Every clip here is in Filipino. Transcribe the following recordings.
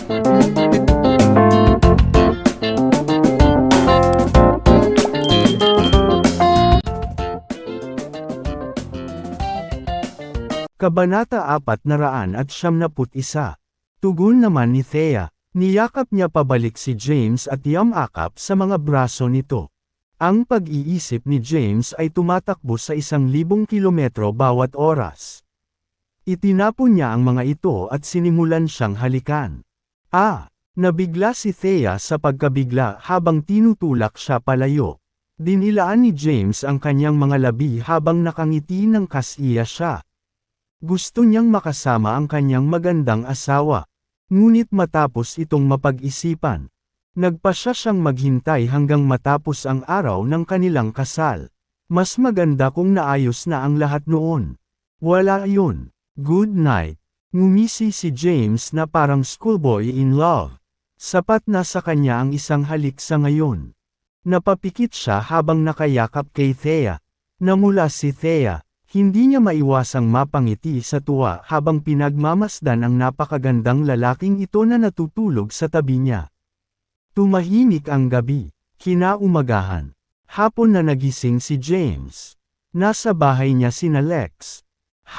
Kabanata 471. Tugon naman ni Thea. Niyakap niya pabalik si James at yamakap sa mga braso nito. Ang pag-iisip ni James ay tumatakbo sa 1,000 kilometro bawat oras. Itinapon niya ang mga ito at sinimulan siyang halikan. Nabigla si Thea sa pagkabigla habang tinutulak siya palayo. Dinilaan ni James ang kanyang mga labi habang nakangiti ng kasiya siya. Gusto niyang makasama ang kanyang magandang asawa. Ngunit matapos itong mapag-isipan, nagpasya siyang maghintay hanggang matapos ang araw ng kanilang kasal. Mas maganda kung naayos na ang lahat noon. Wala yun. Good night. Ngumisi si James na parang schoolboy in love. Sapat na sa kanya ang isang halik sa ngayon. Napapikit siya habang nakayakap kay Thea. Namula si Thea. Hindi niya maiwasang mapangiti sa tuwa habang pinagmamasdan ang napakagandang lalaking ito na natutulog sa tabi niya. Tumahimik ang gabi. Kinaumagahan. Hapon na nagising si James. Nasa bahay niya sina Lex,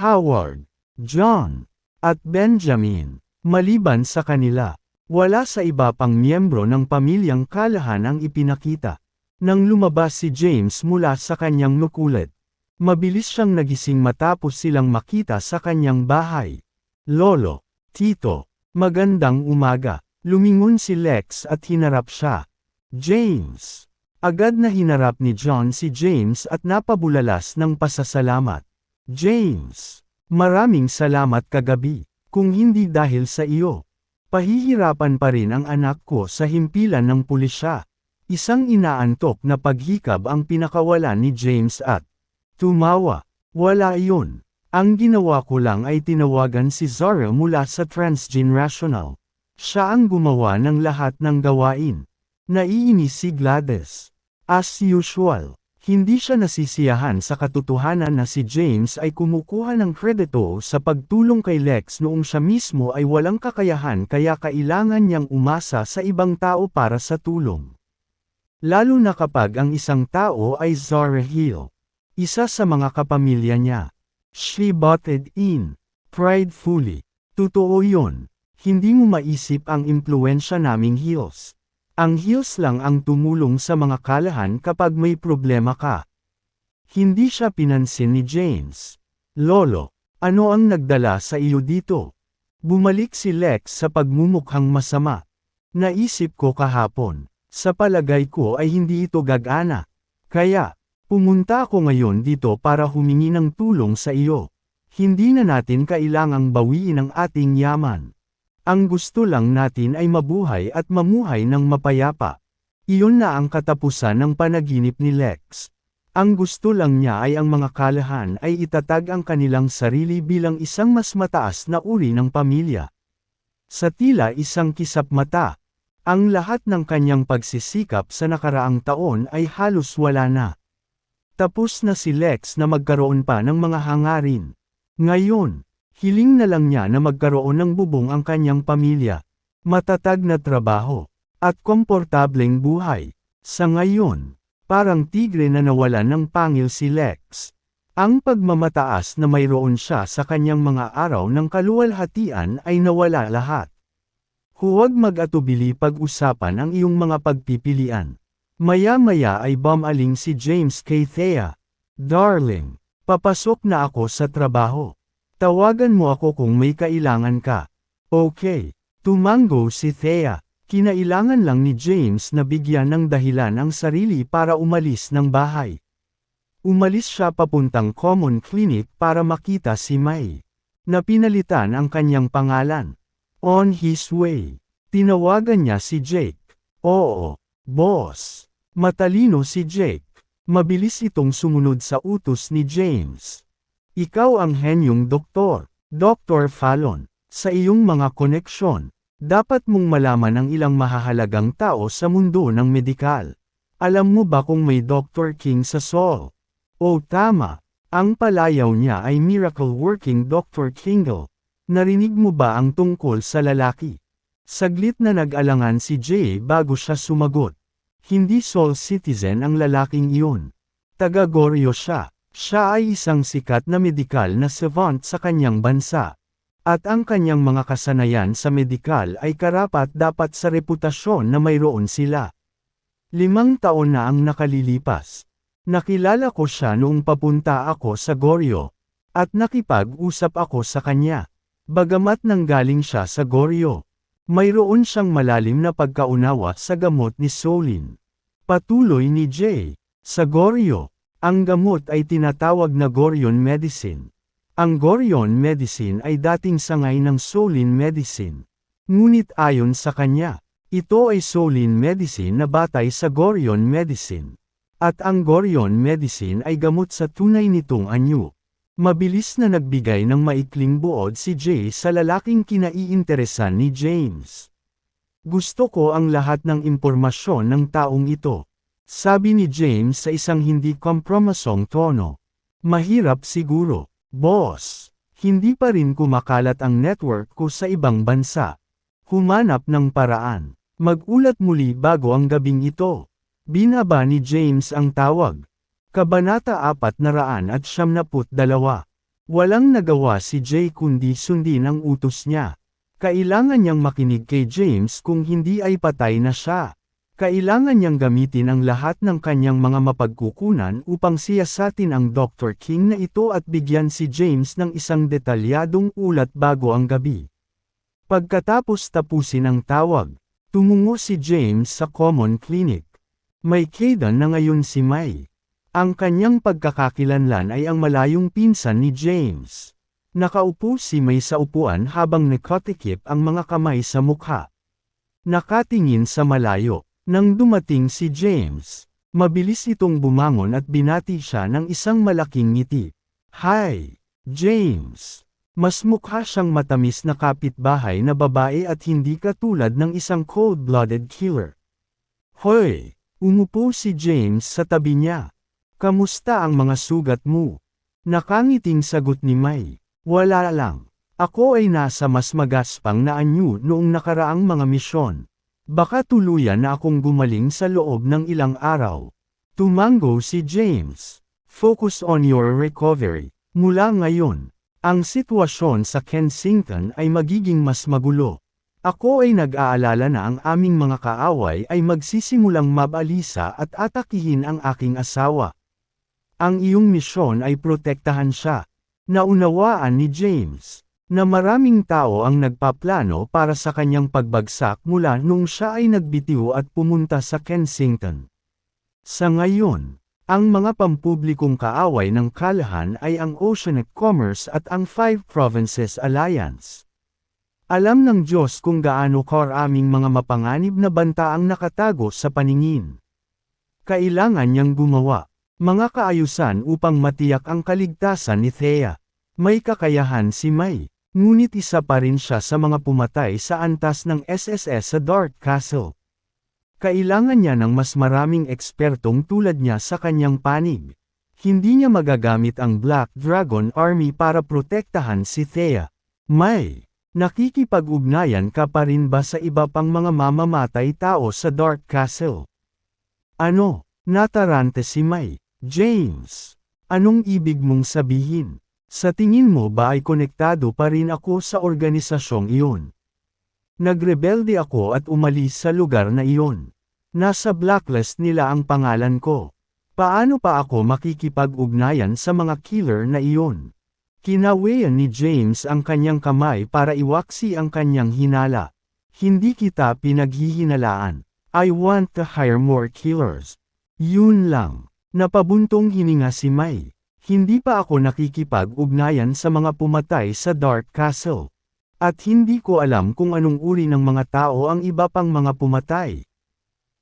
Howard, John, at Benjamin. Maliban sa kanila, wala sa iba pang miyembro ng pamilyang Callahan ang ipinakita. Nang lumabas si James mula sa kanyang nukulit, mabilis siyang nagising matapos silang makita sa kanyang bahay. Lolo, Tito, magandang umaga. Lumingon si Lex at hinarap siya. James. Agad na hinarap ni John si James at napabulalas ng pasasalamat. James. Maraming salamat kagabi. Kung hindi dahil sa iyo, pahihirapan pa rin ang anak ko sa himpilan ng pulisya. Isang inaantok na paghikab ang pinakawalan ni James at tumawa. Wala iyon. Ang ginawa ko lang ay tinawagan si Zara mula sa Transgenerational. Siya ang gumawa ng lahat ng gawain. Naiinis si Gladys. As usual, hindi siya nasisiyahan sa katotohanan na si James ay kumukuha ng kredito sa pagtulong kay Lex noong siya mismo ay walang kakayahan kaya kailangan niyang umasa sa ibang tao para sa tulong. Lalo na kapag ang isang tao ay Zara Hill. Isa sa mga kapamilya niya. She butted in. Pridefully. Totoo yun. Hindi mo maisip ang impluensya naming Hills. Ang Hills lang ang tumulong sa mga Callahan kapag may problema ka. Hindi siya pinansin ni James. Lolo, ano ang nagdala sa iyo dito? Bumalik si Lex sa pagmumukhang masama. Naisip ko kahapon. Sa palagay ko ay hindi ito gagana. Kaya, pumunta ako ngayon dito para humingi ng tulong sa iyo. Hindi na natin kailangang bawiin ang ating yaman. Ang gusto lang natin ay mabuhay at mamuhay ng mapayapa. Iyon na ang katapusan ng panaginip ni Lex. Ang gusto lang niya ay ang mga Callahan ay itatag ang kanilang sarili bilang isang mas mataas na uri ng pamilya. Sa tila isang kisap mata, ang lahat ng kanyang pagsisikap sa nakaraang taon ay halos wala na. Tapos na si Lex na magkaroon pa ng mga hangarin. Ngayon, hiling na lang niya na magkaroon ng bubong ang kanyang pamilya, matatag na trabaho, at komportableng buhay. Sa ngayon, parang tigre na nawalan ng pangil si Lex. Ang pagmamataas na mayroon siya sa kanyang mga araw ng kaluwalhatian ay nawala lahat. Huwag mag-atubili pag-usapan ang iyong mga pagpipilian. Maya-maya ay bumaling si James kay Thea. Darling, papasok na ako sa trabaho. Tawagan mo ako kung may kailangan ka. Okay. Tumango si Thea. Kinailangan lang ni James na bigyan ng dahilan ang sarili para umalis ng bahay. Umalis siya papuntang Common Clinic para makita si May. Napinalitan ang kanyang pangalan. On his way. Tinawagan niya si Jake. Oo, boss. Matalino si Jake. Mabilis itong sumunod sa utos ni James. Ikaw ang henyong doktor, Dr. Fallon. Sa iyong mga koneksyon, dapat mong malaman ang ilang mahahalagang tao sa mundo ng medikal. Alam mo ba kung may Dr. King sa Seoul? O tama, ang palayaw niya ay miracle working Dr. Kingle. Narinig mo ba ang tungkol sa lalaki? Saglit na nag-alangan si Jay bago siya sumagot. Hindi Seoul citizen ang lalaking iyon. Taga-Goryeo siya. Siya ay isang sikat na medikal na savant sa kanyang bansa. At ang kanyang mga kasanayan sa medikal ay karapat-dapat sa reputasyon na mayroon sila. 5 taon na ang nakalilipas. Nakilala ko siya noong papunta ako sa Goryeo. At nakipag-usap ako sa kanya. Bagamat nanggaling siya sa Goryeo, mayroon siyang malalim na pagkaunawa sa gamot ni Solin. Patuloy ni Jay. Sa Goryeo, ang gamot ay tinatawag na Goryeo medicine. Ang Goryeo medicine ay dating sangay ng Solin medicine. Ngunit ayon sa kanya, ito ay Solin medicine na batay sa Goryeo medicine. At ang Goryeo medicine ay gamot sa tunay nitong anyo. Mabilis na nagbigay ng maikling buod si Jay sa lalaking kinaiinteresan ni James. Gusto ko ang lahat ng impormasyon ng taong ito. Sabi ni James sa isang hindi kompromisong tono. Mahirap siguro, boss. Hindi pa rin kumakalat ang network ko sa ibang bansa. Humanap ng paraan. Mag-ulat muli bago ang gabing ito. Binaba ni James ang tawag. Kabanata 472. Walang nagawa si Jay kundi sundin ang utos niya. Kailangan niyang makinig kay James kung hindi ay patay na siya. Kailangan niyang gamitin ang lahat ng kanyang mga mapagkukunan upang siyasatin ang Dr. King na ito at bigyan si James ng isang detalyadong ulat bago ang gabi. Pagkatapos tapusin ang tawag, tumungo si James sa Common Clinic. May kaidan na ngayon si May. Ang kanyang pagkakakilanlan ay ang malayong pinsan ni James. Nakaupo si May sa upuan habang nakatikip ang mga kamay sa mukha. Nakatingin sa malayo. Nang dumating si James, mabilis itong bumangon at binati siya ng isang malaking ngiti. Hi, James. Mas mukha siyang matamis na kapitbahay na babae at hindi katulad ng isang cold-blooded killer. Hoy! Umupo si James sa tabi niya. Kamusta ang mga sugat mo? Nakangiting sagot ni May. Wala lang. Ako ay nasa mas magaspang na anyo noong nakaraang mga misyon. Baka tuluyan na akong gumaling sa loob ng ilang araw. Tumango si James. Focus on your recovery. Mula ngayon, ang sitwasyon sa Kensington ay magiging mas magulo. Ako ay nag-aalala na ang aming mga kaaway ay magsisimulang mabalisa at atakihin ang aking asawa. Ang iyong misyon ay protektahan siya. Naunawaan ni James, na maraming tao ang nagpaplano para sa kanyang pagbagsak mula nung siya ay nagbitiw at pumunta sa Kensington. Sa ngayon, ang mga pampublikong kaaway ng Callahan ay ang Oceanic Commerce at ang Five Provinces Alliance. Alam ng Diyos kung gaano karaming mga mapanganib na banta ang nakatago sa paningin. Kailangan niyang gumawa mga kaayusan upang matiyak ang kaligtasan ni Thea. May kakayahan si May, ngunit isa pa rin siya sa mga pumatay sa antas ng SSS sa Dark Castle. Kailangan niya ng mas maraming ekspertong tulad niya sa kanyang panig. Hindi niya magagamit ang Black Dragon Army para protektahan si Thea. May, nakikipag-ugnayan ka pa rin ba sa iba pang mga mamamatay tao sa Dark Castle? Ano? Natarante si May. James, anong ibig mong sabihin? Sa tingin mo ba ay konektado pa rin ako sa organisasyong iyon? Nagrebelde ako at umalis sa lugar na iyon. Nasa blacklist nila ang pangalan ko. Paano pa ako makikipag-ugnayan sa mga killer na iyon? Kinawayan ni James ang kanyang kamay para iwaksi ang kanyang hinala. Hindi kita pinaghihinalaan. I want to hire more killers. Yun lang. Napabuntong hininga si May. Hindi pa ako nakikipag-ugnayan sa mga pumatay sa Dark Castle. At hindi ko alam kung anong uri ng mga tao ang iba pang mga pumatay.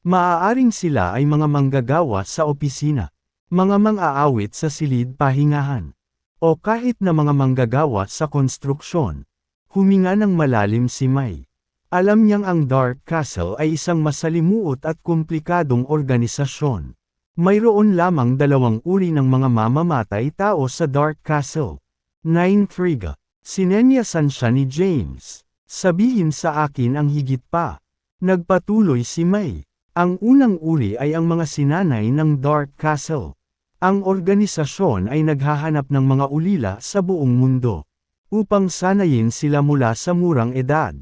Maaaring sila ay mga manggagawa sa opisina, mga mang-aawit sa silid pahingahan, o kahit na mga manggagawa sa konstruksyon. Huminga ng malalim si May. Alam niyang ang Dark Castle ay isang masalimuot at komplikadong organisasyon. Mayroon lamang 2 uri ng mga mamamatay tao sa Dark Castle. Naintriga. Sinenyasan siya ni James. Sabihin sa akin ang higit pa. Nagpatuloy si May. Ang unang uri ay ang mga sinanay ng Dark Castle. Ang organisasyon ay naghahanap ng mga ulila sa buong mundo. Upang sanayin sila mula sa murang edad.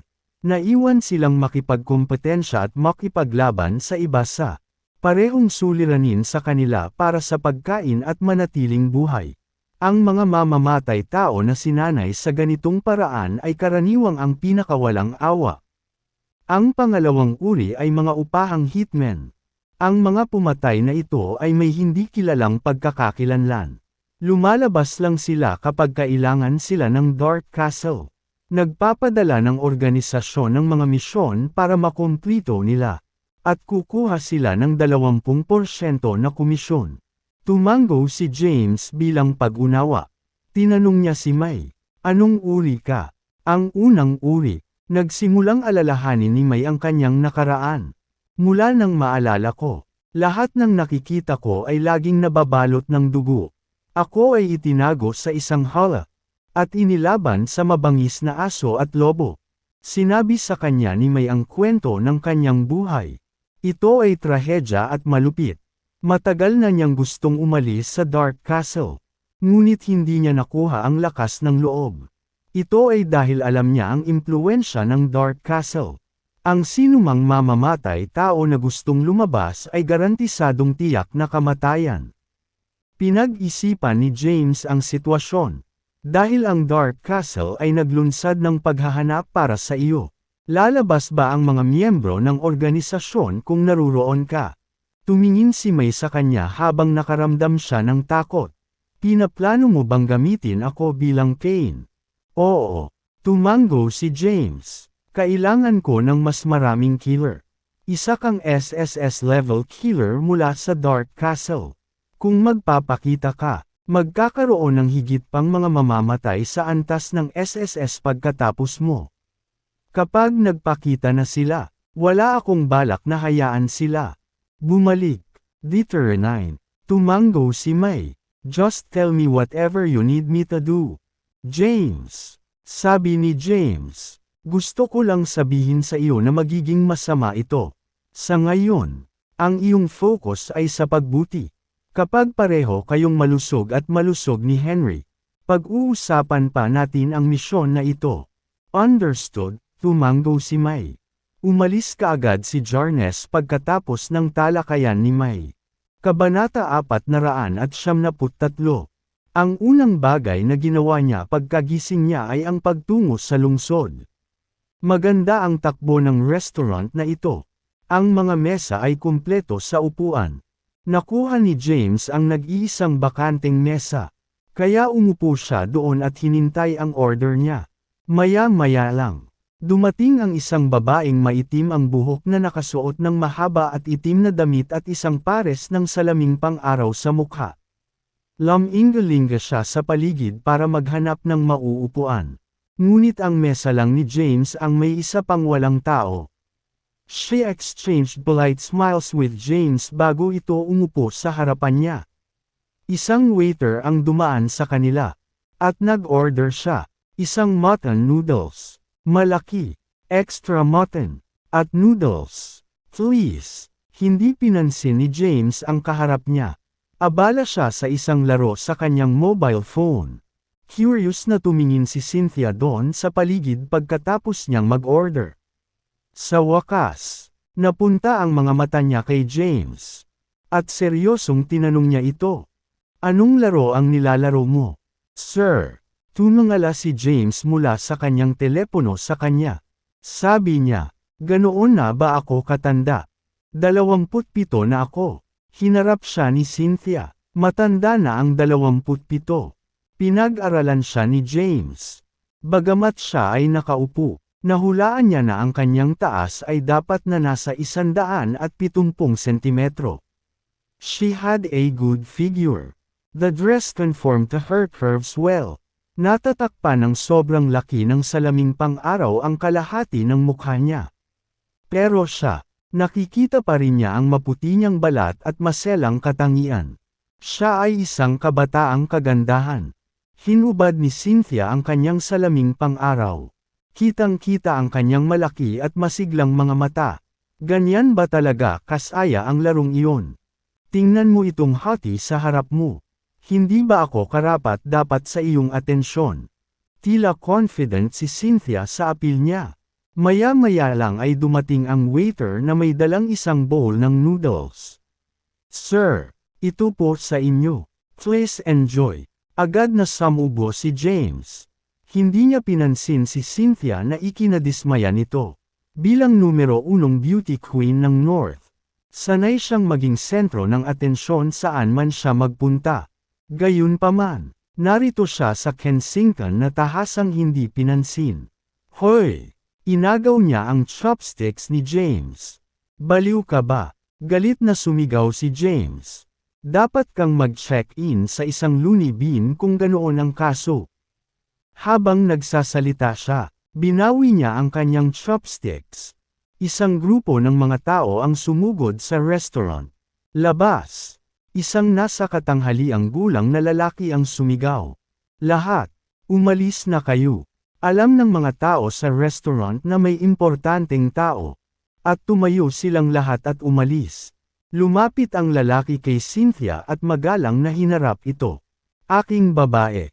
Naiwan silang makipagkompetensya at makipaglaban sa iba sa parehong suliranin sa kanila para sa pagkain at manatiling buhay. Ang mga mamamatay tao na sinanay sa ganitong paraan ay karaniwang ang pinakawalang awa. Ang pangalawang uri ay mga upahang hitmen. Ang mga pumatay na ito ay may hindi kilalang pagkakakilanlan. Lumalabas lang sila kapag kailangan sila ng Dark Castle. Nagpapadala ng organisasyon ng mga misyon para makumplito nila. At kukuha sila ng 20% na komisyon. Tumango si James bilang pag-unawa. Tinanong niya si May, "Anong uri ka?" Ang unang uri. Nagsimulang alalahanin ni May ang kanyang nakaraan. Mula nang maalala ko, lahat ng nakikita ko ay laging nababalot ng dugo. Ako ay itinago sa isang hala. At inilaban sa mabangis na aso at lobo. Sinabi sa kanya ni May ang kwento ng kanyang buhay. Ito ay trahedya at malupit. Matagal na niyang gustong umalis sa Dark Castle. Ngunit hindi niya nakuha ang lakas ng loob. Ito ay dahil alam niya ang impluwensya ng Dark Castle. Ang sinumang mamamatay tao na gustong lumabas ay garantisadong tiyak na kamatayan. Pinag-isipan ni James ang sitwasyon. Dahil ang Dark Castle ay naglunsad ng paghahanap para sa iyo. Lalabas ba ang mga miyembro ng organisasyon kung naruroon ka? Tumingin si May sa kanya habang nakaramdam siya ng takot. Pinaplano mo bang gamitin ako bilang Kane? Oo. Tumango si James. Kailangan ko ng mas maraming killer. Isa kang SSS level killer mula sa Dark Castle. Kung magpapakita ka, magkakaroon ng higit pang mga mamamatay sa antas ng SSS pagkatapos mo. Kapag nagpakita na sila, wala akong balak na hayaan sila. Bumalik. Deter 9. Tumango si May. Just tell me whatever you need me to do. James. Sabi ni James. Gusto ko lang sabihin sa iyo na magiging masama ito. Sa ngayon, ang iyong focus ay sa pagbuti. Kapag pareho kayong malusog at malusog ni Henry, pag-uusapan pa natin ang misyon na ito. Understood, tumango si May. Umalis kaagad si Jarnes pagkatapos ng talakayan ni May. Kabanata 473. Ang unang bagay na ginawa niya pagkagising niya ay ang pagtungo sa lungsod. Maganda ang takbo ng restaurant na ito. Ang mga mesa ay kumpleto sa upuan. Nakuha ni James ang nag-iisang bakanteng mesa. Kaya umupo siya doon at hinintay ang order niya. Maya-maya lang. Dumating ang isang babaeng maitim ang buhok na nakasuot ng mahaba at itim na damit at isang pares ng salaming pang-araw sa mukha. Lumingalinga siya sa paligid para maghanap ng mauupuan. Ngunit ang mesa lang ni James ang may isa pang walang tao. She exchanged polite smiles with James bago ito umupo sa harapan niya. Isang waiter ang dumaan sa kanila. At nag-order siya. Isang mutton noodles. Malaki. Extra mutton. At noodles. Please. Hindi pinansin ni James ang kaharap niya. Abala siya sa isang laro sa kanyang mobile phone. Curious na tumingin si Cynthia doon sa paligid pagkatapos niyang mag-order. Sa wakas, napunta ang mga mata niya kay James. At seryosong tinanong niya ito. Anong laro ang nilalaro mo? Sir, tumangala si James mula sa kanyang telepono sa kanya. Sabi niya, ganoon na ba ako katanda? 27 na ako. Hinarap siya ni Cynthia. Matanda na ang 27. Pinag-aralan siya ni James. Bagamat siya ay nakaupo. Nahulaan niya na ang kanyang taas ay dapat na nasa 170 sentimetro. She had a good figure. The dress conformed to her curves well. Natatakpan ng sobrang laki ng salaming pang-araw ang kalahati ng mukha niya. Pero siya, nakikita pa rin niya ang maputi niyang balat at maselang katangian. Siya ay isang kabataang kagandahan. Hinubad ni Cynthia ang kanyang salaming pang-araw. Kitang-kita ang kanyang malaki at masiglang mga mata. Ganyan ba talaga kasaya ang larong iyon? Tingnan mo itong hati sa harap mo. Hindi ba ako karapat dapat sa iyong atensyon? Tila confident si Cynthia sa apil niya. Maya-maya lang ay dumating ang waiter na may dalang isang bowl ng noodles. Sir, ito po sa inyo. Please enjoy. Agad na sumubo si James. Hindi niya pinansin si Cynthia na ikinadismaya nito. Bilang numero 1 beauty queen ng North. Sanay siyang maging sentro ng atensyon saan man siya magpunta. Gayunpaman, narito siya sa Kensington na tahasang hindi pinansin. Hoy! Inagaw niya ang chopsticks ni James. Baliw ka ba? Galit na sumigaw si James. Dapat kang mag-check-in sa isang loony bin kung ganoon ang kaso. Habang nagsasalita siya, binawi niya ang kanyang chopsticks. Isang grupo ng mga tao ang sumugod sa restaurant. Labas! Isang nasa katanghaliang gulang na lalaki ang sumigaw. Lahat, umalis na kayo. Alam ng mga tao sa restaurant na may importanteng tao. At tumayo silang lahat at umalis. Lumapit ang lalaki kay Cynthia at magalang na hinarap ito. Aking babae.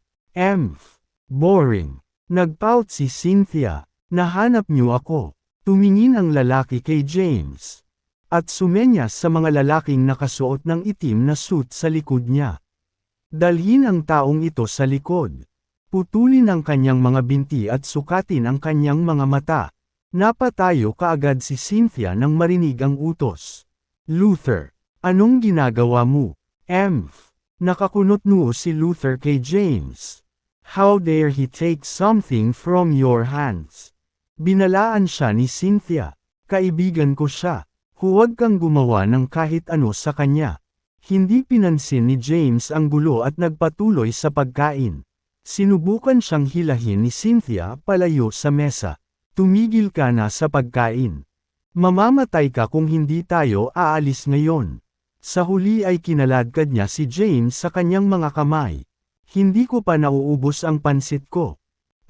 Boring. Nagpout si Cynthia. Nahanap niyo ako. Tumingin ang lalaki kay James. At sumenyas sa mga lalaking nakasuot ng itim na suit sa likod niya. Dalhin ang taong ito sa likod. Putulin ang kanyang mga binti at sukatin ang kanyang mga mata. Napatayo kaagad si Cynthia nang marinig ang utos. Luther, anong ginagawa mo? Nakakunot noo si Luther kay James. How dare he take something from your hands? Binalaan siya ni Cynthia. Kaibigan ko siya. Huwag kang gumawa ng kahit ano sa kanya. Hindi pinansin ni James ang gulo at nagpatuloy sa pagkain. Sinubukan siyang hilahin ni Cynthia palayo sa mesa. Tumigil ka na sa pagkain. Mamamatay ka kung hindi tayo aalis ngayon. Sa huli ay kinaladkad niya si James sa kanyang mga kamay. Hindi ko pa nauubos ang pansit ko.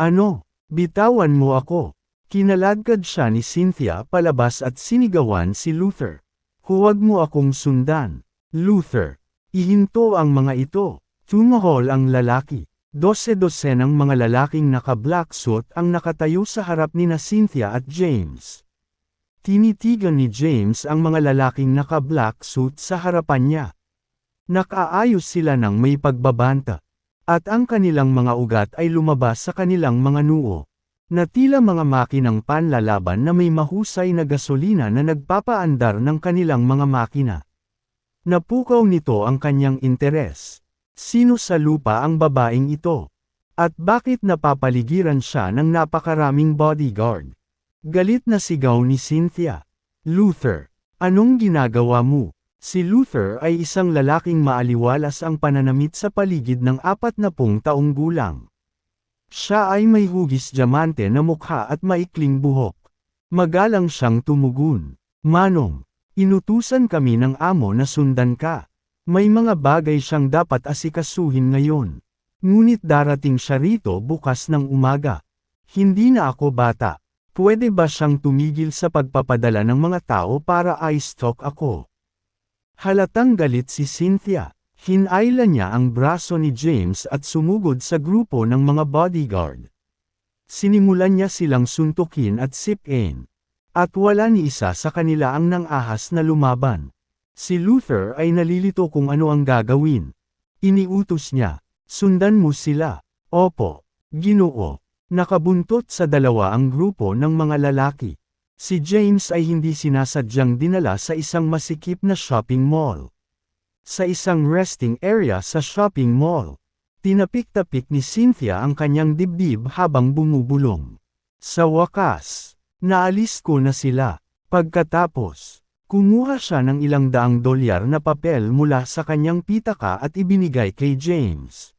Ano? Bitawan mo ako. Kinaladkad siya ni Cynthia palabas at sinigawan si Luther. Huwag mo akong sundan. Luther, ihinto ang mga ito. Tumahol ang lalaki. 12 ng mga lalaking naka-black suit ang nakatayo sa harap ni Cynthia at James. Tinitigan ni James ang mga lalaking naka-black suit sa harapan niya. Nakaayos sila ng may pagbabanta. At ang kanilang mga ugat ay lumabas sa kanilang mga noo. Na tila mga makinang panlalaban na may mahusay na gasolina na nagpapaandar ng kanilang mga makina. Napukaw nito ang kanyang interes. Sino sa lupa ang babaeng ito? At bakit napapaligiran siya ng napakaraming bodyguard? Galit na sigaw ni Cynthia. Luther, anong ginagawa mo? Si Luther ay isang lalaking maaliwalas ang pananamit sa paligid ng 40 taong gulang. Siya ay may hugis diamante na mukha at maikling buhok. Magalang siyang tumugon. Manong, inutusan kami ng amo na sundan ka. May mga bagay siyang dapat asikasuhin ngayon. Ngunit darating siya rito bukas ng umaga. Hindi na ako bata. Pwede ba siyang tumigil sa pagpapadala ng mga tao para i-stalk ako? Halatang galit si Cynthia. Hinailan niya ang braso ni James at sumugod sa grupo ng mga bodyguard. Sinimulan niya silang suntukin at sipin. At wala ni isa sa kanila ang nangahas na lumaban. Si Luther ay nalilito kung ano ang gagawin. Iniutos niya, sundan mo sila. Opo, Ginoo. Nakabuntot sa dalawa ang grupo ng mga lalaki. Si James ay hindi sinasadyang dinala sa isang masikip na shopping mall. Sa isang resting area sa shopping mall. Tinapik-tapik ni Cynthia ang kanyang dibdib habang bumubulong. Sa wakas, naalis ko na sila. Pagkatapos, kumuha siya ng $200 na papel mula sa kanyang pitaka at ibinigay kay James.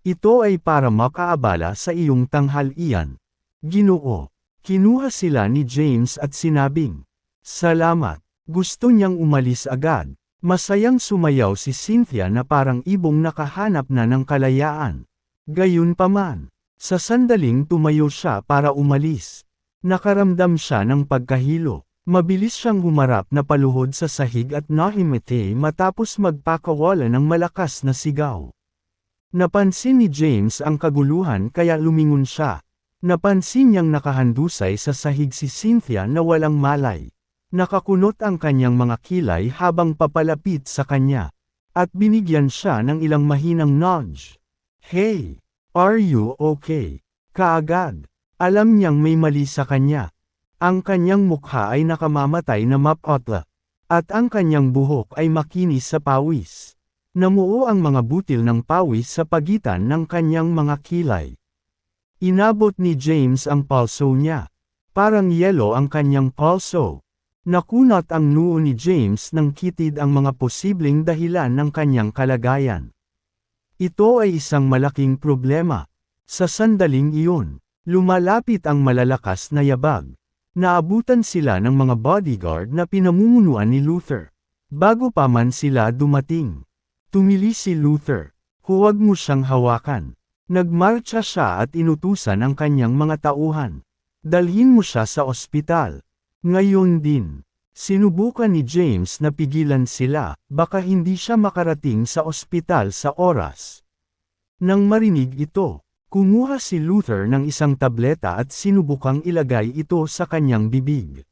Ito ay para makaabala sa iyong tanghalian. Ginoo. Kinuha sila ni James at sinabing, salamat. Gusto niyang umalis agad. Masayang sumayaw si Cynthia na parang ibong nakahanap na ng kalayaan. Gayunpaman, Sa sandaling tumayo siya para umalis. Nakaramdam siya ng pagkahilo. Mabilis siyang humarap na paluhod sa sahig at nahimete matapos magpakawala ng malakas na sigaw. Napansin ni James ang kaguluhan kaya lumingon siya. Napansin niyang nakahandusay sa sahig si Cynthia na walang malay. Nakakunot ang kanyang mga kilay habang papalapit sa kanya. At binigyan siya ng ilang mahinang nudge. "Hey! Are you okay?" Kaagad. Alam niyang may mali sa kanya. Ang kanyang mukha ay nakamamatay na mapotla. At ang kanyang buhok ay makinis sa pawis. Namuo ang mga butil ng pawis sa pagitan ng kanyang mga kilay. Inabot ni James ang pulso niya. Parang yelo ang kanyang pulso. Nakunat ang noo ni James nang kitid ang mga posibleng dahilan ng kanyang kalagayan. Ito ay isang malaking problema. Sa sandaling iyon, lumalapit ang malalakas na yabag. Naabutan sila ng mga bodyguard na pinamumunuan ni Luther. Bago pa man sila dumating. Tumili si Luther. "Huwag mo siyang hawakan." Nagmarcha siya at inutusan ang kanyang mga tauhan. "Dalhin mo siya sa ospital." Ngayon din, sinubukan ni James na pigilan sila, baka hindi siya makarating sa ospital sa oras. Nang marinig ito, kumuha si Luther ng isang tableta at sinubukang ilagay ito sa kanyang bibig.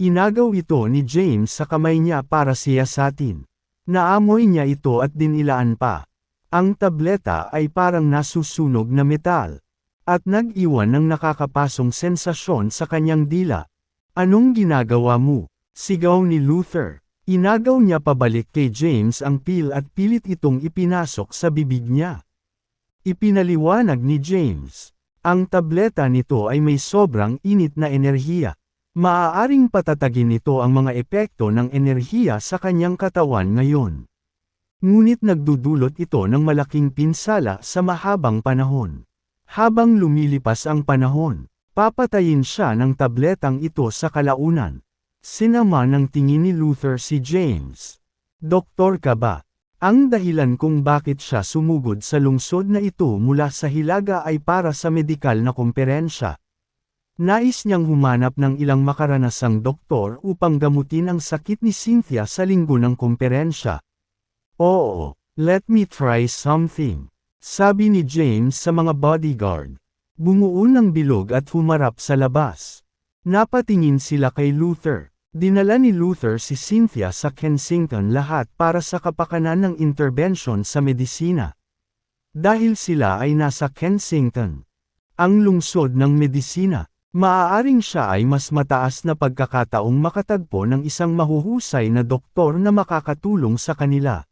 Inagaw ito ni James sa kamay niya para siyasatin. Naamoy niya ito at dinilaan pa. Ang tableta ay parang nasusunog na metal. At nag-iwan ng nakakapasong sensasyon sa kanyang dila. "Anong ginagawa mo?" sigaw ni Luther. Inagaw niya pabalik kay James ang pil at pilit itong ipinasok sa bibig niya. Ipinaliwanag ni James. Ang tableta nito ay may sobrang init na enerhiya. Maaaring patatagin nito ang mga epekto ng enerhiya sa kanyang katawan ngayon. Ngunit nagdudulot ito ng malaking pinsala sa mahabang panahon. Habang lumilipas ang panahon, papatayin siya ng tabletang ito sa kalaunan. Sinama ng tingin ni Luther si James. "Doktor ka ba?" Ang dahilan kung bakit siya sumugod sa lungsod na ito mula sa Hilaga ay para sa medikal na komperensya. Nais niyang humanap ng ilang makaranasang doktor upang gamutin ang sakit ni Cynthia sa linggo ng komperensya. "Oo, let me try something," sabi ni James sa mga bodyguard. Bumuo ng bilog at humarap sa labas. Napatingin sila kay Luther. Dinala ni Luther si Cynthia sa Kensington lahat para sa kapakanan ng intervention sa medisina. Dahil sila ay nasa Kensington, ang lungsod ng medisina, maaaring siya ay mas mataas na pagkakataong makatagpo ng isang mahuhusay na doktor na makakatulong sa kanila.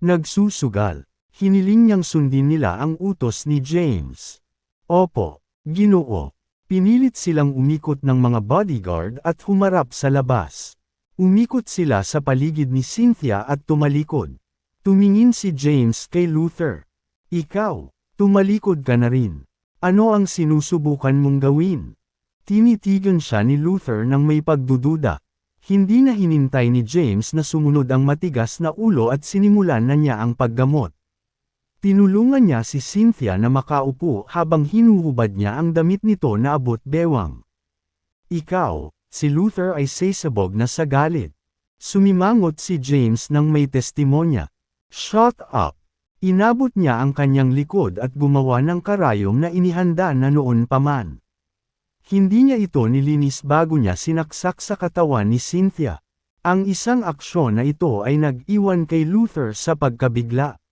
Nagsusugal. Hiniling niyang sundin nila ang utos ni James. "Opo, Ginoo." Pinilit silang umikot ng mga bodyguard at humarap sa labas. Umikot sila sa paligid ni Cynthia at tumalikod. Tumingin si James kay Luther. "Ikaw, tumalikod ka na rin. Ano ang sinusubukan mong gawin?" Tinitigan siya ni Luther nang may pagdududa. Hindi na hinintay ni James na sumunod ang matigas na ulo at sinimulan na niya ang paggamot. Tinulungan niya si Cynthia na makaupo habang hinuhubad niya ang damit nito na abot bewang. "Ikaw," si Luther ay sasabog na sa galit. Sumimangot si James nang may testimonya. "Shut up!" Inabot niya ang kanyang likod at gumawa ng karayom na inihanda na noon pa man. Hindi niya ito nilinis bago niya sinaksak sa katawan ni Cynthia. Ang isang aksyon na ito ay nag-iwan kay Luther sa pagkabigla.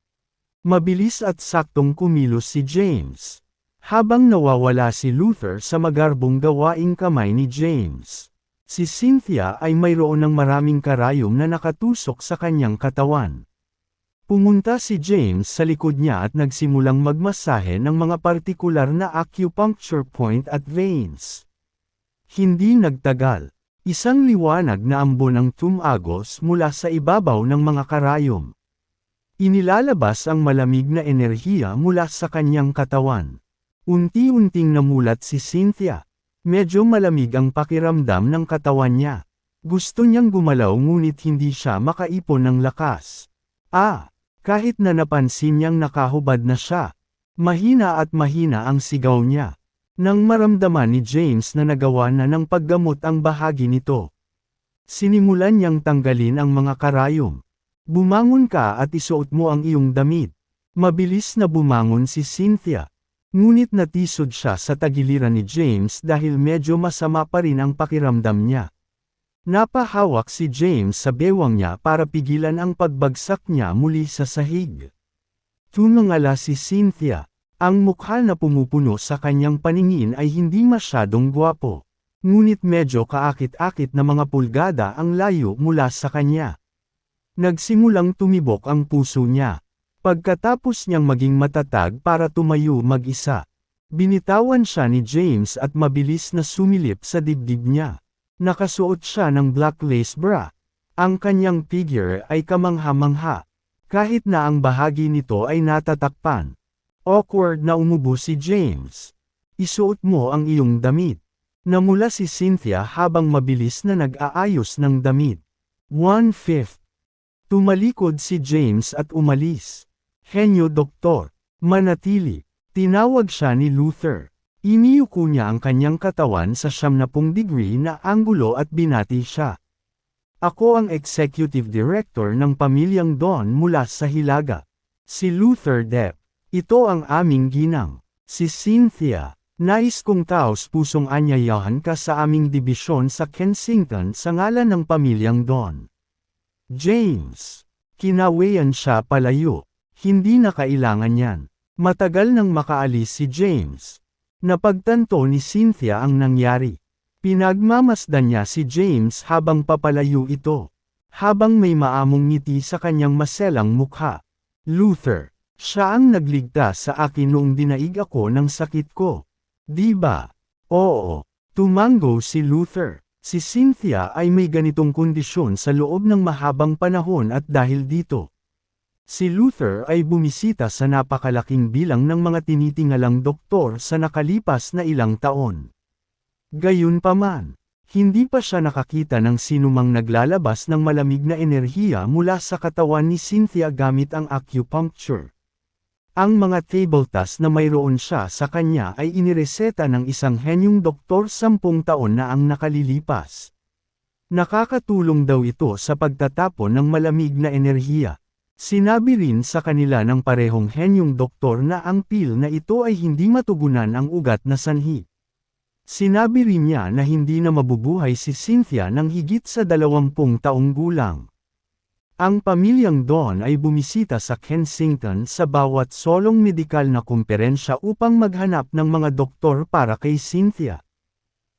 Mabilis at saktong kumilos si James. Habang nawawala si Luther sa magarbong gawaing kamay ni James, si Cynthia ay mayroon ng maraming karayom na nakatusok sa kanyang katawan. Pumunta si James sa likod niya at nagsimulang magmasahe ng mga partikular na acupuncture point at veins. Hindi nagtagal. Isang liwanag na ambon ang tumagos mula sa ibabaw ng mga karayom. Inilalabas ang malamig na enerhiya mula sa kanyang katawan. Unti-unting namulat si Cynthia. Medyo malamig ang pakiramdam ng katawan niya. Gusto niyang gumalaw ngunit hindi siya makaipon ng lakas. Kahit na napansin niyang nakahubad na siya. Mahina at mahina ang sigaw niya. Nang maramdaman ni James na nagawa na ng paggamot ang bahagi nito, sinimulan niyang tanggalin ang mga karayom. Bumangon ka at isuot mo ang iyong damit. Mabilis na bumangon si Cynthia. Ngunit natisod siya sa tagiliran ni James dahil medyo masama pa rin ang pakiramdam niya. Napahawak si James sa bewang niya para pigilan ang pagbagsak niya muli sa sahig. Tumangala si Cynthia. Ang mukha na pumupuno sa kanyang paningin ay hindi masyadong gwapo. Ngunit medyo kaakit-akit na mga pulgada ang layo mula sa kanya. Nagsimulang tumibok ang puso niya. Pagkatapos niyang maging matatag para tumayo mag-isa, binitawan siya ni James at mabilis na sumilip sa dibdib niya. Nakasuot siya ng black lace bra. Ang kanyang figure ay kamangha-mangha. Kahit na ang bahagi nito ay natatakpan. Awkward na umubo si James. Isuot mo ang iyong damit. Namula si Cynthia habang mabilis na nag-aayos ng damit. 1/5. Tumalikod si James at umalis. Henyo doktor. Manatili. Tinawag siya ni Luther. Iniyuko niya ang kanyang katawan sa 90 degree na anggulo at binati siya. Ako ang executive director ng pamilyang Don mula sa Hilaga. Si Luther Depp. Ito ang aming ginang. Si Cynthia. Nais kong taos-pusong anyayahan ka sa aming dibisyon sa Kensington sa ngalan ng pamilyang Don. James. Kinawayan siya palayo. Hindi na kailangan yan. Matagal nang makaalis si James. Napagtanto ni Cynthia ang nangyari. Pinagmamasdan niya si James habang papalayo ito. Habang may maamong ngiti sa kanyang maselang mukha. Luther, siya ang nagligtas sa akin noong dinaig ako ng sakit ko. Di ba? Oo. Tumango si Luther. Si Cynthia ay may ganitong kondisyon sa loob ng mahabang panahon at dahil dito, si Luther ay bumisita sa napakalaking bilang ng mga tinitingalang doktor sa nakalipas na ilang taon. Gayunpaman, hindi pa siya nakakita ng sinumang naglalabas ng malamig na enerhiya mula sa katawan ni Cynthia gamit ang acupuncture. Ang mga tabletas na mayroon siya sa kanya ay inireseta ng isang henyong doktor 10 taon na ang nakalilipas. Nakakatulong daw ito sa pagtatapon ng malamig na enerhiya. Sinabi rin sa kanila ng parehong henyong doktor na ang pil na ito ay hindi matugunan ang ugat na sanhi. Sinabi rin niya na hindi na mabubuhay si Cynthia ng higit sa 20 taong gulang. Ang pamilyang Don ay bumisita sa Kensington sa bawat solong medikal na kumperensya upang maghanap ng mga doktor para kay Cynthia.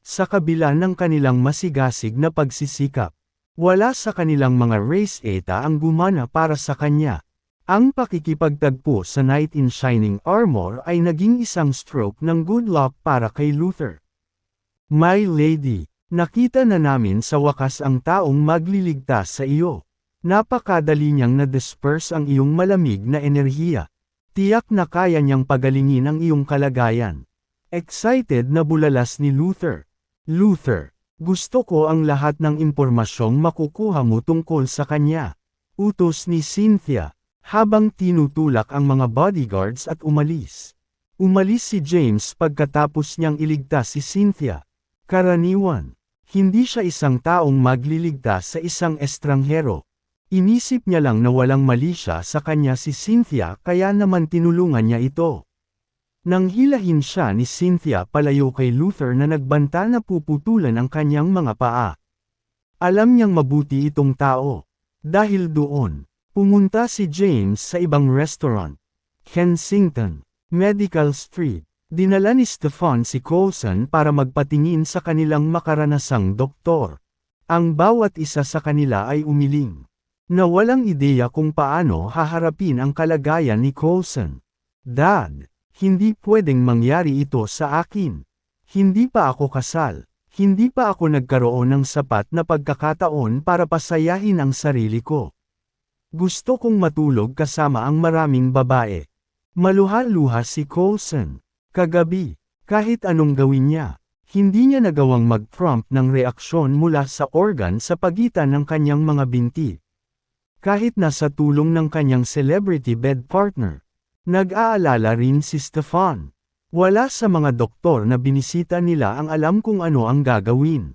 Sa kabila ng kanilang masigasig na pagsisikap, wala sa kanilang mga race eta ang gumana para sa kanya. Ang pakikipagtagpo sa Knight in Shining Armor ay naging isang stroke ng good luck para kay Luther. My lady, nakita na namin sa wakas ang taong magliligtas sa iyo. Napakadali niyang na-disperse ang iyong malamig na enerhiya. Tiyak na kaya niyang pagalingin ang iyong kalagayan. Excited na bulalas ni Luther. Luther, gusto ko ang lahat ng impormasyong makukuha mo tungkol sa kanya. Utos ni Cynthia, habang tinutulak ang mga bodyguards at umalis. Umalis si James pagkatapos niyang iligtas si Cynthia. Karaniwan, hindi siya isang taong magliligtas sa isang estranghero. Inisip niya lang na walang mali siya sa kanya si Cynthia kaya naman tinulungan niya ito. Nang hilahin siya ni Cynthia palayo kay Luther na nagbanta na puputulan ang kanyang mga paa. Alam niyang mabuti itong tao. Dahil doon, pumunta si James sa ibang restaurant. Kensington, Medical Street. Dinala ni Stefan si Coulson para magpatingin sa kanilang makaranasang doktor. Ang bawat isa sa kanila ay umiling na walang ideya kung paano haharapin ang kalagayan ni Coulson. Dad, hindi pwedeng mangyari ito sa akin. Hindi pa ako kasal. Hindi pa ako nagkaroon ng sapat na pagkakataon para pasayahin ang sarili ko. Gusto kong matulog kasama ang maraming babae. Maluha-luha si Coulson. Kagabi, kahit anong gawin niya, hindi niya nagawang mag-prompt ng reaksyon mula sa organ sa pagitan ng kanyang mga binti. Kahit na sa tulong ng kanyang celebrity bed partner. Nag-aalala rin si Stefan. Wala sa mga doktor na binisita nila ang alam kung ano ang gagawin.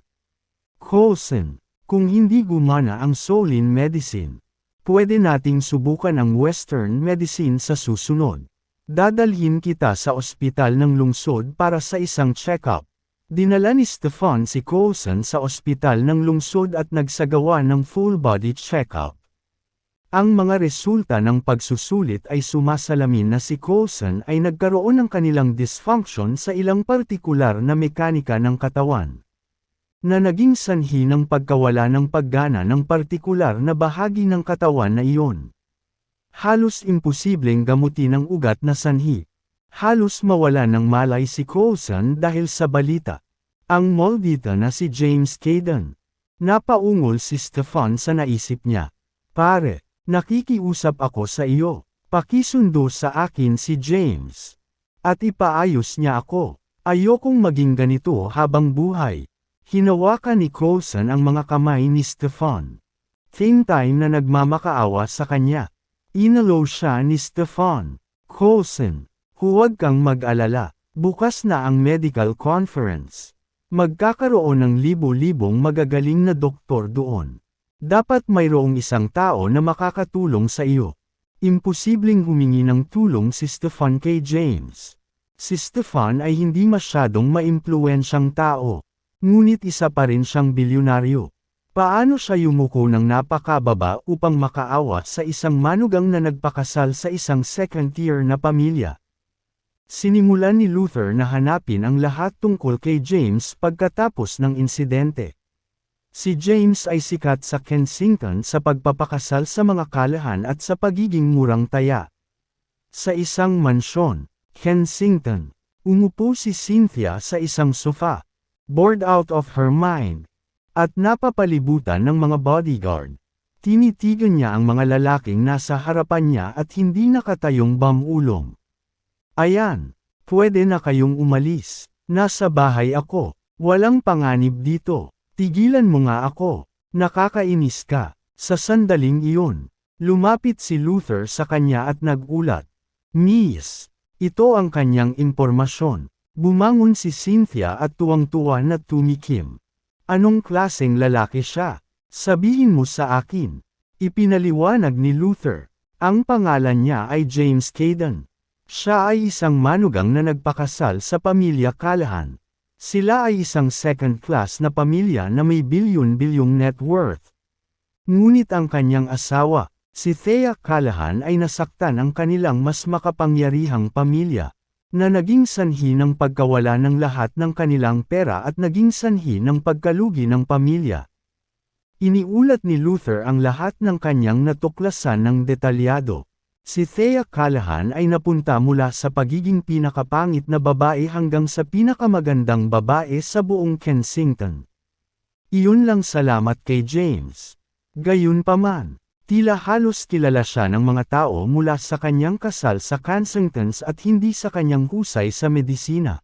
Coulson, kung hindi gumana ang Solin medicine, pwede nating subukan ang Western medicine sa susunod. Dadalhin kita sa ospital ng lungsod para sa isang check-up. Dinala ni Stefan si Coulson sa ospital ng lungsod at nagsagawa ng full-body check-up. Ang mga resulta ng pagsusulit ay sumasalamin na si Coulson ay nagkaroon ng kanilang dysfunction sa ilang partikular na mekanika ng katawan, na naging sanhi ng pagkawala ng paggana ng partikular na bahagi ng katawan na iyon. Halos imposibleng gamutin ang ugat na sanhi. Halos mawala ng malay si Coulson dahil sa balita. Ang moldita na si James Caden. Napaungol si Stefan sa naisip niya. Pare, nakikiusap ako sa iyo. Pakisundo sa akin si James. At ipaayos niya ako. Ayokong maging ganito habang buhay. Hinawakan ni Coulson ang mga kamay ni Stefan. Same time na nagmamakaawa sa kanya. Inalo siya ni Stefan. Coulson, huwag kang mag-alala. Bukas na ang medical conference. Magkakaroon ng libo-libong magagaling na doktor doon. Dapat mayroong isang tao na makakatulong sa iyo. Imposibleng humingi ng tulong si Stefan kay James. Si Stefan ay hindi masyadong maimpluwensyang tao. Ngunit isa pa rin siyang bilyonaryo. Paano siya yumuko ng napakababa upang makaawa sa isang manugang na nagpakasal sa isang second-tier na pamilya? Sinimulan ni Luther na hanapin ang lahat tungkol kay James pagkatapos ng insidente. Si James ay sikat sa Kensington sa pagpapakasal sa mga kalahan at sa pagiging murang taya. Sa isang mansyon, Kensington, umupo si Cynthia sa isang sofa, bored out of her mind, at napapalibutan ng mga bodyguard. Tinitigan niya ang mga lalaking nasa harapan niya at hindi nakatayong bamulong. Ayan, pwede na kayong umalis. Nasa bahay ako. Walang panganib dito. Tigilan mo nga ako. Nakakainis ka. Sa sandaling iyon, lumapit si Luther sa kanya at nagulat. Miss, ito ang kanyang impormasyon. Bumangon si Cynthia at tuwang-tuwa na tumikim. Anong klaseng lalaki siya? Sabihin mo sa akin. Ipinaliwanag ni Luther. Ang pangalan niya ay James Caden. Siya ay isang manugang na nagpakasal sa pamilya Callahan. Sila ay isang second-class na pamilya na may bilyon-bilyong net worth. Ngunit ang kanyang asawa, si Thea Callahan ay nasaktan ang kanilang mas makapangyarihang pamilya, na naging sanhi ng pagkawala ng lahat ng kanilang pera at naging sanhi ng pagkalugi ng pamilya. Iniulat ni Luther ang lahat ng kanyang natuklasan ng detalyado. Si Thea Callahan ay napunta mula sa pagiging pinakapangit na babae hanggang sa pinakamagandang babae sa buong Kensington. Iyon lang salamat kay James. Gayunpaman, tila halos kilala siya ng mga tao mula sa kanyang kasal sa Kensington at hindi sa kanyang husay sa medisina.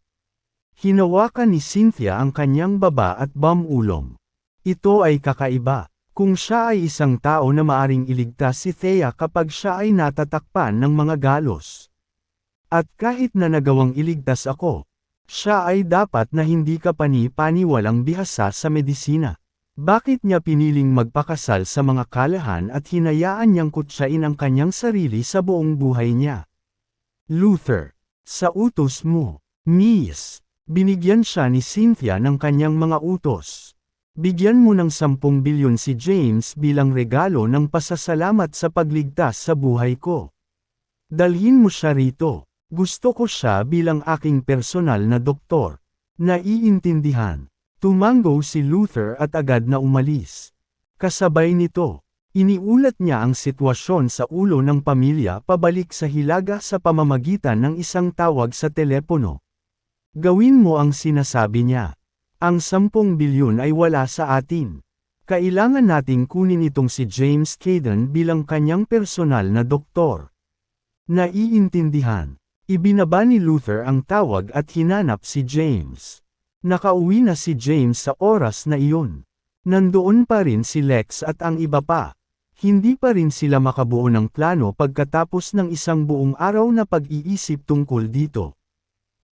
Hinawakan ni Cynthia ang kanyang baba at bamulong. Ito ay kakaiba. Kung siya ay isang tao na maaring iligtas si Thea kapag siya ay natatakpan ng mga galos. At kahit na nagawang iligtas ako, siya ay dapat na hindi kapani-paniwalang bihasa sa medisina. Bakit niya piniling magpakasal sa mga kalahan at hinayaan niyang kutsain ang kanyang sarili sa buong buhay niya? Luther, sa utos mo, Miss, binigyan siya ni Cynthia ng kanyang mga utos. Bigyan mo ng 10 bilyon si James bilang regalo ng pasasalamat sa pagligtas sa buhay ko. Dalhin mo siya rito. Gusto ko siya bilang aking personal na doktor. Naiintindihan. Tumango si Luther at agad na umalis. Kasabay nito, iniulat niya ang sitwasyon sa ulo ng pamilya pabalik sa Hilaga sa pamamagitan ng isang tawag sa telepono. Gawin mo ang sinasabi niya. Ang 10 bilyon ay wala sa atin. Kailangan nating kunin itong si James Caden bilang kanyang personal na doktor. Naiintindihan. Ibinaba ni Luther ang tawag at hinanap si James. Nakauwi na si James sa oras na iyon. Nandoon pa rin si Lex at ang iba pa. Hindi pa rin sila makabuo ng plano pagkatapos ng isang buong araw na pag-iisip tungkol dito.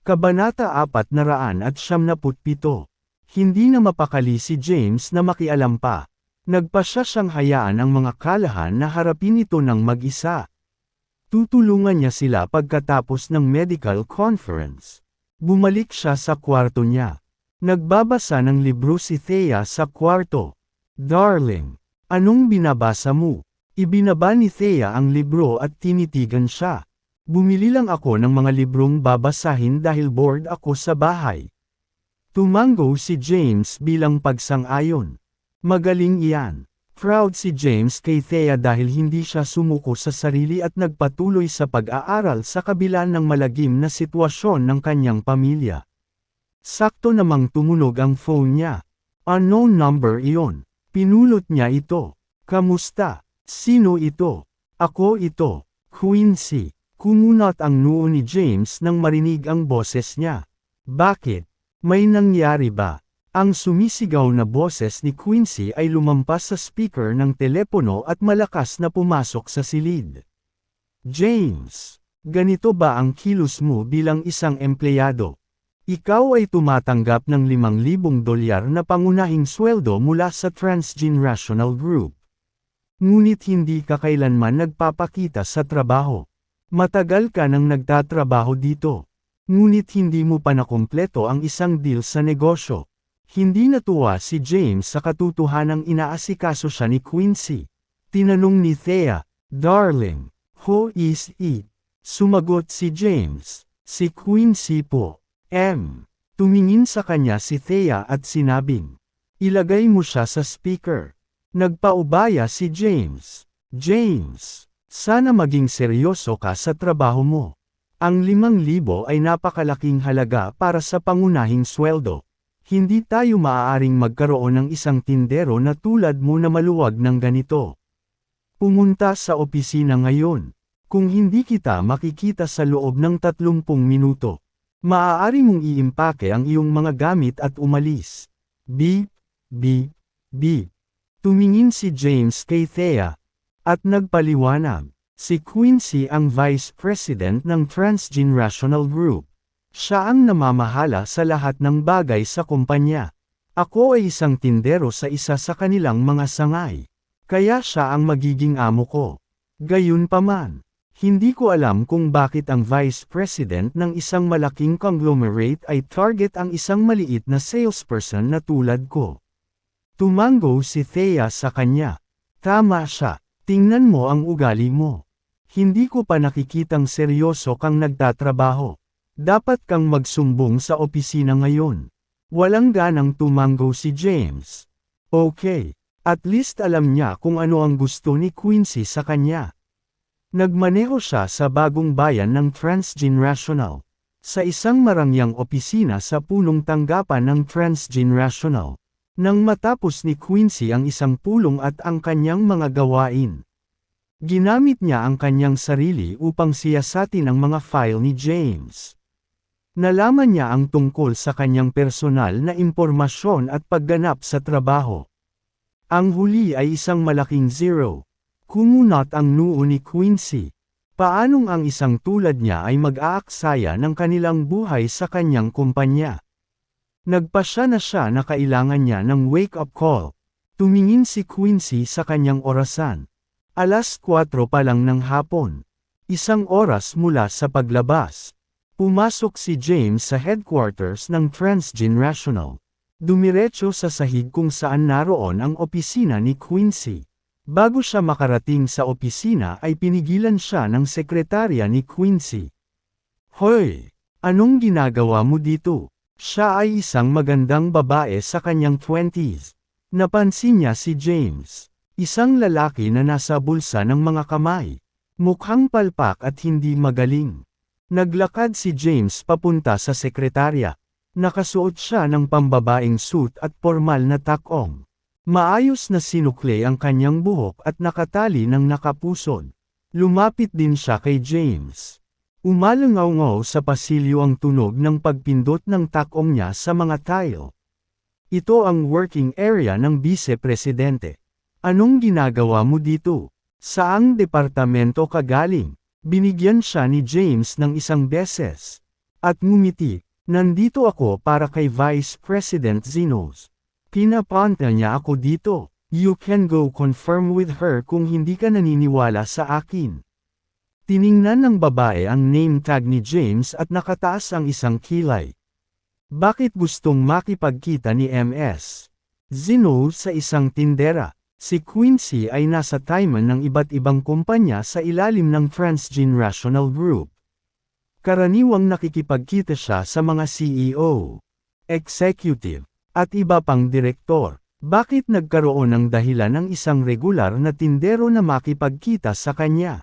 Kabanata 497. Hindi na mapakali si James na makialam pa. Nagpasya siyang hayaan ang mga kalahan na harapin ito ng mag-isa. Tutulungan niya sila pagkatapos ng medical conference. Bumalik siya sa kwarto niya. Nagbabasa ng libro si Thea sa kwarto. "Darling, anong binabasa mo?" Ibinaba ni Thea ang libro at tinitigan siya. "Bumili lang ako ng mga librong babasahin dahil bored ako sa bahay." Tumango si James bilang pagsang-ayon. Magaling iyan. Proud si James kay Thea dahil hindi siya sumuko sa sarili at nagpatuloy sa pag-aaral sa kabila ng malagim na sitwasyon ng kanyang pamilya. Sakto namang tumunog ang phone niya. Unknown number iyon. Pinulot niya ito. "Kamusta? Sino ito?" "Ako ito, Quincy." Kumunat ang noo ni James nang marinig ang boses niya. "Bakit? May nangyari ba?" Ang sumisigaw na boses ni Quincy ay lumampas sa speaker ng telepono at malakas na pumasok sa silid. "James, ganito ba ang kilos mo bilang isang empleyado? Ikaw ay tumatanggap ng $5,000 na pangunahing sweldo mula sa Transgenerational Group. Ngunit hindi ka kailanman nagpapakita sa trabaho. Matagal ka nang nagtatrabaho dito. Ngunit hindi mo pa nakumpleto ang isang deal sa negosyo." Hindi natuwa si James sa katotohanang inaasikaso siya ni Quincy. Tinanong ni Thea, "Darling, who is it?" Sumagot si James, "Si Quincy po." Tumingin sa kanya si Thea at sinabing, "Ilagay mo siya sa speaker." Nagpaubaya si James. "James, sana maging seryoso ka sa trabaho mo. Ang 5,000 ay napakalaking halaga para sa pangunahing sweldo. Hindi tayo maaaring magkaroon ng isang tindero na tulad mo na maluwag ng ganito. Pumunta sa opisina ngayon. Kung hindi kita makikita sa loob ng 30 minuto, maaari mong iimpake ang iyong mga gamit at umalis." Beep, beep, beep. Tumingin si James kay Thea, at nagpaliwanag. Si Quincy ang Vice President ng Transgenerational Group. Siya ang namamahala sa lahat ng bagay sa kumpanya. Ako ay isang tindero sa isa sa kanilang mga sangay. Kaya siya ang magiging amo ko. Gayunpaman, hindi ko alam kung bakit ang Vice President ng isang malaking conglomerate ay target ang isang maliit na salesperson na tulad ko. Tumango si Thea sa kanya. "Tama siya. Tingnan mo ang ugali mo. Hindi ko pa nakikitang seryoso kang nagtatrabaho. Dapat kang magsumbong sa opisina ngayon." Walang ganang tumango si James. Okay, at least alam niya kung ano ang gusto ni Quincy sa kanya. Nagmaneho siya sa bagong bayan ng Transgenerational. Sa isang marangyang opisina sa punong tanggapan ng Transgenerational. Nang matapos ni Quincy ang isang pulong at ang kanyang mga gawain, ginamit niya ang kanyang sarili upang siyasatin ang mga file ni James. Nalaman niya ang tungkol sa kanyang personal na impormasyon at pagganap sa trabaho. Ang huli ay isang malaking zero. Kumunat ang noo ni Quincy. Paanong ang isang tulad niya ay mag-aaksaya ng kanilang buhay sa kanyang kumpanya? Nagpasya na siya na kailangan niya ng wake-up call. Tumingin si Quincy sa kanyang orasan. 4:00 pa lang ng hapon. 1 oras mula sa paglabas. Pumasok si James sa headquarters ng Transgenerational. Dumiretso sa sahig kung saan naroon ang opisina ni Quincy. Bago siya makarating sa opisina ay pinigilan siya ng sekretarya ni Quincy. "Hoy! Anong ginagawa mo dito?" Siya ay isang magandang babae sa kanyang 20s. Napansin niya si James. Isang lalaki na nasa bulsa ng mga kamay. Mukhang palpak at hindi magaling. Naglakad si James papunta sa sekretarya. Nakasuot siya ng pambabaeng suit at pormal na takong. Maayos na sinukli ang kanyang buhok at nakatali ng nakapusod. Lumapit din siya kay James. Umalangaw-ngaw sa pasilyo ang tunog ng pagpindot ng takong niya sa mga tile. Ito ang working area ng Vice Presidente. Anong ginagawa mo dito? Saang departamento ka galing? Binigyan siya ni James ng isang beses. At ngumiti, nandito ako para kay Vice President Zenos. Pinapunta niya ako dito. You can go confirm with her kung hindi ka naniniwala sa akin. Tiningnan ng babae ang name tag ni James at nakataas ang isang kilay. Bakit gustong makipagkita ni MS Zenos sa isang tindera? Si Quincy ay nasa Taiwan ng iba't ibang kumpanya sa ilalim ng Transgenerational Group. Karaniwang nakikipagkita siya sa mga CEO, executive, at iba pang direktor. Bakit nagkaroon ng dahilan ng isang regular na tindero na makipagkita sa kanya?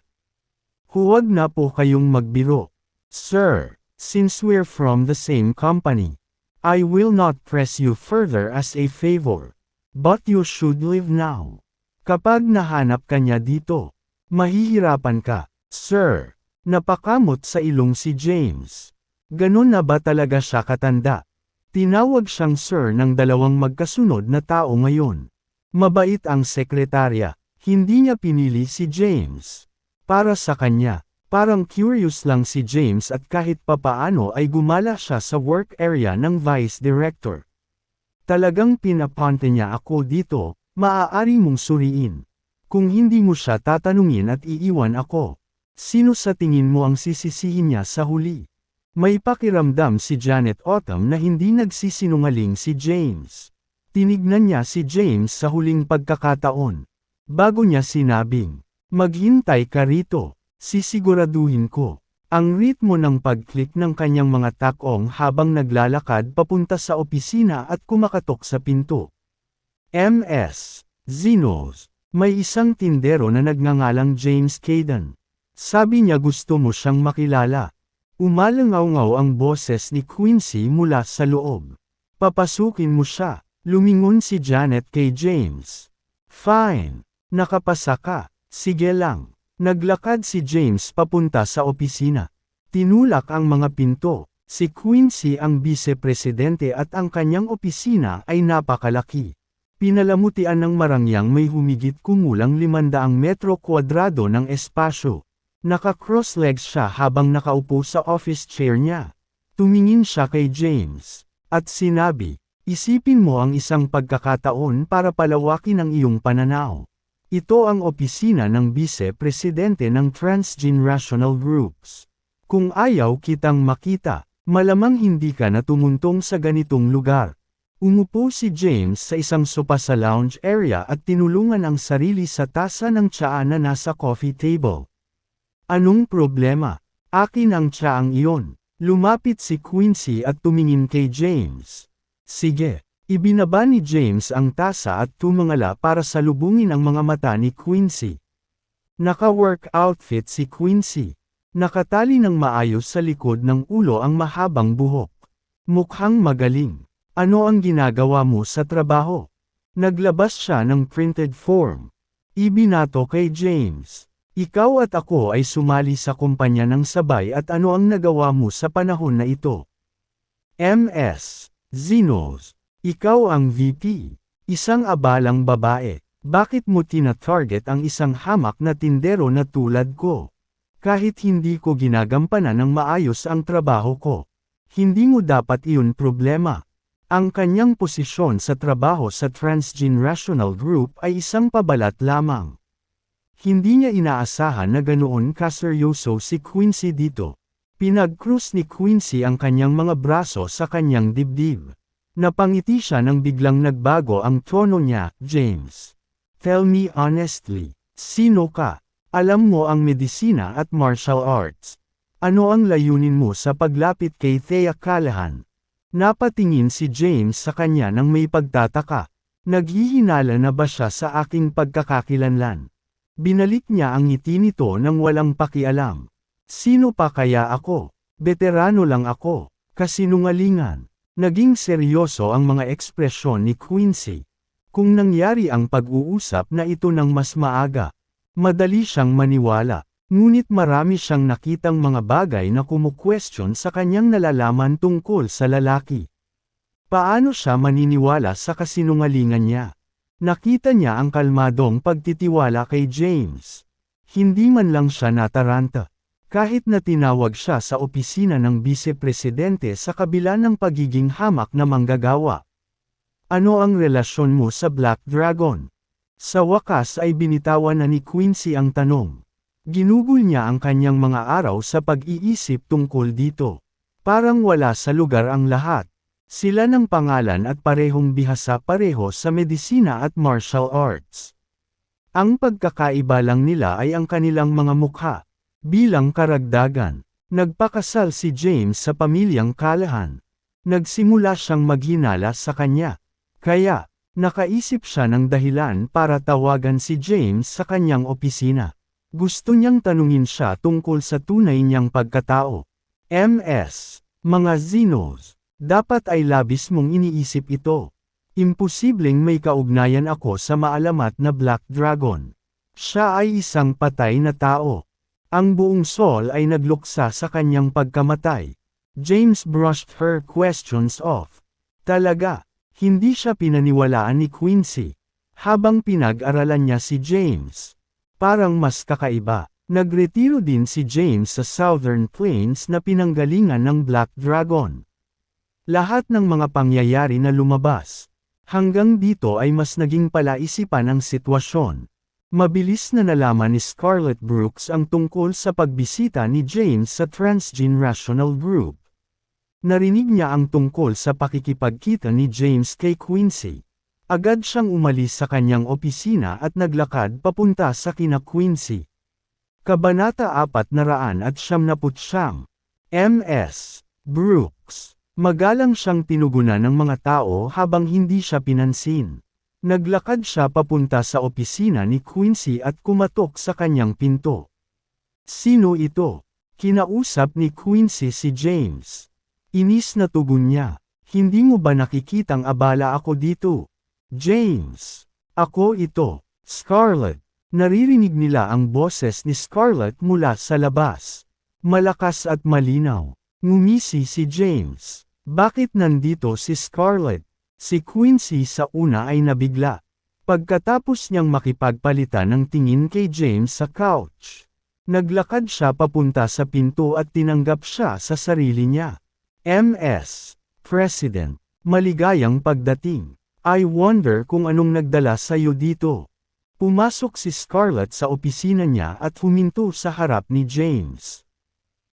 Huwag na po kayong magbiro. Sir, since we're from the same company, I will not press you further as a favor. But you should leave now. Kapag nahanap ka niya dito, mahihirapan ka. Sir, napakamot sa ilong si James. Ganun na ba talaga siya katanda? Tinawag siyang sir ng dalawang magkasunod na tao ngayon. Mabait ang sekretarya, hindi niya pinili si James. Para sa kanya, parang curious lang si James at kahit papaano ay gumala siya sa work area ng vice director. Talagang pinapunta niya ako dito, maaari mong suriin. Kung hindi mo siya tatanungin at iiwan ako, sino sa tingin mo ang sisisihin niya sa huli? May pakiramdam si Janet Autumn na hindi nagsisinungaling si James. Tinignan niya si James sa huling pagkakataon. Bago niya sinabing, maghintay ka rito, sisiguraduhin ko. Ang ritmo ng pag-click ng kanyang mga takong habang naglalakad papunta sa opisina at kumakatok sa pinto. MS Zenos, may isang tindero na nagngangalang James Caden. Sabi niya gusto mo siyang makilala. Umalangaw-ngaw ang boses ni Quincy mula sa loob. Papasukin mo siya, lumingon si Janet kay James. Fine, nakapasa ka, sige lang. Naglakad si James papunta sa opisina. Tinulak ang mga pinto. Si Quincy ang vice-presidente at ang kanyang opisina ay napakalaki. Pinalamutian ng marangyang may humigit kumulang 500 metro kwadrado ng espasyo. Naka-cross legs siya habang nakaupo sa office chair niya. Tumingin siya kay James, at sinabi, isipin mo ang isang pagkakataon para palawakin ang iyong pananaw. Ito ang opisina ng vice-presidente ng Transgenerational Groups. Kung ayaw kitang makita, malamang hindi ka na tumuntong sa ganitong lugar. Umupo si James sa isang sopa sa lounge area at tinulungan ang sarili sa tasa ng tsaa na nasa coffee table. Anong problema? Akin ang tsaang iyon. Lumapit si Quincy at tumingin kay James. Sige. Ibinaba ni James ang tasa at tumangala para salubungin ang mga mata ni Quincy. Naka-work outfit si Quincy. Nakatali ng maayos sa likod ng ulo ang mahabang buhok. Mukhang magaling. Ano ang ginagawa mo sa trabaho? Naglabas siya ng printed form. Ibinato kay James. Ikaw at ako ay sumali sa kumpanya ng sabay at ano ang nagawa mo sa panahon na ito? MS Zenos, ikaw ang VP. Isang abalang babae. Bakit mo tina-target ang isang hamak na tindero na tulad ko? Kahit hindi ko ginagampanan ng maayos ang trabaho ko. Hindi mo dapat iyon problema. Ang kanyang posisyon sa trabaho sa Transgenerational Group ay isang pabalat lamang. Hindi niya inaasahan na ganoon kaseryoso si Quincy dito. Pinag-cruise ni Quincy ang kanyang mga braso sa kanyang dibdib. Napangiti siya nang biglang nagbago ang tono niya. James, tell me honestly, sino ka? Alam mo ang medisina at martial arts. Ano ang layunin mo sa paglapit kay Thea Callahan? Napatingin si James sa kanya nang may pagtataka. Naghihinala na ba siya sa aking pagkakakilanlan? Binalik niya ang ngiti nito nang walang pakialam. Sino pa kaya ako? Veterano lang ako. Kasinungalingan. Naging seryoso ang mga ekspresyon ni Quincy. Kung nangyari ang pag-uusap na ito ng mas maaga, madali siyang maniwala. Ngunit marami siyang nakitang mga bagay na kumu-question sa kanyang nalalaman tungkol sa lalaki. Paano siya maniniwala sa kasinungalingan niya? Nakita niya ang kalmadong pagtitiwala kay James. Hindi man lang siya nataranta. Kahit na tinawag siya sa opisina ng Bisepresidente sa kabila ng pagiging hamak na manggagawa. Ano ang relasyon mo sa Black Dragon? Sa wakas ay binitawan na ni Quincy ang tanong. Ginugol niya ang kanyang mga araw sa pag-iisip tungkol dito. Parang wala sa lugar ang lahat. Sila ng pangalan at parehong bihasa pareho sa medisina at martial arts. Ang pagkakaiba lang nila ay ang kanilang mga mukha. Bilang karagdagan, nagpakasal si James sa pamilyang Callahan. Nagsimula siyang maghinala sa kanya. Kaya, nakaisip siya ng dahilan para tawagan si James sa kanyang opisina. Gusto niyang tanungin siya tungkol sa tunay niyang pagkatao. MS, mga Xenos. Dapat ay labis mong iniisip ito. Imposibleng may kaugnayan ako sa maalamat na Black Dragon. Siya ay isang patay na tao. Ang buong Sol ay nagluksa sa kanyang pagkamatay. James brushed her questions off. Talaga, hindi siya pinaniwalaan ni Quincy. Habang pinag-aralan niya si James. Parang mas kakaiba. Nagretiro din si James sa Southern Plains na pinanggalingan ng Black Dragon. Lahat ng mga pangyayari na lumabas. Hanggang dito ay mas naging palaisipan ang sitwasyon. Mabilis na nalaman ni Scarlett Brooks ang tungkol sa pagbisita ni James sa Transgenerational Group. Narinig niya ang tungkol sa pakikipagkita ni James kay Quincy. Agad siyang umalis sa kanyang opisina at naglakad papunta sa kina Quincy. Kabanata 479. MS. Brooks. Magalang siyang tinugunan ng mga tao habang hindi siya pinansin. Naglakad siya papunta sa opisina ni Quincy at kumatok sa kanyang pinto. Sino ito? Kinausap ni Quincy si James. Inis na tugon niya. Hindi mo ba nakikitang abala ako dito? James. Ako ito. Scarlett. Naririnig nila ang boses ni Scarlett mula sa labas. Malakas at malinaw. Ngumisi si James. Bakit nandito si Scarlett? Si Quincy sa una ay nabigla. Pagkatapos niyang makipagpalitan ng tingin kay James sa couch. Naglakad siya papunta sa pinto at tinanggap siya sa sarili niya. MS. President. Maligayang pagdating. I wonder kung anong nagdala sa'yo dito. Pumasok si Scarlett sa opisina niya at huminto sa harap ni James.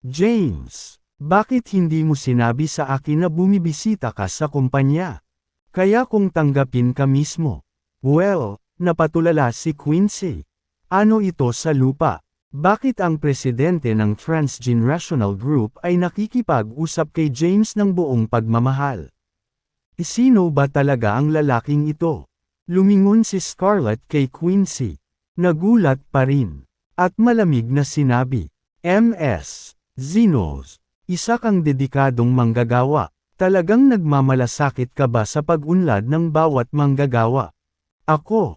James. Bakit hindi mo sinabi sa akin na bumibisita ka sa kumpanya? Kaya kung tanggapin ka mismo. Well, napatulala si Quincy. Ano ito sa lupa? Bakit ang presidente ng Transgenerational Group ay nakikipag-usap kay James ng buong pagmamahal? Sino ba talaga ang lalaking ito? Lumingon si Scarlett kay Quincy. Nagulat pa rin. At malamig na sinabi. MS. Xenos. Isa kang dedikadong manggagawa. Talagang nagmamalasakit ka ba sa pag-unlad ng bawat manggagawa? Ako,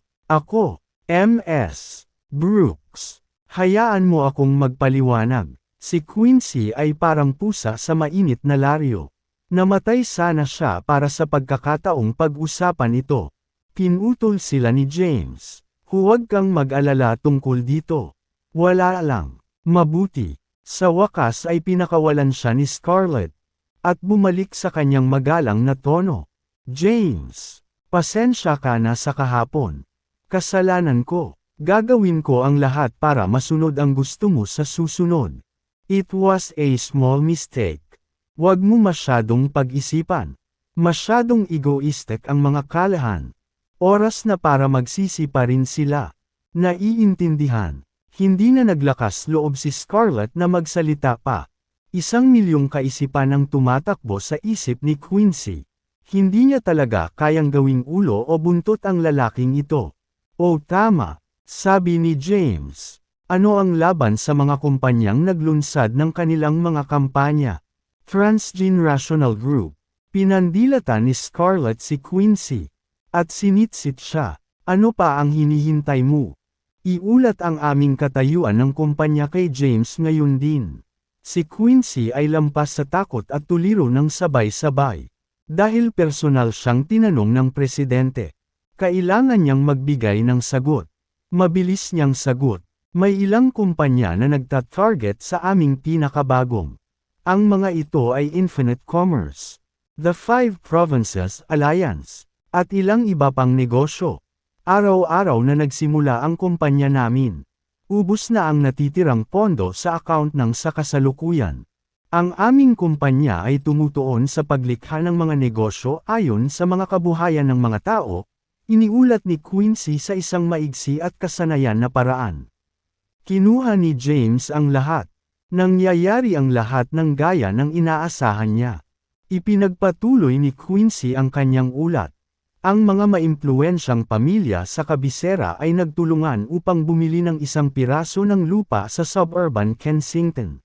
MS. Brooks. Hayaan mo akong magpaliwanag. Si Quincy ay parang pusa sa mainit na laryo. Namatay sana siya para sa pagkakataong pag-usapan ito. Pinutol sila ni James. Huwag kang mag-alala tungkol dito. Wala lang. Mabuti. Sa wakas ay pinakawalan siya ni Scarlett. At bumalik sa kanyang magalang na tono. James, pasensya ka na sa kahapon. Kasalanan ko. Gagawin ko ang lahat para masunod ang gusto mo sa susunod. It was a small mistake. Huwag mo masyadong pag-isipan. Masyadong egoistic ang mga Callahan. Oras na para magsisi pa rin sila. Naiintindihan. Hindi na naglakas loob si Scarlett na magsalita pa. 1,000,000 kaisipan ang tumatakbo sa isip ni Quincy. Hindi niya talaga kayang gawing ulo o buntot ang lalaking ito. O tama, sabi ni James. Ano ang laban sa mga kumpanyang naglunsad ng kanilang mga kampanya? Transgenerational Group. Pinandilatan ni Scarlett si Quincy. At sinitsit siya. Ano pa ang hinihintay mo? Iulat ang aming katayuan ng kumpanya kay James ngayon din. Si Quincy ay lampas sa takot at tuliro ng sabay-sabay. Dahil personal siyang tinanong ng presidente. Kailangan niyang magbigay ng sagot. Mabilis niyang sagot. May ilang kumpanya na nagta-target sa aming pinakabagong. Ang mga ito ay Infinite Commerce, The Five Provinces Alliance, at ilang iba pang negosyo. Araw-araw na nagsimula ang kumpanya namin. Ubus na ang natitirang pondo sa account ng sa kasalukuyan. Ang aming kumpanya ay tumutuon sa paglikha ng mga negosyo ayon sa mga kabuhayan ng mga tao, iniulat ni Quincy sa isang maigsi at kasanayan na paraan. Kinuha ni James ang lahat. Nangyayari ang lahat ng gaya ng inaasahan niya. Ipinagpatuloy ni Quincy ang kanyang ulat. Ang mga maimpluwensyang pamilya sa kabisera ay nagtulungan upang bumili ng isang piraso ng lupa sa suburban Kensington.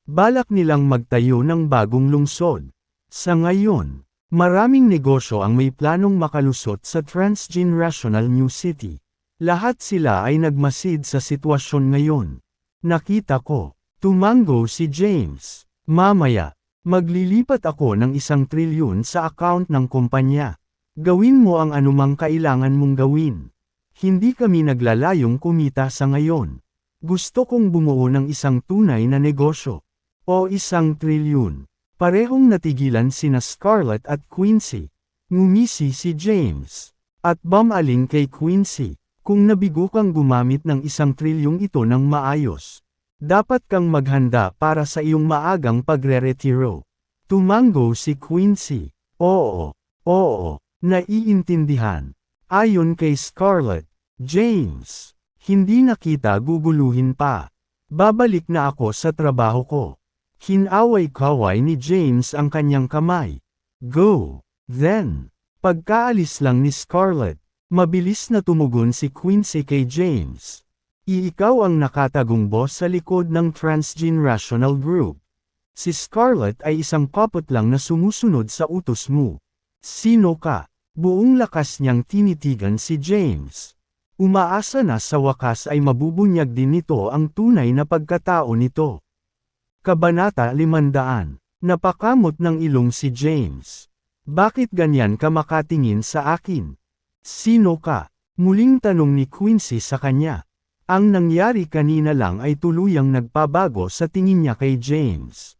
Balak nilang magtayo ng bagong lungsod. Sa ngayon, maraming negosyo ang may planong makalusot sa transgenerational New City. Lahat sila ay nagmasid sa sitwasyon ngayon. Nakita ko. Tumango si James. Mamaya, maglilipat ako ng 1 trilyon sa account ng kumpanya. Gawin mo ang anumang kailangan mong gawin. Hindi kami naglalayong kumita sa ngayon. Gusto kong bumuo ng isang tunay na negosyo. O 1 trilyon. Parehong natigilan sina Scarlett at Quincy. Ngumisi si James. At bumaling kay Quincy. Kung nabigo kang gumamit ng 1 trilyong ito ng maayos, dapat kang maghanda para sa iyong maagang pagre-retiro. Tumango si Quincy. Oo, naiintindihan. Ayon kay Scarlett, James, hindi na kita guguluhin pa. Babalik na ako sa trabaho ko. Hinaway-kaway ni James ang kanyang kamay. Go, then. Pagkaalis lang ni Scarlett, mabilis na tumugon si Quincy kay James. Ikaw ang nakatagong boss sa likod ng Transgenerational Group. Si Scarlett ay isang puppet lang na sumusunod sa utos mo. Sino ka? Buong lakas niyang tinitigan si James. Umaasa na sa wakas ay mabubunyag din nito ang tunay na pagkatao nito. Kabanata 500. Napakamot ng ilong si James. Bakit ganyan ka makatingin sa akin? Sino ka? Muling tanong ni Quincy sa kanya. Ang nangyari kanina lang ay tuluyang nagpabago sa tingin niya kay James.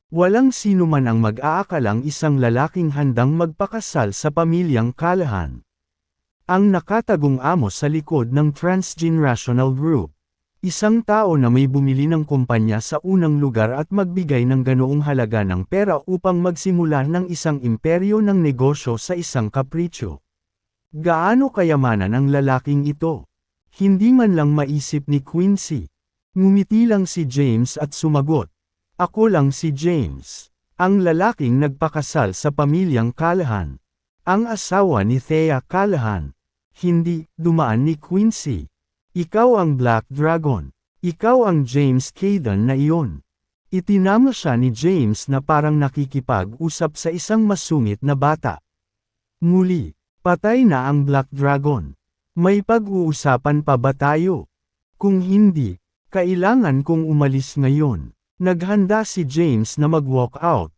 Walang sino man ang mag-aakalang isang lalaking handang magpakasal sa pamilyang Callahan. Ang nakatagong amo sa likod ng Transgenerational Group. Isang tao na may bumili ng kumpanya sa unang lugar at magbigay ng ganoong halaga ng pera upang magsimula ng isang imperyo ng negosyo sa isang kapritsyo. Gaano kayamanan ang lalaking ito? Hindi man lang maisip ni Quincy. Ngumiti lang si James at sumagot. Ako lang si James. Ang lalaking nagpakasal sa pamilyang Callahan. Ang asawa ni Thea Callahan. Hindi, dumaan ni Quincy. Ikaw ang Black Dragon. Ikaw ang James Caden na iyon. Itinama siya ni James na parang nakikipag-usap sa isang masungit na bata. Muli, patay na ang Black Dragon. May pag-uusapan pa ba tayo? Kung hindi, kailangan kong umalis ngayon. Naghanda si James na mag-walk out.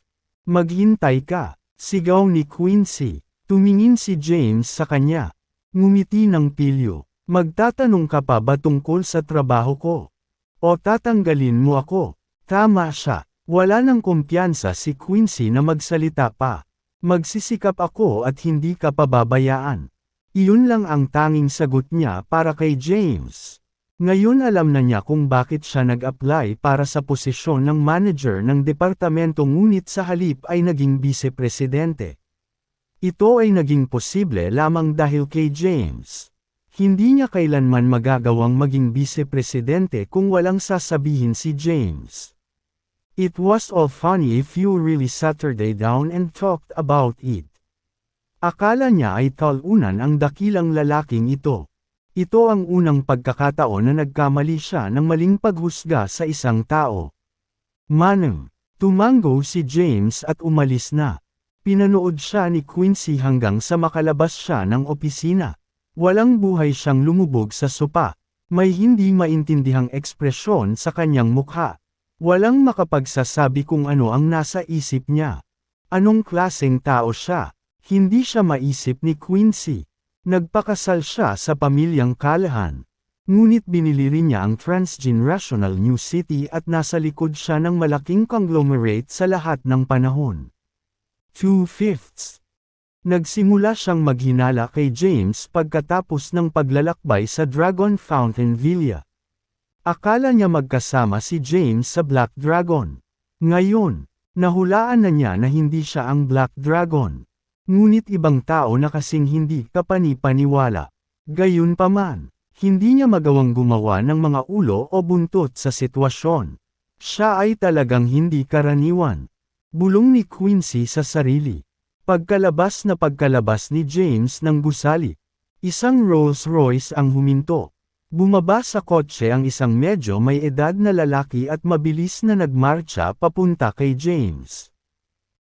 Maghintay ka, sigaw ni Quincy. Tumingin si James sa kanya. Ngumiti ng pilyo. Magtatanong ka pa ba tungkol sa trabaho ko? O tatanggalin mo ako? Tama siya. Wala nang kumpiyansa si Quincy na magsalita pa. Magsisikap ako at hindi ka pababayaan. Iyon lang ang tanging sagot niya para kay James. Ngayon alam na niya kung bakit siya nag-apply para sa posisyon ng manager ng departamento ngunit sa halip ay naging vice-presidente. Ito ay naging posible lamang dahil kay James. Hindi niya kailanman magagawang maging vice-presidente kung walang sasabihin si James. It was all funny if you really Saturday down and talked about it. Akala niya ay talunan ang dakilang lalaking ito. Ito ang unang pagkakataon na nagkamali siya ng maling paghusga sa isang tao. Manang, tumango si James at umalis na. Pinanood siya ni Quincy hanggang sa makalabas siya ng opisina. Walang buhay siyang lumubog sa sopa. May hindi maintindihang ekspresyon sa kanyang mukha. Walang makapagsasabi kung ano ang nasa isip niya. Anong klaseng tao siya? Hindi siya maisip ni Quincy. Nagpakasal siya sa pamilyang Callahan. Ngunit binili rin niya ang transgenerational New City at nasa likod siya ng malaking conglomerate sa lahat ng panahon. 2/5. Nagsimula siyang maghinala kay James pagkatapos ng paglalakbay sa Dragon Fountain Villa. Akala niya magkasama si James sa Black Dragon. Ngayon, nahulaan na niya na hindi siya ang Black Dragon. Ngunit ibang tao na kasing hindi kapani-paniwala. Gayunpaman, hindi niya magawang gumawa ng mga ulo o buntot sa sitwasyon. Siya ay talagang hindi karaniwan. Bulong ni Quincy sa sarili. Pagkalabas ni James ng gusali. Isang Rolls Royce ang huminto. Bumaba sa kotse ang isang medyo may edad na lalaki at mabilis na nagmarcha papunta kay James.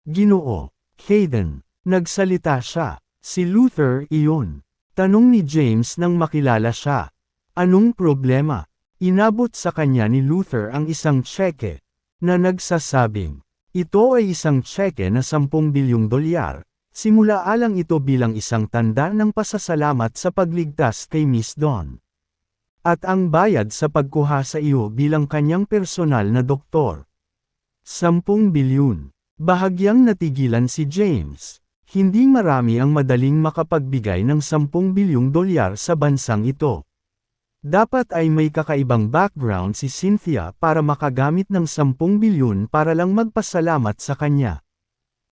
Ginoo, Hayden, nagsalita siya. Si Luther iyon. Tanong ni James nang makilala siya. Anong problema? Inabot sa kanya ni Luther ang isang tseke, na nagsasabing, ito ay isang tseke na $10 bilyong. Simula alang ito bilang isang tanda ng pasasalamat sa pagligtas kay Miss Dawn. At ang bayad sa pagkuha sa iyo bilang kanyang personal na doktor. 10 bilyon. Bahagyang natigilan si James. Hindi marami ang madaling makapagbigay ng $10 bilyong sa bansang ito. Dapat ay may kakaibang background si Cynthia para makagamit ng 10 bilyon para lang magpasalamat sa kanya.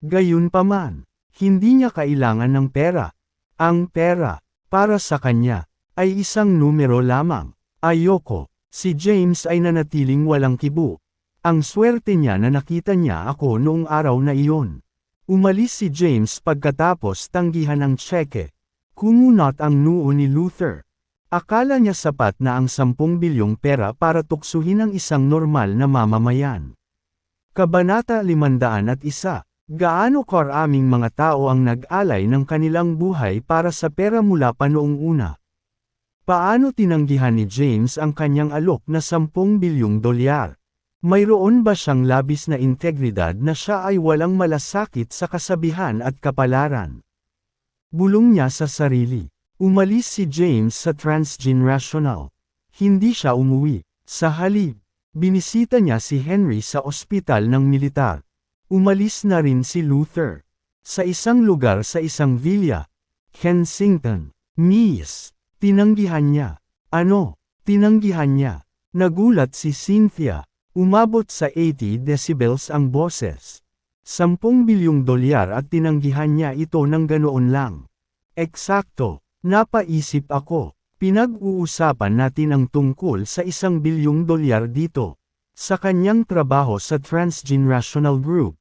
Gayunpaman, hindi niya kailangan ng pera. Ang pera, para sa kanya, ay isang numero lamang. Ayoko, si James ay nanatiling walang kibo. Ang swerte niya na nakita niya ako noong araw na iyon. Umalis si James pagkatapos tanggihan ang tseke. Kumunot ang noo ni Luther. Akala niya sapat na ang 10 bilyong pera para tuksuhin ang isang normal na mamamayan. Kabanata 501. Gaano karaming mga tao ang nag-alay ng kanilang buhay para sa pera mula pa noong una? Paano tinanggihan ni James ang kanyang alok na $10 bilyong? Mayroon ba siyang labis na integridad na siya ay walang malasakit sa kasabihan at kapalaran? Bulong niya sa sarili. Umalis si James sa transgenerational. Hindi siya umuwi. Sa halip, binisita niya si Henry sa ospital ng militar. Umalis na rin si Luther. Sa isang lugar sa isang villa, Kensington, Miss. Tinanggihan niya. Ano? Tinanggihan niya. Nagulat si Cynthia. Umabot sa 80 decibels ang boses. $10 bilyong at tinanggihan niya ito ng ganoon lang. Eksakto, napaisip ako. Pinag-uusapan natin ang tungkol sa $1 bilyong dito. Sa kanyang trabaho sa Transgenerational Group.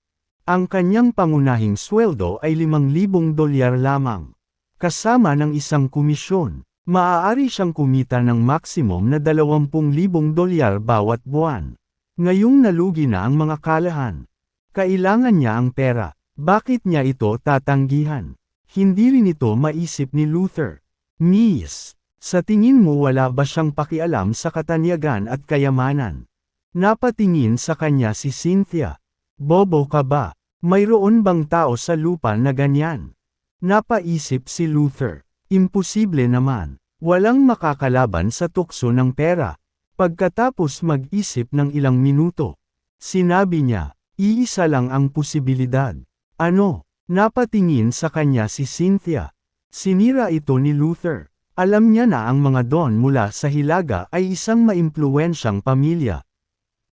Ang kanyang pangunahing sweldo ay $5,000 lamang. Kasama ng isang komisyon, maaari siyang kumita ng maximum na $20,000 bawat buwan. Ngayong nalugi na ang mga Callahan. Kailangan niya ang pera. Bakit niya ito tatanggihan? Hindi rin ito maisip ni Luther. Miss, sa tingin mo wala ba siyang pakialam sa katanyagan at kayamanan? Napatingin sa kanya si Cynthia. Bobo ka ba? Mayroon bang tao sa lupa na ganyan? Napaisip si Luther. Imposible naman. Walang makakalaban sa tukso ng pera. Pagkatapos mag-isip ng ilang minuto, sinabi niya, iisa lang ang posibilidad. Ano? Napatingin sa kanya si Cynthia. Sinira ito ni Luther. Alam niya na ang mga Don mula sa Hilaga ay isang maimpluwensyang pamilya.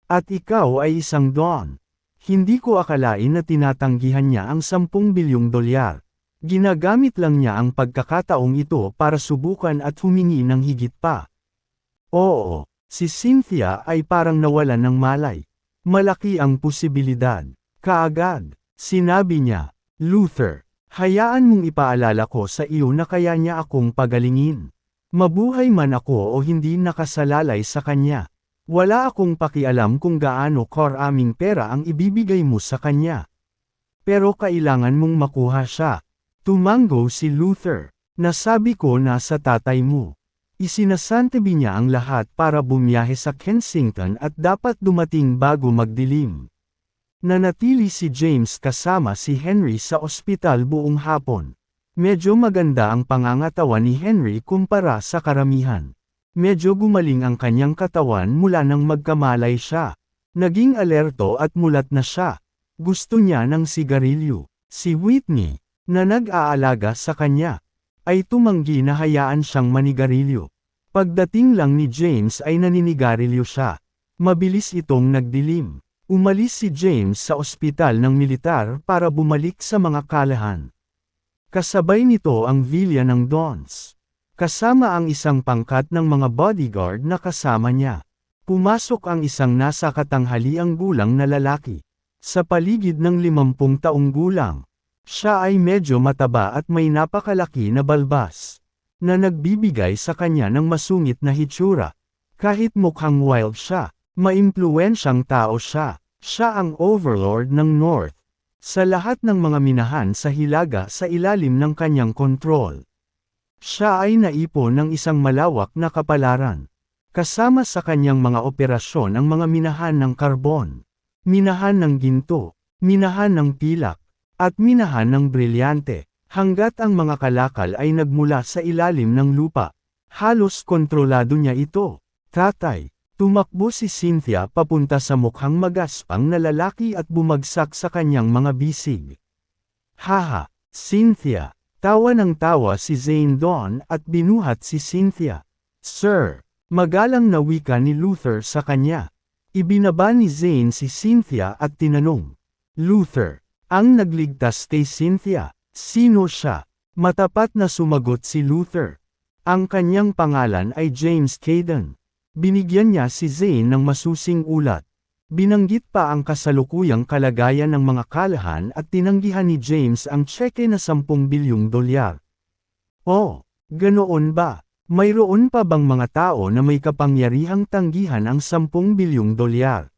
At ikaw ay isang Don. Hindi ko akalain na tinatanggihan niya ang $10 bilyong. Ginagamit lang niya ang pagkakataong ito para subukan at humingi ng higit pa. Oo. Si Cynthia ay parang nawalan ng malay. Malaki ang posibilidad. Kaagad, sinabi niya, Luther, hayaan mong ipaalala ko sa iyo na kaya niya akong pagalingin. Mabuhay man ako o hindi nakasalalay sa kanya. Wala akong pakialam kung gaano karaming pera ang ibibigay mo sa kanya. Pero kailangan mong makuha siya. Tumango si Luther. Nasabi ko na sa tatay mo. Isinasantabi niya ang lahat para bumiyahe sa Kensington at dapat dumating bago magdilim. Nanatili si James kasama si Henry sa ospital buong hapon. Medyo maganda ang pangangatawan ni Henry kumpara sa karamihan. Medyo gumaling ang kanyang katawan mula nang magkamalay siya. Naging alerto at mulat na siya. Gusto niya ng sigarilyo. Si Whitney, na nag-aalaga sa kanya, ay tumanggi na hayaan siyang manigarilyo. Pagdating lang ni James ay naninigarilyo siya. Mabilis itong nagdilim. Umalis si James sa ospital ng militar para bumalik sa mga kalahan. Kasabay nito ang Villa ng Dons. Kasama ang isang pangkat ng mga bodyguard na kasama niya. Pumasok ang isang nasa katanghaliang gulang na lalaki. Sa paligid ng 50 taong gulang. Siya ay medyo mataba at may napakalaki na balbas. Na nagbibigay sa kanya ng masungit na hitsura. Kahit mukhang wild siya, maimpluwensyang tao siya. Siya ang overlord ng North. Sa lahat ng mga minahan sa Hilaga sa ilalim ng kanyang kontrol. Siya ay naipon ng isang malawak na kapalaran. Kasama sa kanyang mga operasyon ang mga minahan ng karbon, minahan ng ginto, minahan ng pilak, at minahan ng brilyante, hanggat ang mga kalakal ay nagmula sa ilalim ng lupa. Halos kontrolado niya ito. Tatay. Tumakbo si Cynthia papunta sa mukhang magaspang na lalaki at bumagsak sa kanyang mga bisig. Haha, Cynthia. Tawa ng tawa si Zane doon at binuhat si Cynthia. Sir, magalang na wika ni Luther sa kanya. Ibinaba ni Zane si Cynthia at tinanong. Luther, ang nagligtas kay Cynthia, sino siya? Matapat na sumagot si Luther. Ang kanyang pangalan ay James Caden. Binigyan niya si Zane ng masusing ulat. Binanggit pa ang kasalukuyang kalagayan ng mga kalahan at tinanggihan ni James ang tseke na 10 bilyong dolyar. Oh, ganoon ba? Mayroon pa bang mga tao na may kapangyarihang tanggihan ang 10 bilyong dolyar?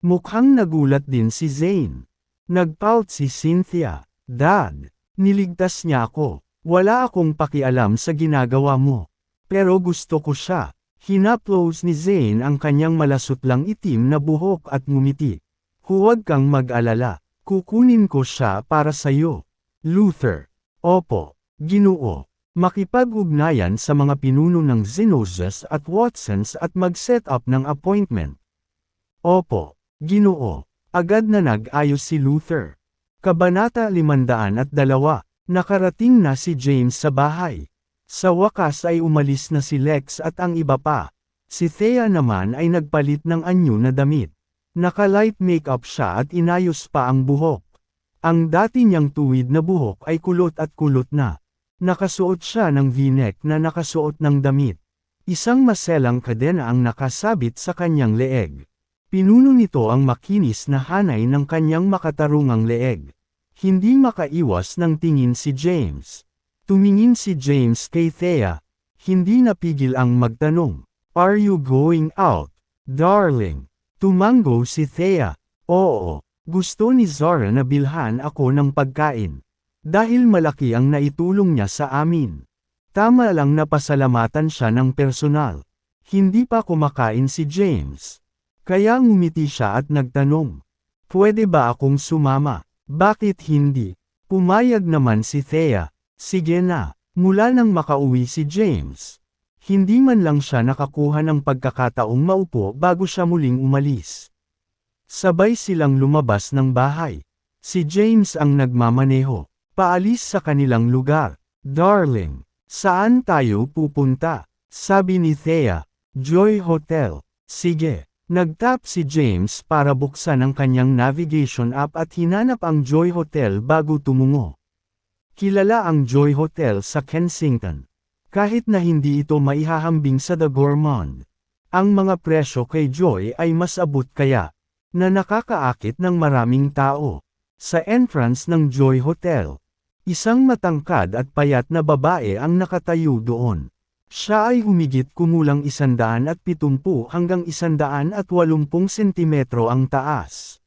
Mukhang nagulat din si Zane. Nagpout si Cynthia. Dad, niligtas niya ako. Wala akong pakialam sa ginagawa mo. Pero gusto ko siya. Hinaplos ni Zane ang kanyang malasutlang itim na buhok at ngumiti. Huwag kang mag-alala, kukunin ko siya para sayo. Luther. Opo, Ginoo. Makipag-ugnayan sa mga pinuno ng Zenozas at Watsons at mag-set up ng appointment. Opo, Ginoo. Agad na nag-ayos si Luther. Kabanata 502, nakarating na si James sa bahay. Sa wakas ay umalis na si Lex at ang iba pa. Si Thea naman ay nagpalit ng anyo na damit. Naka-light makeup siya at inayos pa ang buhok. Ang dati niyang tuwid na buhok ay kulot at kulot na. Nakasuot siya ng v-neck na nakasuot ng damit. Isang maselang kadena ang nakasabit sa kanyang leeg. Pinuno nito ang makinis na hanay ng kanyang makatarungang leeg. Hindi makaiwas ng tingin si James. Tumingin si James kay Thea. Hindi napigil ang magtanong. Are you going out, darling? Tumango si Thea. Oo, gusto ni Zara na bilhan ako ng pagkain. Dahil malaki ang naitulong niya sa amin. Tama lang na pasalamatan siya ng personal. Hindi pa kumakain si James. Kaya ngumiti siya at nagtanong. Pwede ba akong sumama? Bakit hindi? Pumayag naman si Thea. Sige na, mula nang makauwi si James. Hindi man lang siya nakakuha ng pagkakataong maupo bago siya muling umalis. Sabay silang lumabas ng bahay. Si James ang nagmamaneho, paalis sa kanilang lugar. Darling, saan tayo pupunta? Sabi ni Thea. Joy Hotel. Sige. Nagtap si James para buksan ang kanyang navigation app at hinanap ang Joy Hotel bago tumungo. Kilala ang Joy Hotel sa Kensington. Kahit na hindi ito maihahambing sa The Gourmand. Ang mga presyo kay Joy ay mas abot kaya, na nakakaakit ng maraming tao. Sa entrance ng Joy Hotel, isang matangkad at payat na babae ang nakatayo doon. Siya ay humigit kumulang 170 hanggang 180 sentimetro ang taas.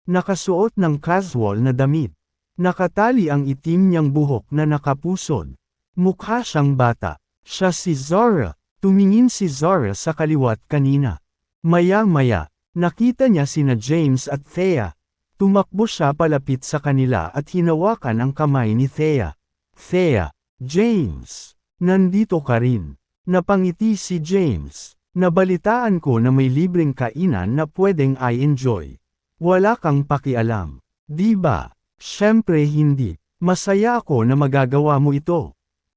Nakasuot ng casual na damit. Nakatali ang itim niyang buhok na nakapusod. Mukha siyang bata. Siya si Zara. Tumingin si Zara sa kaliwat kanina. Maya-maya, nakita niya sina James at Thea. Tumakbo siya palapit sa kanila at hinawakan ang kamay ni Thea. Thea, James, nandito ka rin. Napangiti si James. Nabalitaan ko na may libreng kainan na pwedeng I-enjoy. Wala kang pakialam. Di ba? Siyempre hindi. Masaya ako na magagawa mo ito.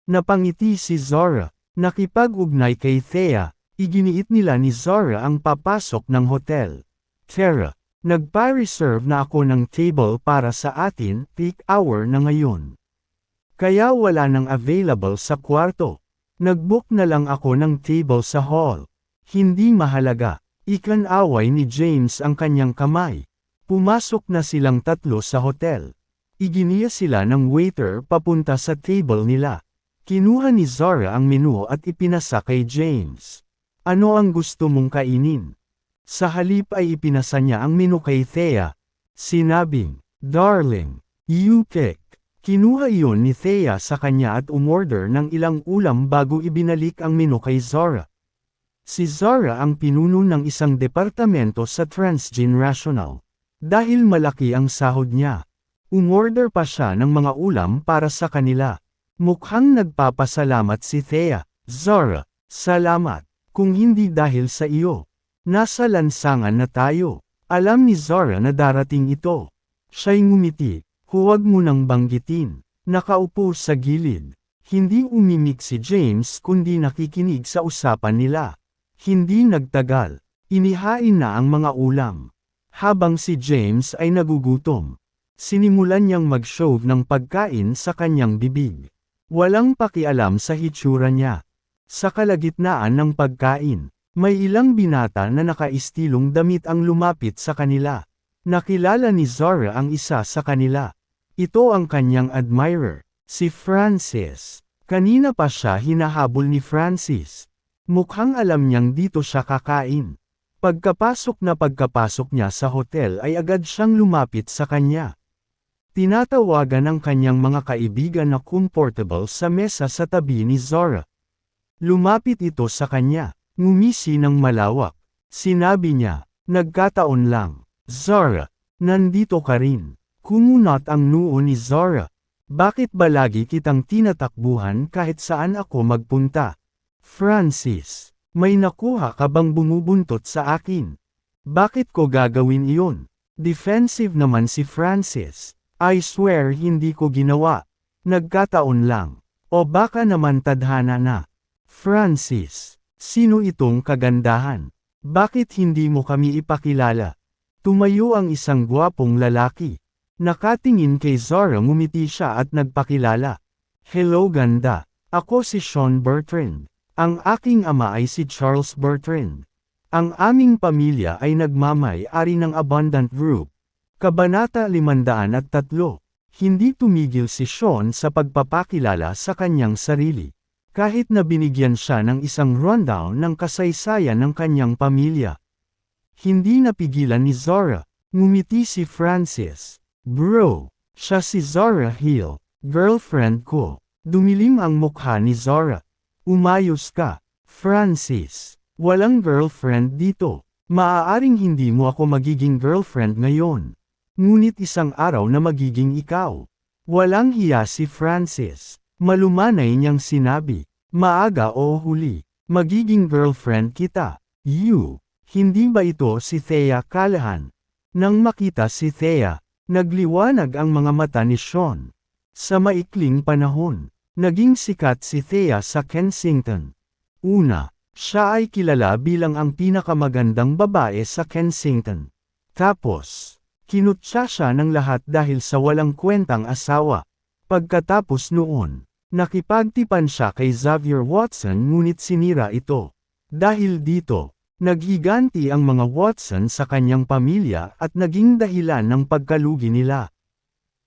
Napangiti si Zara. Nakipag-ugnay kay Thea. Iginiit nila ni Zara ang papasok ng hotel. Tara, nagpa-reserve na ako ng table para sa atin, peak hour na ngayon. Kaya wala nang available sa kwarto. Nag-book na lang ako ng table sa hall. Hindi mahalaga. Ikan-away ni James ang kanyang kamay. Pumasok na silang tatlo sa hotel. Iginiya sila ng waiter papunta sa table nila. Kinuha ni Zara ang menu at ipinasa kay James. Ano ang gusto mong kainin? Sa halip ay ipinasa niya ang menu kay Thea. Sinabing, "Darling, you pick." Kinuha iyon ni Thea sa kanya at umorder ng ilang ulam bago ibinalik ang menu kay Zara. Si Zara ang pinuno ng isang departamento sa Transgenerational. Dahil malaki ang sahod niya, umorder pa siya ng mga ulam para sa kanila. Mukhang nagpapasalamat si Thea. Zara, salamat. Kung hindi dahil sa iyo, nasa lansangan na tayo. Alam ni Zara na darating ito. Siya'y ngumiti. Huwag mo nang banggitin. Nakaupo sa gilid. Hindi umimik si James kundi nakikinig sa usapan nila. Hindi nagtagal. Inihain na ang mga ulam. Habang si James ay nagugutom, sinimulan niyang mag-shove ng pagkain sa kanyang bibig. Walang pakialam sa hitsura niya. Sa kalagitnaan ng pagkain, may ilang binata na nakaistilong damit ang lumapit sa kanila. Nakilala ni Zara ang isa sa kanila. Ito ang kanyang admirer, si Francis. Kanina pa siya hinahabol ni Francis. Mukhang alam niyang dito siya kakain. Pagkapasok niya sa hotel ay agad siyang lumapit sa kanya. Tinatawagan ang kanyang mga kaibigan na comfortable sa mesa sa tabi ni Zara. Lumapit ito sa kanya, ngumisi ng malawak. Sinabi niya, "Nagkataon lang, Zara, nandito ka rin." Kumunat ang noo ni Zara. "Bakit ba lagi kitang tinatakbuhan kahit saan ako magpunta? Francis, may nakuha ka bang bumubuntot sa akin? Bakit ko gagawin iyon?" Defensive naman si Francis. "I swear hindi ko ginawa. Nagkataon lang. O baka naman tadhana na." "Francis, sino itong kagandahan? Bakit hindi mo kami ipakilala?" Tumayo ang isang gwapong lalaki. Nakatingin kay Zara, ngumiti siya at nagpakilala. "Hello ganda. Ako si Sean Bertrand. Ang aking ama ay si Charles Bertrand. Ang aming pamilya ay nagmamay-ari ng Abundant Group." Kabanata 503. Hindi tumigil si Sean sa pagpapakilala sa kanyang sarili. Kahit na binigyan siya ng isang rundown ng kasaysayan ng kanyang pamilya. Hindi napigilan ni Zara. Ngumiti si Francis. "Bro, siya si Zara Hill, girlfriend ko." Dumilim ang mukha ni Zara. "Umayos ka, Francis. Walang girlfriend dito. Maaaring hindi mo ako magiging girlfriend ngayon. Ngunit isang araw na magiging ikaw." Walang hiya si Francis. Malumanay niyang sinabi, "Maaga o huli, magiging girlfriend kita." "You, hindi ba ito si Thea Callahan?" Nang makita si Thea, nagliwanag ang mga mata ni Sean. Sa maikling panahon, naging sikat si Thea sa Kensington. Una, siya ay kilala bilang ang pinakamagandang babae sa Kensington. Tapos, kinutya siya ng lahat dahil sa walang kwentang asawa. Pagkatapos noon, nakipagtipan siya kay Xavier Watson ngunit sinira ito. Dahil dito, naghiganti ang mga Watson sa kanyang pamilya at naging dahilan ng pagkalugi nila.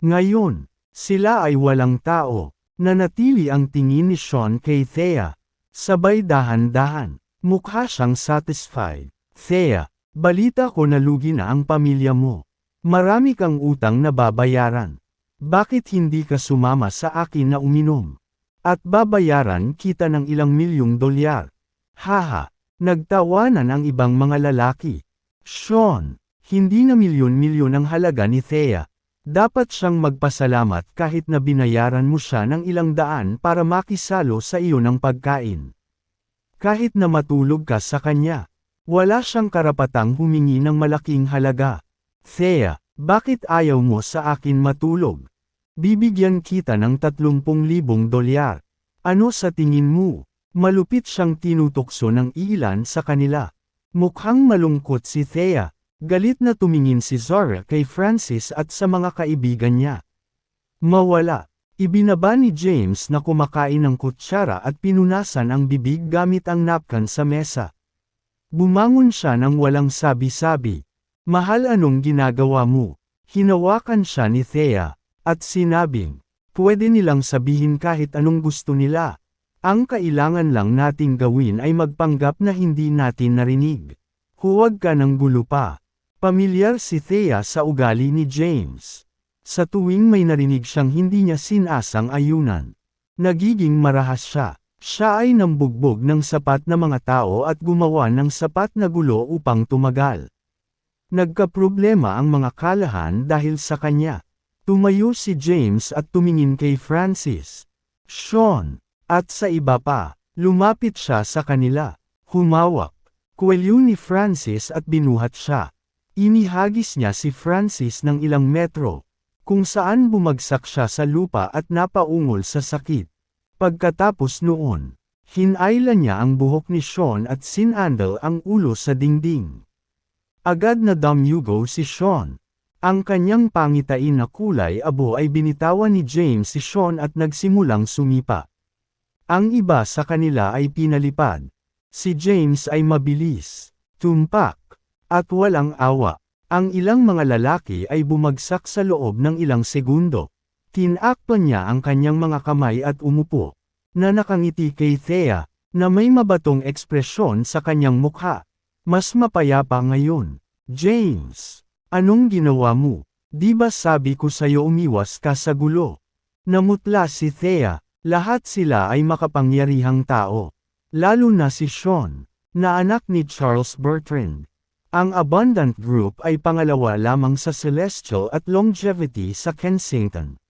Ngayon, sila ay walang tao. Nanatili ang tingin ni Sean kay Thea. Sabay dahan-dahan, mukha siyang satisfied. "Thea, balita ko na lugi na ang pamilya mo. Marami kang utang na babayaran. Bakit hindi ka sumama sa akin na uminom? At babayaran kita ng ilang milyong dolyar." Haha. Nagtawanan ang ibang mga lalaki. "Sean, hindi na milyon-milyon ang halaga ni Thea. Dapat siyang magpasalamat kahit na binayaran mo siya ng ilang daan para makisalo sa iyo ng pagkain. Kahit na matulog ka sa kanya, wala siyang karapatang humingi ng malaking halaga. Thea, bakit ayaw mo sa akin matulog? Bibigyan kita ng 30,000 dolyar. Ano sa tingin mo? Malupit siyang tinutokso ng ilan sa kanila. Mukhang malungkot si Thea. Galit na tumingin si Zara kay Francis at sa mga kaibigan niya. Mawala. Ibinaba ni James na kumakain ng kutsara at pinunasan ang bibig gamit ang napkin sa mesa. Bumangon siya nang walang sabi-sabi. Mahal, anong ginagawa mo? Hinawakan siya ni Thea, at sinabing, pwede nilang sabihin kahit anong gusto nila. Ang kailangan lang nating gawin ay magpanggap na hindi natin narinig. Huwag ka ng gulo pa. Pamilyar si Thea sa ugali ni James. Sa tuwing may narinig siyang hindi niya sinasang-ayunan, nagiging marahas siya. Siya ay nambugbog ng sapat na mga tao at gumawa ng sapat na gulo upang tumagal. Nagkaproblema ang mga kalahan dahil sa kanya. Tumayo si James at tumingin kay Francis, Sean, at sa iba pa. Lumapit siya sa kanila. Humawak kwelyo ni Francis at binuhat siya. Inihagis niya si Francis ng ilang metro, kung saan bumagsak siya sa lupa at napaungol sa sakit. Pagkatapos noon, hinailan niya ang buhok ni Sean at sinandal ang ulo sa dingding. Agad na damyugo si Sean. Ang kanyang pangitain na kulay abo ay binitawan ni James si Sean at nagsimulang sumipa. Ang iba sa kanila ay pinalipad. Si James ay mabilis, tumpak, at walang awa. Ang ilang mga lalaki ay bumagsak sa loob ng ilang segundo. Tinakpan niya ang kanyang mga kamay at umupo, na nakangiti kay Thea, na may mabatong ekspresyon sa kanyang mukha. Mas mapayapa ngayon. James, anong ginawa mo? Di ba sabi ko sa'yo umiwas ka sa gulo? Namutla si Thea. Lahat sila ay makapangyarihang tao. Lalo na si Sean, na anak ni Charles Bertrand. Ang Abundant Group ay pangalawa lamang sa Celestial at Longevity sa Kensington.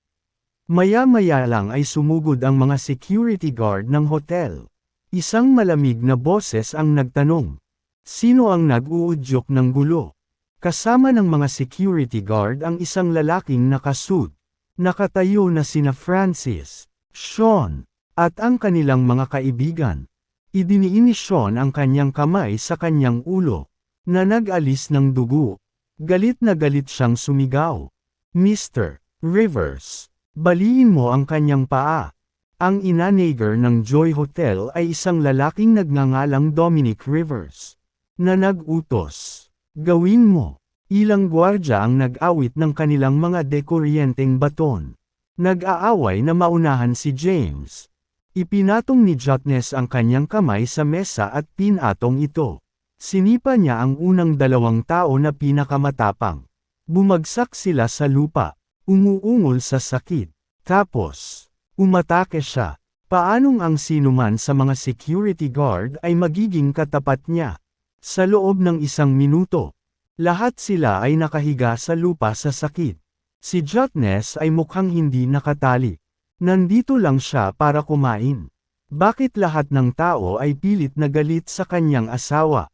Maya-maya lang ay sumugod ang mga security guard ng hotel. Isang malamig na boses ang nagtanong, sino ang nag-uudyok ng gulo? Kasama ng mga security guard ang isang lalaking nakasuit. Nakatayo na sina Francis, Sean, at ang kanilang mga kaibigan. Idiniin ni Sean ang kanyang kamay sa kanyang ulo, na nag-alis ng dugo. Galit na galit siyang sumigaw. Mr. Rivers, baliin mo ang kanyang paa. Ang ina-manager ng Joy Hotel ay isang lalaking nagngangalang Dominic Rivers, na nag-utos. Gawin mo. Ilang gwardya ang nag-awit ng kanilang mga dekuryenteng baton. Nag-aaway na maunahan si James. Ipinatong ni Jotnes ang kanyang kamay sa mesa at pinatong ito. Sinipa niya ang unang dalawang tao na pinakamatapang. Bumagsak sila sa lupa, umuungol sa sakit. Tapos, umatake siya. Paanong ang sinuman sa mga security guard ay magiging katapat niya? Sa loob ng 1 minuto, lahat sila ay nakahiga sa lupa sa sakit. Si Jotnes ay mukhang hindi nakatali. Nandito lang siya para kumain. Bakit lahat ng tao ay pilit na galit sa kanyang asawa?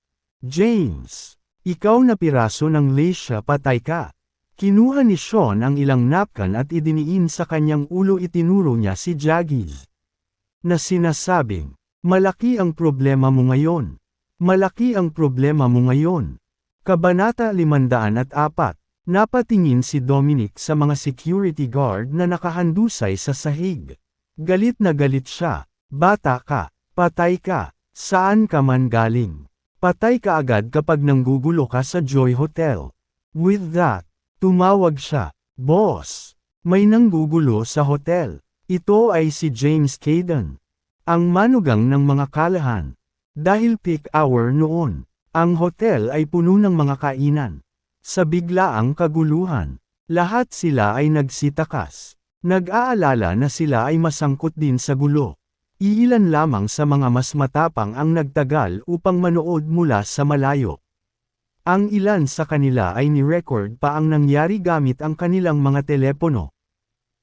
James, ikaw na piraso ng Leisha, patay ka. Kinuha ni Sean ang ilang napkin at idiniin sa kanyang ulo. Itinuro niya si Jaggies, na sinasabing, malaki ang problema mo ngayon. Malaki ang problema mo ngayon. Kabanata 504. Napatingin si Dominic sa mga security guard na nakahandusay sa sahig. Galit na galit siya. Bata ka, patay ka, saan ka man galing? Patay ka agad kapag nanggugulo ka sa Joy Hotel. With that, tumawag siya, Boss, may nanggugulo sa hotel. Ito ay si James Caden, ang manugang ng mga kalahan. Dahil peak hour noon, ang hotel ay puno ng mga kainan. Sa biglaang kaguluhan, lahat sila ay nagsitakas. Nag-aalala na sila ay masangkot din sa gulo. Iilan lamang sa mga mas matapang ang nagtagal upang manood mula sa malayo. Ang ilan sa kanila ay ni-record pa ang nangyari gamit ang kanilang mga telepono.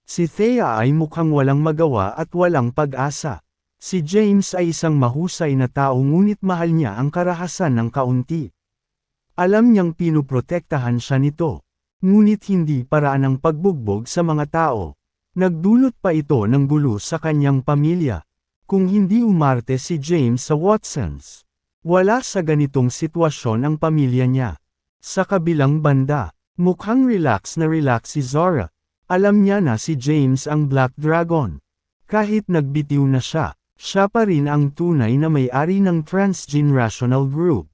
Si Thea ay mukhang walang magawa at walang pag-asa. Si James ay isang mahusay na tao ngunit mahal niya ang karahasan ng kaunti. Alam niyang pinuprotektahan siya nito. Ngunit hindi paraan ang pagbugbog sa mga tao. Nagdulot pa ito ng gulo sa kanyang pamilya. Kung hindi umarte si James sa Watsons, wala sa ganitong sitwasyon ang pamilya niya. Sa kabilang banda, mukhang relax si Zora. Alam niya na si James ang Black Dragon. Kahit nagbitiw na siya pa rin ang tunay na may-ari ng transgenerational group.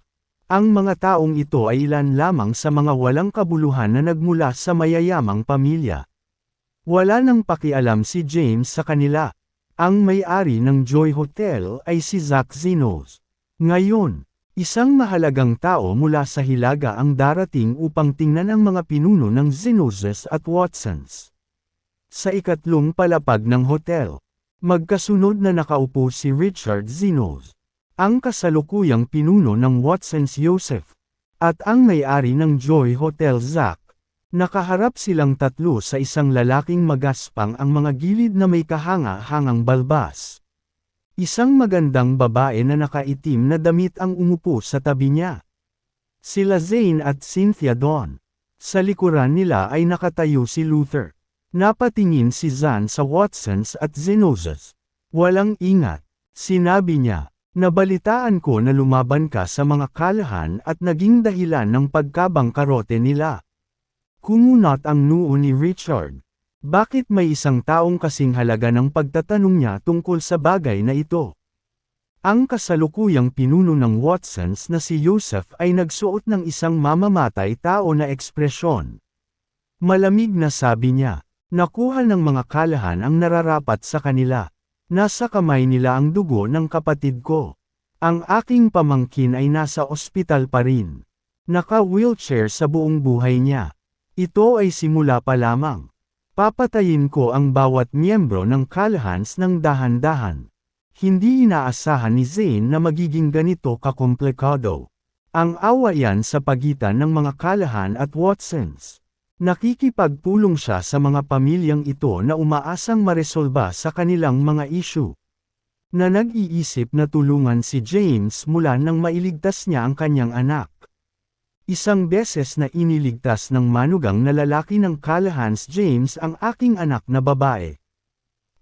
Ang mga taong ito ay ilan lamang sa mga walang kabuluhan na nagmula sa mayayamang pamilya. Wala nang pakialam si James sa kanila. Ang may-ari ng Joy Hotel ay si Zach Zenos. Ngayon, isang mahalagang tao mula sa Hilaga ang darating upang tingnan ang mga pinuno ng Zenoses at Watsons. Sa ikatlong palapag ng hotel, magkasunod na nakaupo si Richard Zenos, ang kasalukuyang pinuno ng Watsons Joseph, at ang may-ari ng Joy Hotel Zach. Nakaharap silang tatlo sa isang lalaking magaspang ang mga gilid na may kahanga-hangang balbas. Isang magandang babae na nakaitim na damit ang umupo sa tabi niya. Sila Zane at Cynthia doon. Sa likuran nila ay nakatayo si Luther. Napatingin si Zan sa Watsons at Zenoses. Walang ingat. Sinabi niya, nabalitaan ko na lumaban ka sa mga kalahan at naging dahilan ng pagkabangkarote nila. Kumunat ang noo ni Richard. Bakit may isang taong kasing halaga ng pagtatanong niya tungkol sa bagay na ito? Ang kasalukuyang pinuno ng Watsons na si Joseph ay nagsuot ng isang mamamatay tao na ekspresyon. Malamig na sabi niya, nakuha ng mga kalahan ang nararapat sa kanila. Nasa kamay nila ang dugo ng kapatid ko. Ang aking pamangkin ay nasa ospital pa rin. Naka-wheelchair sa buong buhay niya. Ito ay simula pa lamang. Papatayin ko ang bawat miyembro ng Kalahans ng dahan-dahan. Hindi inaasahan ni Zane na magiging ganito kakomplikado. Ang awayan sa pagitan ng mga Kalahan at Watsons. Nakikipagpulong siya sa mga pamilyang ito na umaasang maresolba sa kanilang mga issue. Na nag-iisip na tulungan si James mula nang mailigtas niya ang kanyang anak. Isang beses na iniligtas ng manugang na lalaki ng Kalahans James ang aking anak na babae.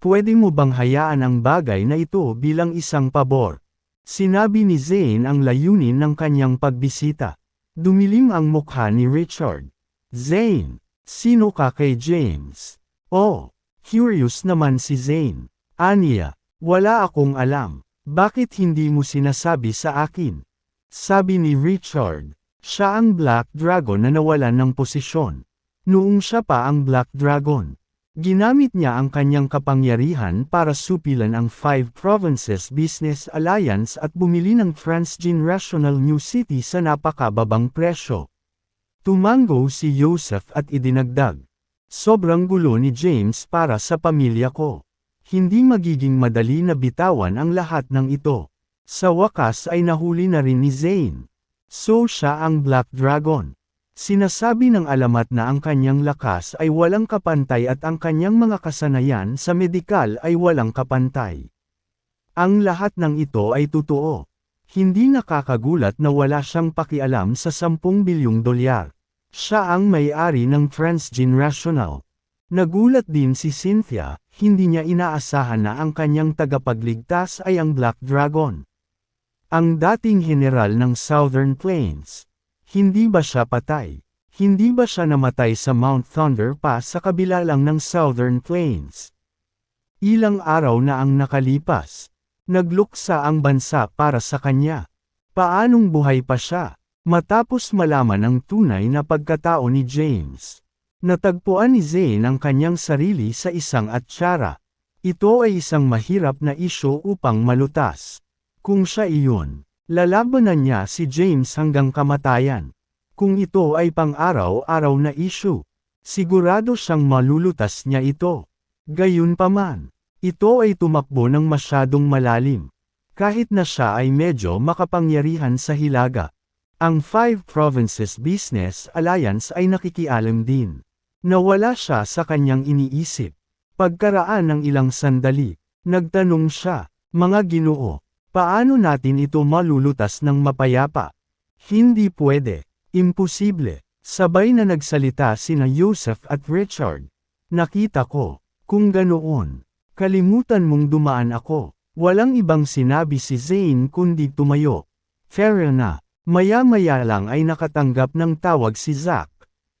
Pwede mo bang hayaan ang bagay na ito bilang isang pabor? Sinabi ni Zane ang layunin ng kanyang pagbisita. Dumilim ang mukha ni Richard. Zane, sino ka kay James? Oh, curious naman si Zane. Aniya, wala akong alam. Bakit hindi mo sinasabi sa akin? Sabi ni Richard. Siya ang Black Dragon na nawalan ng posisyon. Noong siya pa ang Black Dragon, ginamit niya ang kanyang kapangyarihan para supilan ang 5 Provinces Business Alliance at bumili ng transgenerational New City sa napakababang presyo. Tumango si Joseph at idinagdag. Sobrang gulo ni James para sa pamilya ko. Hindi magiging madali na bitawan ang lahat ng ito. Sa wakas ay nahuli na rin ni Zane. So siya ang Black Dragon. Sinasabi ng alamat na ang kanyang lakas ay walang kapantay at ang kanyang mga kasanayan sa medikal ay walang kapantay. Ang lahat ng ito ay totoo. Hindi nakakagulat na wala siyang pakialam sa 10 bilyong dolyar. Siya ang may-ari ng transgenerational. Nagulat din si Cynthia, hindi niya inaasahan na ang kanyang tagapagligtas ay ang Black Dragon. Ang dating general ng Southern Plains. Hindi ba siya patay? Hindi ba siya namatay sa Mount Thunder Pass sa kabila lang ng Southern Plains? Ilang araw na ang nakalipas. Nagluksa ang bansa para sa kanya. Paanong buhay pa siya? Matapos malaman ang tunay na pagkatao ni James. Natagpuan ni Zane ang kanyang sarili sa isang atsyara. Ito ay isang mahirap na isyu upang malutas. Kung siya iyon, lalabanan niya si James hanggang kamatayan. Kung ito ay pang-araw-araw na issue, sigurado siyang malulutas niya ito. Gayunpaman, ito ay tumakbo ng masyadong malalim. Kahit na siya ay medyo makapangyarihan sa Hilaga. Ang Five Provinces Business Alliance ay nakikialam din. Nawala siya sa kanyang iniisip. Pagkaraan ng ilang sandali, nagtanong siya, mga ginoo, paano natin ito malulutas ng mapayapa? Hindi pwede. Imposible. Sabay na nagsalita sina Joseph at Richard. Nakita ko. Kung ganoon, kalimutan mong dumaan ako. Walang ibang sinabi si Zane kundi tumayo. Fair na. Maya-maya lang ay nakatanggap ng tawag si Zack.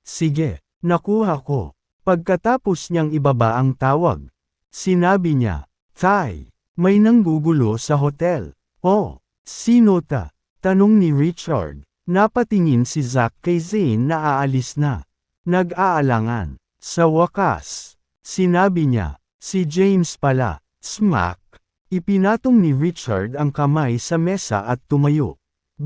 Sige, nakuha ko. Pagkatapos niyang ibaba ang tawag, sinabi niya, Tay, may nanggugulo sa hotel. Oh, sino ta? Tanong ni Richard. Napatingin si Zack kay Zane na aalis na. Nag-aalangan. Sa wakas, sinabi niya, si James pala. Smack. Ipinatong ni Richard ang kamay sa mesa at tumayo. ****.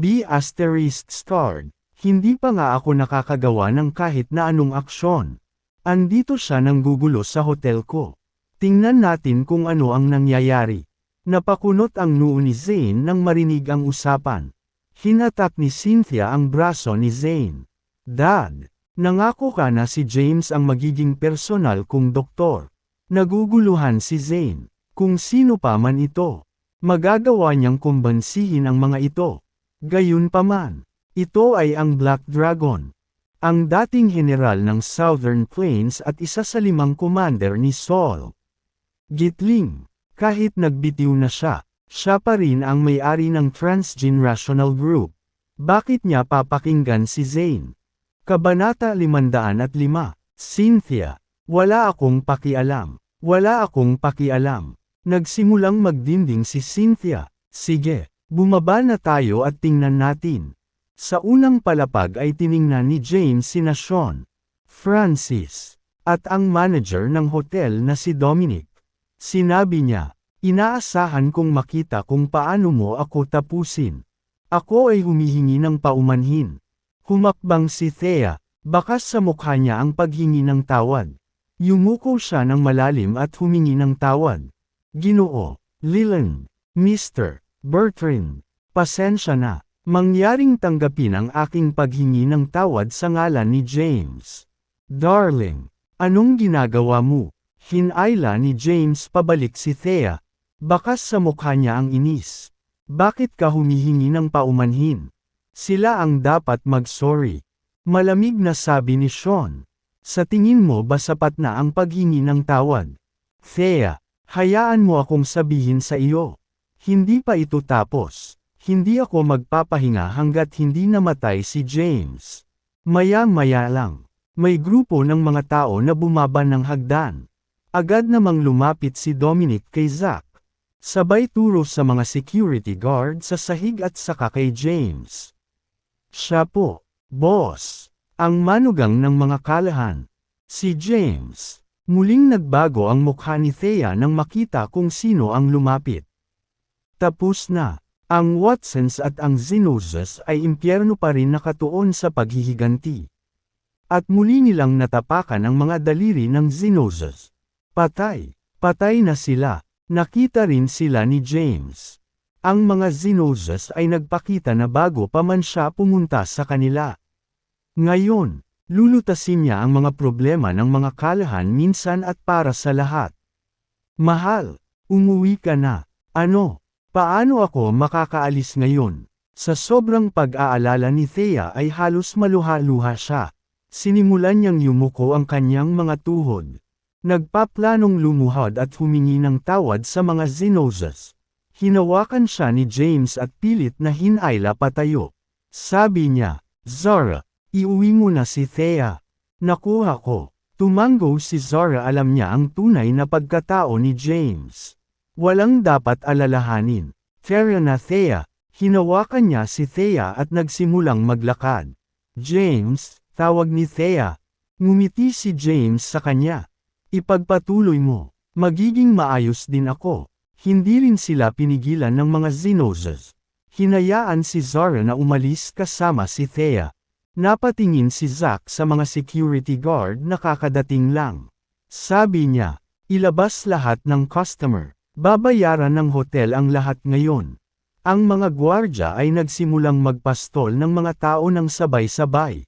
Hindi pa nga ako nakakagawa ng kahit na anong aksyon. Andito siya nanggugulo sa hotel ko. Tingnan natin kung ano ang nangyayari. Napakunot ang noo ni Zane nang marinig ang usapan. Hinatak ni Cynthia ang braso ni Zane. Dad, nangako ka na si James ang magiging personal kong doktor. Naguguluhan si Zane. Kung sino pa man ito, magagawa niyang kumbansihin ang mga ito. Gayunpaman, ito ay ang Black Dragon. Ang dating general ng Southern Plains at isa sa 5 commander ni Saul. Gitling, kahit nagbitiw na siya pa rin ang may-ari ng Transgenerational Group. Bakit niya papakinggan si Zane? Kabanata 505, Cynthia, wala akong pakialam. Wala akong pakialam. Nagsimulang magdinding si Cynthia. Sige, bumaba na tayo at tingnan natin. Sa unang palapag ay tiningnan ni James sina Sean, Francis, at ang manager ng hotel na si Dominic. Sinabi niya, inaasahan kong makita kung paano mo ako tapusin. Ako ay humihingi ng paumanhin. Humakbang si Thea, bakas sa mukha niya ang paghingi ng tawad. Yumuko siya ng malalim at humingi ng tawad. Ginoo, Leland, Mr. Bertrand, pasensya na. Mangyaring tanggapin ang aking paghingi ng tawad sa ngalan ni James. Darling, anong ginagawa mo? Hinayla ni James pabalik si Thea. Bakas sa mukha niya ang inis. Bakit ka humihingi ng paumanhin? Sila ang dapat mag-sorry. Malamig na sabi ni Sean. Sa tingin mo ba sapat na ang paghingi ng tawad? Thea, hayaan mo akong sabihin sa iyo. Hindi pa ito tapos. Hindi ako magpapahinga hanggat hindi namatay si James. Maya-maya lang, may grupo ng mga tao na bumaba ng hagdan. Agad namang lumapit si Dominic kay Zack. Sabay turo sa mga security guard sa sahig at saka kay James. Siya po, boss, ang manugang ng mga kalahan. Si James. Muling nagbago ang mukha ni Thea nang makita kung sino ang lumapit. Tapos na. Ang Watsons at ang Zinoses ay impyerno pa rin nakatuon sa paghihiganti. At muli nilang natapakan ang mga daliri ng Zinoses. Patay. Patay na sila. Nakita rin sila ni James. Ang mga Zinoses ay nagpakita na bago pa man siya pumunta sa kanila. Ngayon, lulutasin niya ang mga problema ng mga kalahan minsan at para sa lahat. Mahal, umuwi ka na. Ano? Paano ako makakaalis ngayon? Sa sobrang pag-aalala ni Thea ay halos maluha-luha siya. Sinimulan niyang yumuko ang kanyang mga tuhod. Nagpaplanong lumuhod at humingi ng tawad sa mga Zinoses. Hinawakan siya ni James at pilit na hinayla patayo. Sabi niya, Zara, iuwi mo na si Thea. Nakuha ko. Tumango si Zara, alam niya ang tunay na pagkatao ni James. Walang dapat alalahanin. Fair na Thea, hinawakan niya si Thea at nagsimulang maglakad. James, tawag ni Thea. Ngumiti si James sa kanya. Ipagpatuloy mo, magiging maayos din ako. Hindi rin sila pinigilan ng mga Zinoses. Hinayaan si Zara na umalis kasama si Thea. Napatingin si Zack sa mga security guard na kakadating lang. Sabi niya, ilabas lahat ng customer. Babayaran ng hotel ang lahat ngayon. Ang mga gwardya ay nagsimulang magpastol ng mga tao ng sabay-sabay.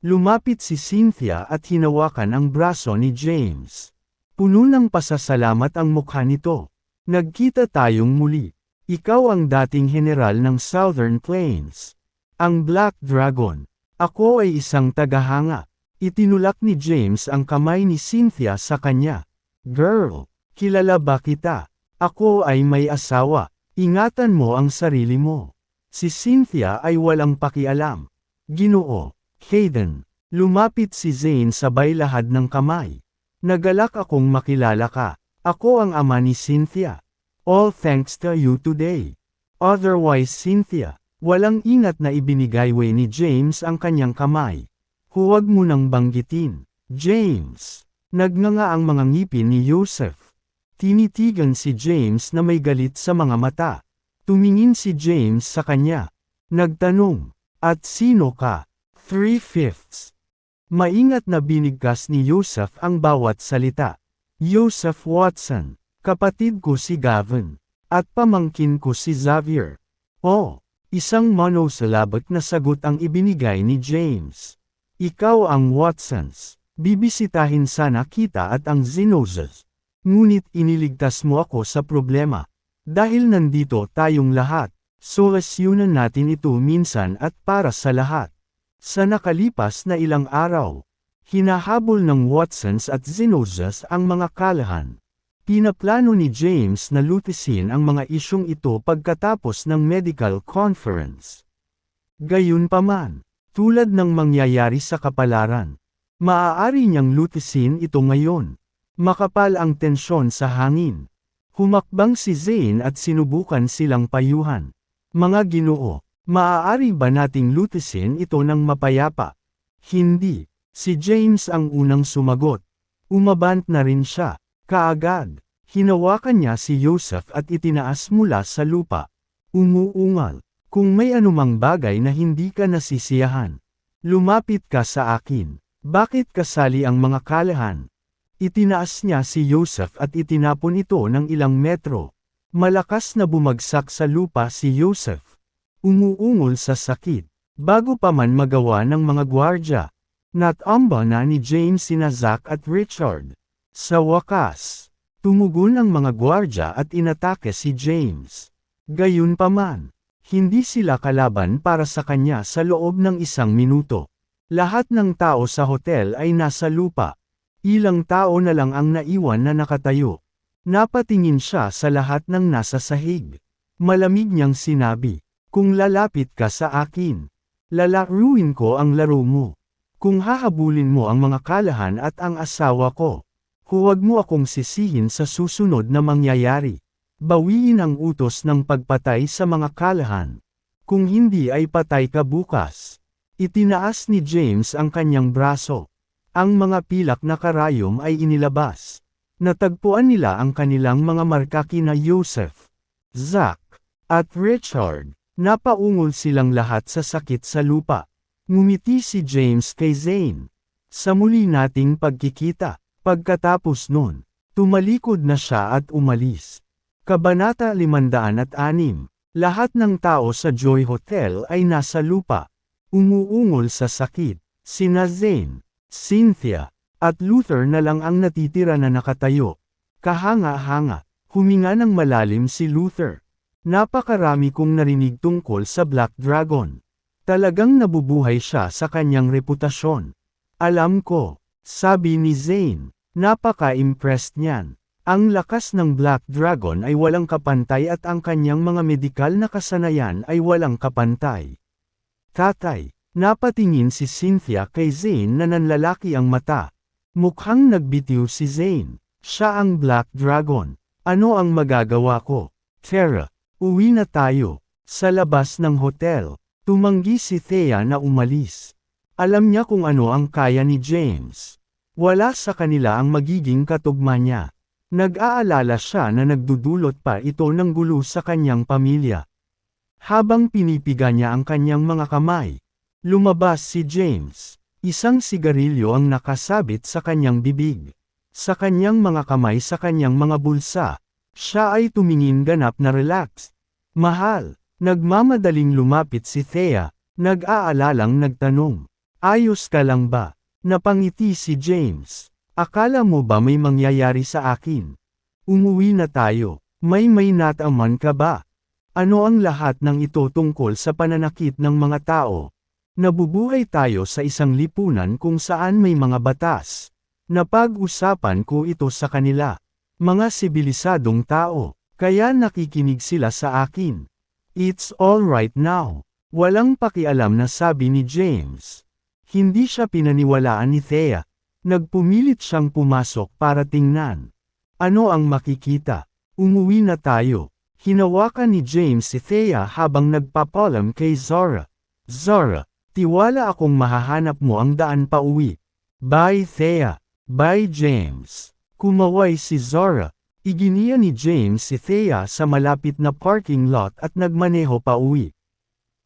Lumapit si Cynthia at hinawakan ang braso ni James. Puno ng pasasalamat ang mukha nito. Nagkita tayong muli. Ikaw ang dating general ng Southern Plains. Ang Black Dragon. Ako ay isang tagahanga. Itinulak ni James ang kamay ni Cynthia sa kanya. Girl, kilala ba kita? Ako ay may asawa. Ingatan mo ang sarili mo. Si Cynthia ay walang pakialam. Ginoo, Hayden. Lumapit si Zane sabay lahad ng kamay. Nagalak akong makilala ka. Ako ang ama ni Cynthia. All thanks to you today. Otherwise Cynthia, walang ingat na ibinigay ni James ang kanyang kamay. Huwag mo nang banggitin. James. Nagnganga ang mga ngipin ni Joseph. Tinitigan si James na may galit sa mga mata. Tumingin si James sa kanya. Nagtanong, at sino ka? 3/5. Maingat na binigkas ni Joseph ang bawat salita. Joseph Watson, kapatid ko si Gavin, at pamangkin ko si Xavier. Oh, isang monosyllabic na sagot ang ibinigay ni James. Ikaw ang Watsons. Bibisitahin sana kita at ang Zenoses. Ngunit iniligtas mo ako sa problema. Dahil nandito tayong lahat, solusyonan natin ito minsan at para sa lahat. Sa nakalipas na ilang araw, hinahabol ng Watsons at Zenoses ang mga kalahan. Pinaplano ni James na lutisin ang mga isyong ito pagkatapos ng medical conference. Gayunpaman, tulad ng mangyayari sa kapalaran, maaari niyang lutisin ito ngayon. Makapal ang tensyon sa hangin. Humakbang si Zane at sinubukan silang payuhan. Mga ginoo, maaari ba nating lutisin ito ng mapayapa? Hindi. Si James ang unang sumagot. Umabant na rin siya. Kaagad, hinawakan niya si Joseph at itinaas mula sa lupa. Umuungal. Kung may anumang bagay na hindi ka nasisiyahan, lumapit ka sa akin. Bakit kasali ang mga kalahan? Itinaas niya si Joseph at itinapon ito ng ilang metro. Malakas na bumagsak sa lupa si Joseph. Umuungol sa sakit. Bago pa man magawa ng mga gwardya, natamba na ni James sina Zack at Richard. Sa wakas, tumugon ang mga gwardya at inatake si James. Gayunpaman, hindi sila kalaban para sa kanya sa loob ng 1 minuto. Lahat ng tao sa hotel ay nasa lupa. Ilang tao na lang ang naiwan na nakatayo. Napatingin siya sa lahat ng nasa sahig. Malamig niyang sinabi, kung lalapit ka sa akin, lalaruin ko ang laro mo. Kung hahabulin mo ang mga kalahan at ang asawa ko, huwag mo akong sisihin sa susunod na mangyayari. Bawiin ang utos ng pagpatay sa mga kalahan. Kung hindi ay patay ka bukas. Itinaas ni James ang kanyang braso. Ang mga pilak na karayom ay inilabas. Natagpuan nila ang kanilang mga marka kina Joseph, Zack, at Richard. Napaungol silang lahat sa sakit sa lupa. Ngumiti si James kay Zane. Sa muli nating pagkikita. Pagkatapos nun, tumalikod na siya at umalis. Kabanata 506. Lahat ng tao sa Joy Hotel ay nasa lupa. Umuungol sa sakit. Sina Zane, Cynthia, at Luther na lang ang natitira na nakatayo. Kahanga-hanga, huminga ng malalim si Luther. Napakarami kong narinig tungkol sa Black Dragon. Talagang nabubuhay siya sa kanyang reputasyon. Alam ko, sabi ni Zane, napaka-impressed niyan. Ang lakas ng Black Dragon ay walang kapantay at ang kanyang mga medikal na kasanayan ay walang kapantay. Tatay, napatingin si Cynthia kay Zane na nanlalaki ang mata. Mukhang nagbitiw si Zane. Siya ang Black Dragon. Ano ang magagawa ko? Tara, uwi na tayo. Sa labas ng hotel, tumanggi si Thea na umalis. Alam niya kung ano ang kaya ni James. Wala sa kanila ang magiging katugma niya. Nag-aalala siya na nagdudulot pa ito ng gulo sa kanyang pamilya. Habang pinipiga niya ang kanyang mga kamay, lumabas si James. Isang sigarilyo ang nakasabit sa kanyang bibig. Sa kanyang mga kamay sa kanyang mga bulsa, siya ay tumingin ganap na relaxed. Mahal. Nagmamadaling lumapit si Thea, nag-aalalang nagtanong. Ayos ka lang ba? Napangiti si James. Akala mo ba may mangyayari sa akin? Umuwi na tayo. May nataman ka ba? Ano ang lahat ng ito tungkol sa pananakit ng mga tao? Nabubuhay tayo sa isang lipunan kung saan may mga batas. Napag-usapan ko ito sa kanila. Mga sibilisadong tao, kaya nakikinig sila sa akin. It's all right now. Walang pakialam na sabi ni James. Hindi siya pinaniwalaan ni Thea. Nagpumilit siyang pumasok para tingnan. Ano ang makikita? Umuwi na tayo. Hinawakan ni James si Thea habang nagpapalam kay Zora. Zora, tiwala akong mahahanap mo ang daan pa uwi. Bye Thea. Bye James. Kumaway si Zora. Iginiya ni James si Thea sa malapit na parking lot at nagmaneho pa uwi.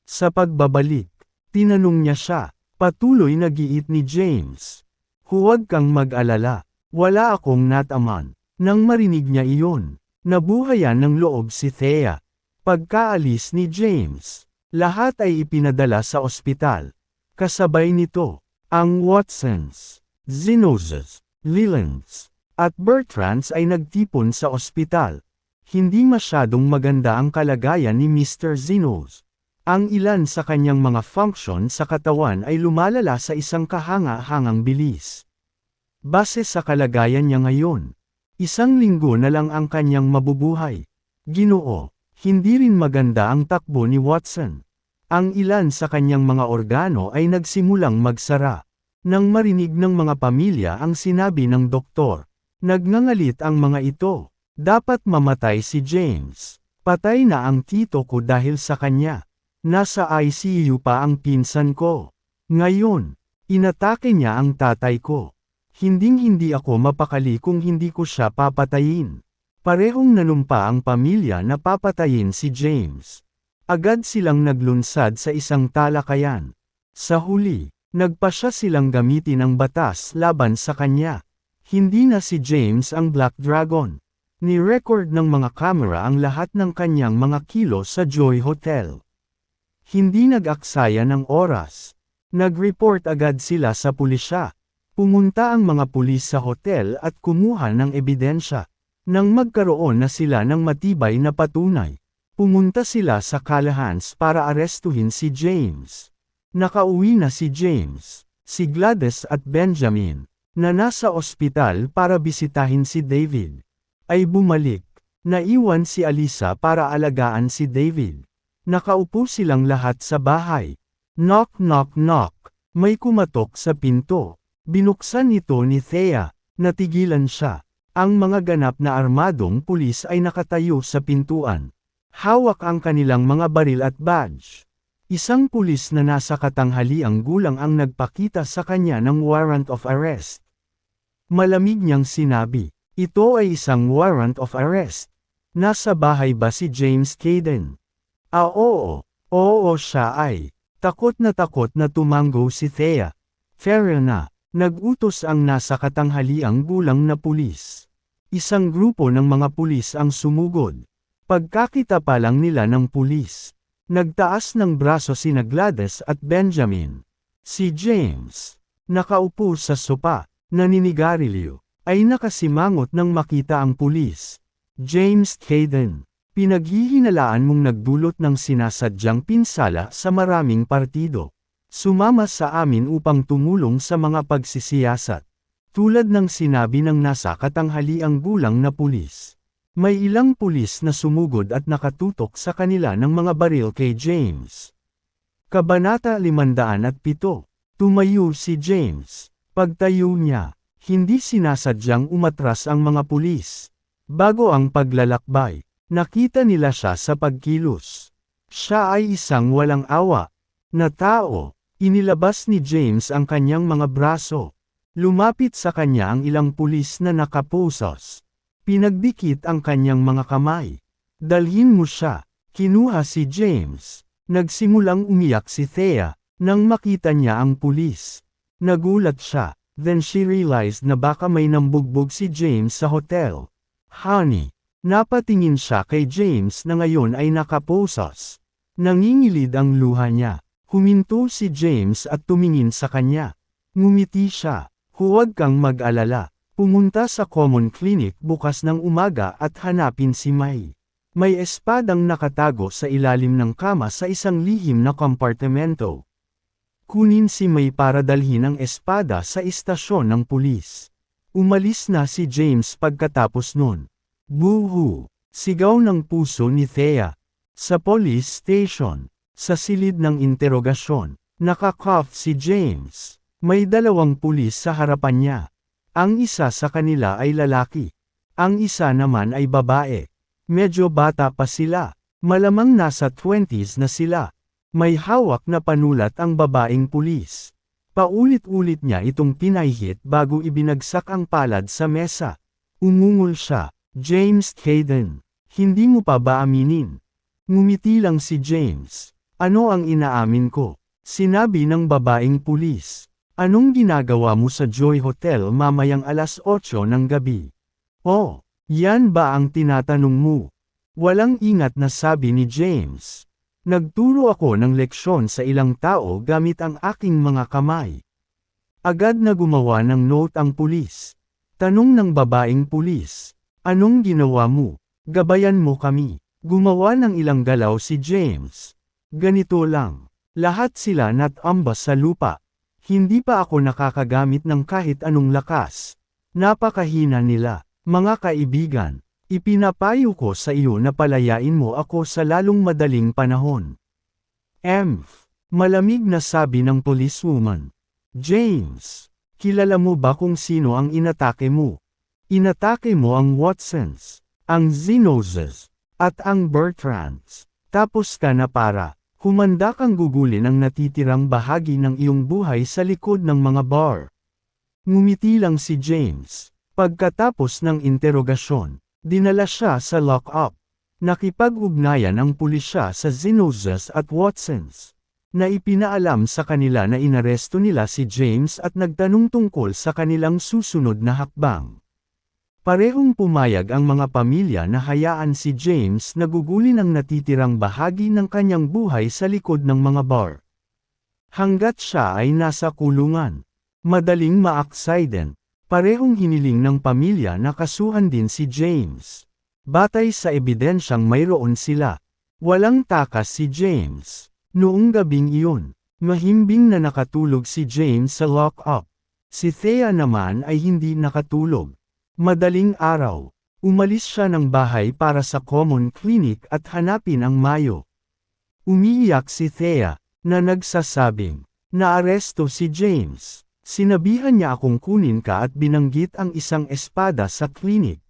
Sa pagbabalik, tinanong niya siya, patuloy nagiit ni James. Huwag kang mag-alala, wala akong nataman. Nang marinig niya iyon, nabuhayan ng loob si Thea. Pagkaalis ni James, lahat ay ipinadala sa ospital. Kasabay nito, ang Watsons, Zinoses, Lelands, at Bertrands ay nagtipon sa ospital. Hindi masyadong maganda ang kalagayan ni Mr. Zinos. Ang ilan sa kanyang mga function sa katawan ay lumalala sa isang kahanga-hangang bilis. Base sa kalagayan niya ngayon, 1 linggo na lang ang kanyang mabubuhay. Ginoo, hindi rin maganda ang takbo ni Watson. Ang ilan sa kanyang mga organo ay nagsimulang magsara. Nang marinig ng mga pamilya ang sinabi ng doktor, nagngangalit ang mga ito. Dapat mamatay si James. Patay na ang tito ko dahil sa kanya. Nasa ICU pa ang pinsan ko. Ngayon, inatake niya ang tatay ko. Hinding-hindi ako mapakali kung hindi ko siya papatayin. Parehong nanumpa ang pamilya na papatayin si James. Agad silang naglunsad sa isang talakayan. Sa huli, nagpasya silang gamitin ang batas laban sa kanya. Hindi na si James ang Black Dragon. Ni-record ng mga kamera ang lahat ng kanyang mga kilos sa Joy Hotel. Hindi nag-aksaya ng oras. Nag-report agad sila sa pulisya. Pumunta ang mga pulis sa hotel at kumuha ng ebidensya. Nang magkaroon na sila ng matibay na patunay, pumunta sila sa Callahans para arestuhin si James. Nakauwi na si James, si Gladys at Benjamin, na nasa ospital para bisitahin si David, ay bumalik. Naiwan si Alisa para alagaan si David. Nakaupo silang lahat sa bahay. Knock knock knock. May kumatok sa pinto. Binuksan ito ni Thea. Natigilan siya. Ang mga ganap na armadong pulis ay nakatayo sa pintuan. Hawak ang kanilang mga baril at badge. Isang pulis na nasa katanghaliang gulang ang nagpakita sa kanya ng warrant of arrest. Malamig niyang sinabi, ito ay isang warrant of arrest. Nasa bahay ba si James Caden? Oo. Oo siya ay. Takot na tumango si Thea. Fair na. Nag-utos ang nasa katanghaliang gulang na pulis. Isang grupo ng mga pulis ang sumugod. Pagkakita pa lang nila ng pulis, nagtaas ng braso sina Gladys at Benjamin. Si James, nakaupo sa sopa, naninigarilyo, ay nakasimangot nang makita ang pulis. James Caden, pinaghihinalaan mong nagdulot ng sinasadyang pinsala sa maraming partido. Sumama sa amin upang tumulong sa mga pagsisiyasat. Tulad ng sinabi ng nasa katanghaliang gulang na pulis. May ilang pulis na sumugod at nakatutok sa kanila ng mga baril kay James. Kabanata 507. Tumayo si James. Pagtayo niya, hindi sinasadyang umatras ang mga pulis. Bago ang paglalakbay, nakita nila siya sa pagkilos. Siya ay isang walang awa na tao. Inilabas ni James ang kanyang mga braso. Lumapit sa kanya ang ilang pulis na nakapusos. Pinagdikit ang kanyang mga kamay. Dalhin mo siya. Kinuha si James. Nagsimulang umiyak si Thea, nang makita niya ang pulis. Nagulat siya, then she realized na baka may nambugbog si James sa hotel. Honey, Napatingin siya kay James na ngayon ay nakaposas. Nangingilid ang luha niya. Huminto si James at tumingin sa kanya. Ngumiti siya. Huwag kang mag-alala. Pumunta sa common clinic bukas ng umaga at hanapin si May. May espadang nakatago sa ilalim ng kama sa isang lihim na kompartimento. Kunin si May para dalhin ang espada sa istasyon ng pulis. Umalis na si James pagkatapos nun. Boo-hoo! Sigaw ng puso ni Thea. Sa police station, sa silid ng interogasyon, naka-cuff si James. May dalawang pulis sa harapan niya. Ang isa sa kanila ay lalaki. Ang isa naman ay babae. Medyo bata pa sila. Malamang nasa 20s na sila. May hawak na panulat ang babaeng pulis. Paulit-ulit niya itong pinahihit bago ibinagsak ang palad sa mesa. Umungol siya. James Hayden, hindi mo pa ba aminin? Ngumiti lang si James. Ano ang inaamin ko? Sinabi ng babaeng pulis. Anong ginagawa mo sa Joy Hotel mamayang alas 8 ng gabi? Oh, yan ba ang tinatanong mo? Walang ingat na sabi ni James. Nagturo ako ng leksyon sa ilang tao gamit ang aking mga kamay. Agad na gumawa ng note ang pulis. Tanong ng babaeng pulis. Anong ginawa mo? Gabayan mo kami. Gumawa ng ilang galaw si James. Ganito lang. Lahat sila natambas sa lupa. Hindi pa ako nakakagamit ng kahit anong lakas. Napakahina nila. Mga kaibigan, ipinapayo ko sa iyo na palayain mo ako sa lalong madaling panahon. Malamig na sabi ng policewoman. James, kilala mo ba kung sino ang inatake mo? Inatake mo ang Watsons, ang Zenoses, at ang Bertrands. Tapos ka na para, humanda kang gugulin ang natitirang bahagi ng iyong buhay sa likod ng mga bar. Ngumiti lang si James. Pagkatapos ng interogasyon, dinala siya sa lock-up. Nakipag-ugnayan ang pulisya sa Zenoses at Watsons. Na ipinaalam sa kanila na inaresto nila si James at nagtanong tungkol sa kanilang susunod na hakbang. Parehong pumayag ang mga pamilya na hayaan si James na gugulin ang natitirang bahagi ng kanyang buhay sa likod ng mga bar. Hanggat siya ay nasa kulungan. Madaling ma-aksident. Parehong hiniling ng pamilya na kasuhan din si James. Batay sa ebidensyang mayroon sila. Walang takas si James. Noong gabing iyon, mahimbing na nakatulog si James sa lock-up. Si Thea naman ay hindi nakatulog. Madaling araw, umalis siya ng bahay para sa common clinic at hanapin ang Mayo. Umiiyak si Thea, na nagsasabing, naaresto si James. Sinabihan niya akong kunin ka at binanggit ang isang espada sa klinik.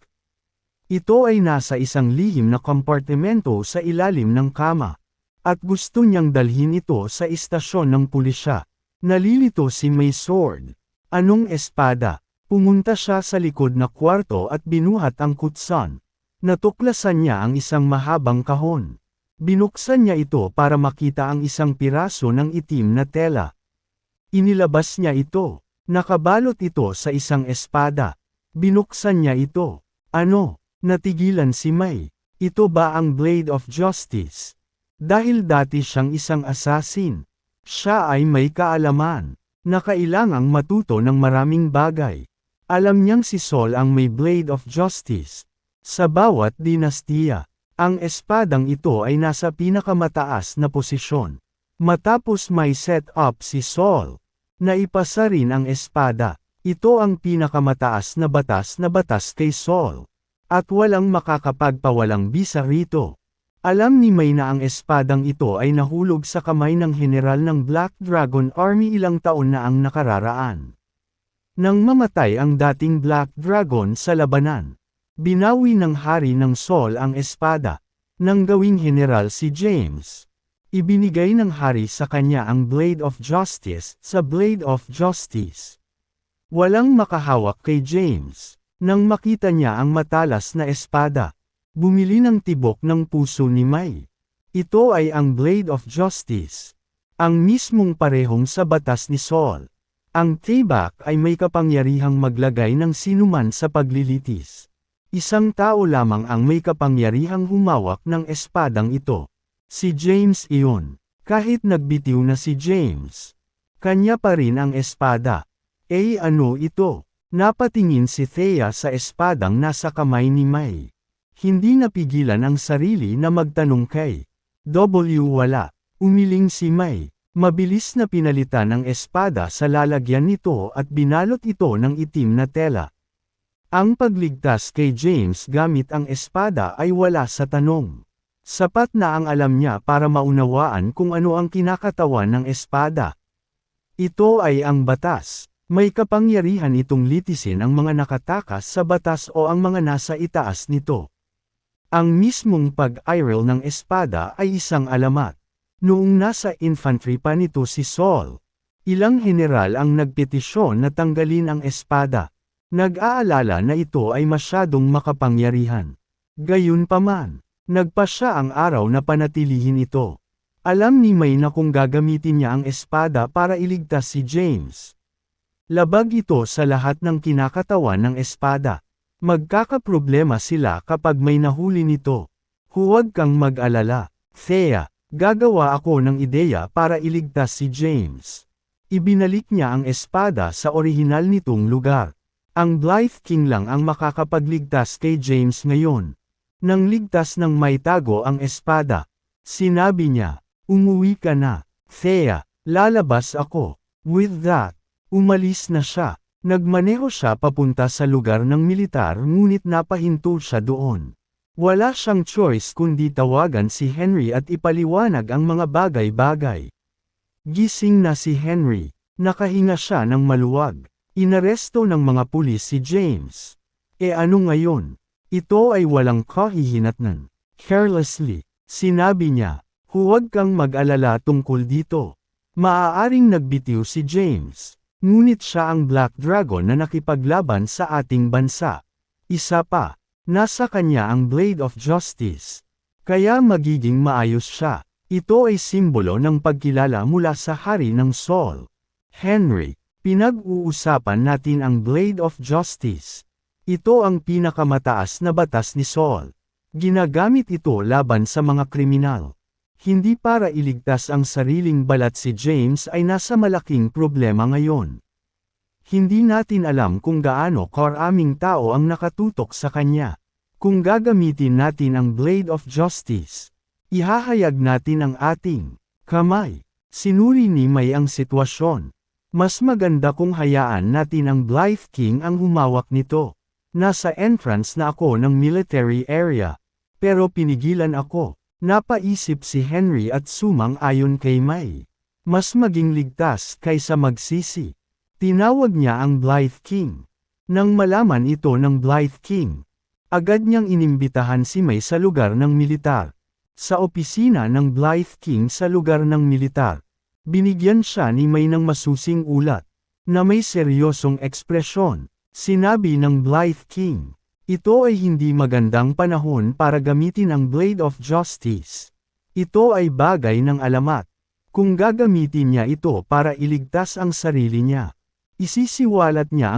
Ito ay nasa isang lihim na kompartimento sa ilalim ng kama. At gusto niyang dalhin ito sa istasyon ng pulisya. Nalilito si May Sword. Anong espada? Pumunta siya sa likod na kwarto at binuhat ang kutsan. Natuklasan niya ang isang mahabang kahon. Binuksan niya ito para makita ang isang piraso ng itim na tela. Inilabas niya ito. Nakabalot ito sa isang espada. Binuksan niya ito. Ano? Natigilan si May. Ito ba ang Blade of Justice? Dahil dati siyang isang assassin. Siya ay may kaalaman na kailangang matuto ng maraming bagay. Alam niyang si Saul ang may Blade of Justice. Sa bawat dinastiya, ang espadang ito ay nasa pinakamataas na posisyon. Matapos may set up si Saul, naipasa rin ang espada. Ito ang pinakamataas na batas kay Saul. At walang makakapagpawalang bisa rito. Alam ni May na ang espadang ito ay nahulog sa kamay ng general ng Black Dragon Army ilang taon na ang nakararaan. Nang mamatay ang dating Black Dragon sa labanan, binawi ng hari ng Saul ang espada. Nang gawing general si James, ibinigay ng hari sa kanya ang Blade of Justice sa Blade of Justice. Walang makahawak kay James. Nang makita niya ang matalas na espada, bumili ng tibok ng puso ni May. Ito ay ang Blade of Justice. Ang mismong parehong sa batas ni Saul. Ang tibak ay may kapangyarihang maglagay ng sinuman sa paglilitis. Isang tao lamang ang may kapangyarihang humawak ng espadang ito. Si James iyon. Kahit nagbitiw na si James, kanya pa rin ang espada. Ano ito? Napatingin si Thea sa espadang nasa kamay ni May. Hindi napigilan ang sarili na magtanong kay wala. Umiling si May. Mabilis na pinalitan ang espada sa lalagyan nito at binalot ito ng itim na tela. Ang pagligtas kay James gamit ang espada ay wala sa tanong. Sapat na ang alam niya para maunawaan kung ano ang kinakatawan ng espada. Ito ay ang batas. May kapangyarihan itong litisin ang mga nakatakas sa batas o ang mga nasa itaas nito. Ang mismong pag-aral ng espada ay isang alamat. Noong nasa infantry pa nito si Saul, ilang general ang nagpetisyon na tanggalin ang espada. Nag-aalala na ito ay masyadong makapangyarihan. Gayunpaman, nagpa siya ang araw na panatilihin ito. Alam ni May na kung gagamitin niya ang espada para iligtas si James. Labag ito sa lahat ng kinakatawan ng espada. Magkakaproblema sila kapag may nahuli nito. Huwag kang mag-alala, Thea. Gagawa ako ng ideya para iligtas si James. Ibinalik niya ang espada sa orihinal nitong lugar. Ang Blythe King lang ang makakapagligtas kay James ngayon. Nang ligtas ng may tago ang espada, sinabi niya, "Umuwi ka na, Thea, lalabas ako." With that, umalis na siya. Nagmaneho siya papunta sa lugar ng militar ngunit napahinto siya doon. Wala siyang choice kundi tawagan si Henry at ipaliwanag ang mga bagay-bagay. Gising na si Henry. Nakahinga siya ng maluwag. Inaresto ng mga pulis si James. Ano ngayon? Ito ay walang kahihinatnan. Carelessly, sinabi niya, "Huwag kang mag-alala tungkol dito." Maaaring nagbitiw si James. Ngunit siya ang Black Dragon na nakipaglaban sa ating bansa. Isa pa, nasa kanya ang Blade of Justice. Kaya magiging maayos siya. Ito ay simbolo ng pagkilala mula sa hari ng Saul. Henry, pinag-uusapan natin ang Blade of Justice. Ito ang pinakamataas na batas ni Saul. Ginagamit ito laban sa mga kriminal. Hindi para iligtas ang sariling balat si James ay nasa malaking problema ngayon. Hindi natin alam kung gaano karaming tao ang nakatutok sa kanya. Kung gagamitin natin ang Blade of Justice, ihahayag natin ang ating kamay. Sinuri ni May ang sitwasyon. Mas maganda kung hayaan natin ang Blythe King ang humawak nito. Nasa entrance na ako ng military area. Pero pinigilan ako. Napaisip si Henry at sumang-ayon kay May. Mas maging ligtas kaysa magsisi. Tinawag niya ang Blythe King. Nang malaman ito ng Blythe King, agad niyang inimbitahan si May sa lugar ng militar. Sa opisina ng Blythe King sa lugar ng militar, binigyan siya ni May ng masusing ulat, na may seryosong ekspresyon. Sinabi ng Blythe King, "Ito ay hindi magandang panahon para gamitin ang Blade of Justice. Ito ay bagay ng alamat. Kung gagamitin niya ito para iligtas ang sarili niya, isisiwalat niya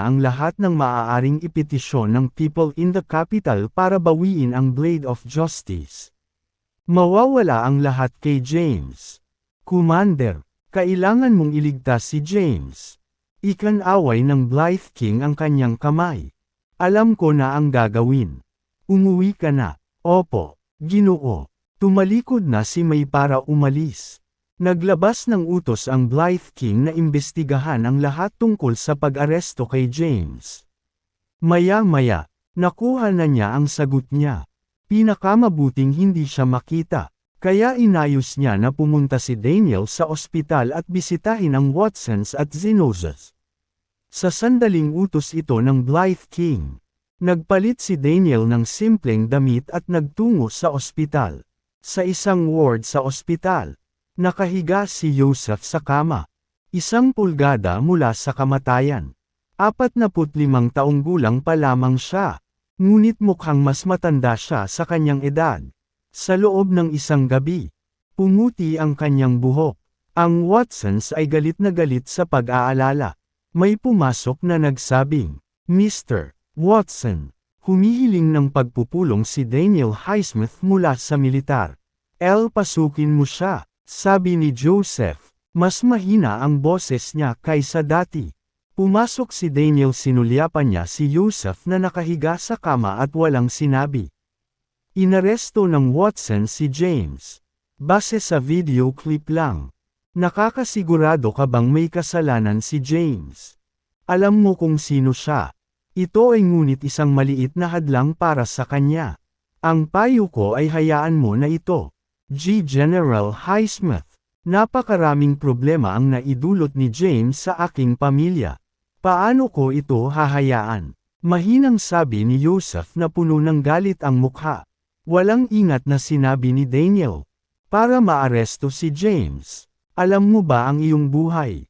ang lahat ng maaaring ipetisyon ng people in the capital para bawiin ang Blade of Justice. Mawawala ang lahat kay James. Commander, kailangan mong iligtas si James." Ikan-away ng Blythe King ang kanyang kamay. "Alam ko na ang gagawin. Umuwi ka na." "Opo, Ginoo." Tumalikod na si May para umalis. Naglabas ng utos ang Blythe King na imbestigahan ang lahat tungkol sa pag-aresto kay James. Maya-maya, nakuha na niya ang sagot niya. Pinakamabuting hindi siya makita. Kaya inayos niya na pumunta si Daniel sa ospital at bisitahin ang Watsons at Zenozas. Sa sandaling utos ito ng Blythe King, nagpalit si Daniel ng simpleng damit at nagtungo sa ospital. Sa isang ward sa ospital, nakahiga si Joseph sa kama. 1 pulgada mula sa kamatayan. 45 taong gulang pa lamang siya. Ngunit mukhang mas matanda siya sa kanyang edad. Sa loob ng isang gabi, pumuti ang kanyang buhok. Ang Watsons ay galit na galit sa pag-aalala. May pumasok na nagsabing, Mr. Watson, humihiling ng pagpupulong si Daniel Highsmith mula sa militar. Pasukin mo siya, sabi ni Joseph. Mas mahina ang boses niya kaysa dati. Pumasok si Daniel, sinulyapan niya si Joseph na nakahiga sa kama at walang sinabi. Inaresto ng Watson si James. Base sa video clip lang. Nakakasigurado ka bang may kasalanan si James? Alam mo kung sino siya. Ito ay ngunit isang maliit na hadlang para sa kanya. Ang payo ko ay hayaan mo na ito. General Highsmith. Napakaraming problema ang naidulot ni James sa aking pamilya. Paano ko ito hahayaan? Mahinang sabi ni Joseph na puno ng galit ang mukha. Walang ingat na sinabi ni Daniel. Para maaresto si James. Alam mo ba ang iyong buhay?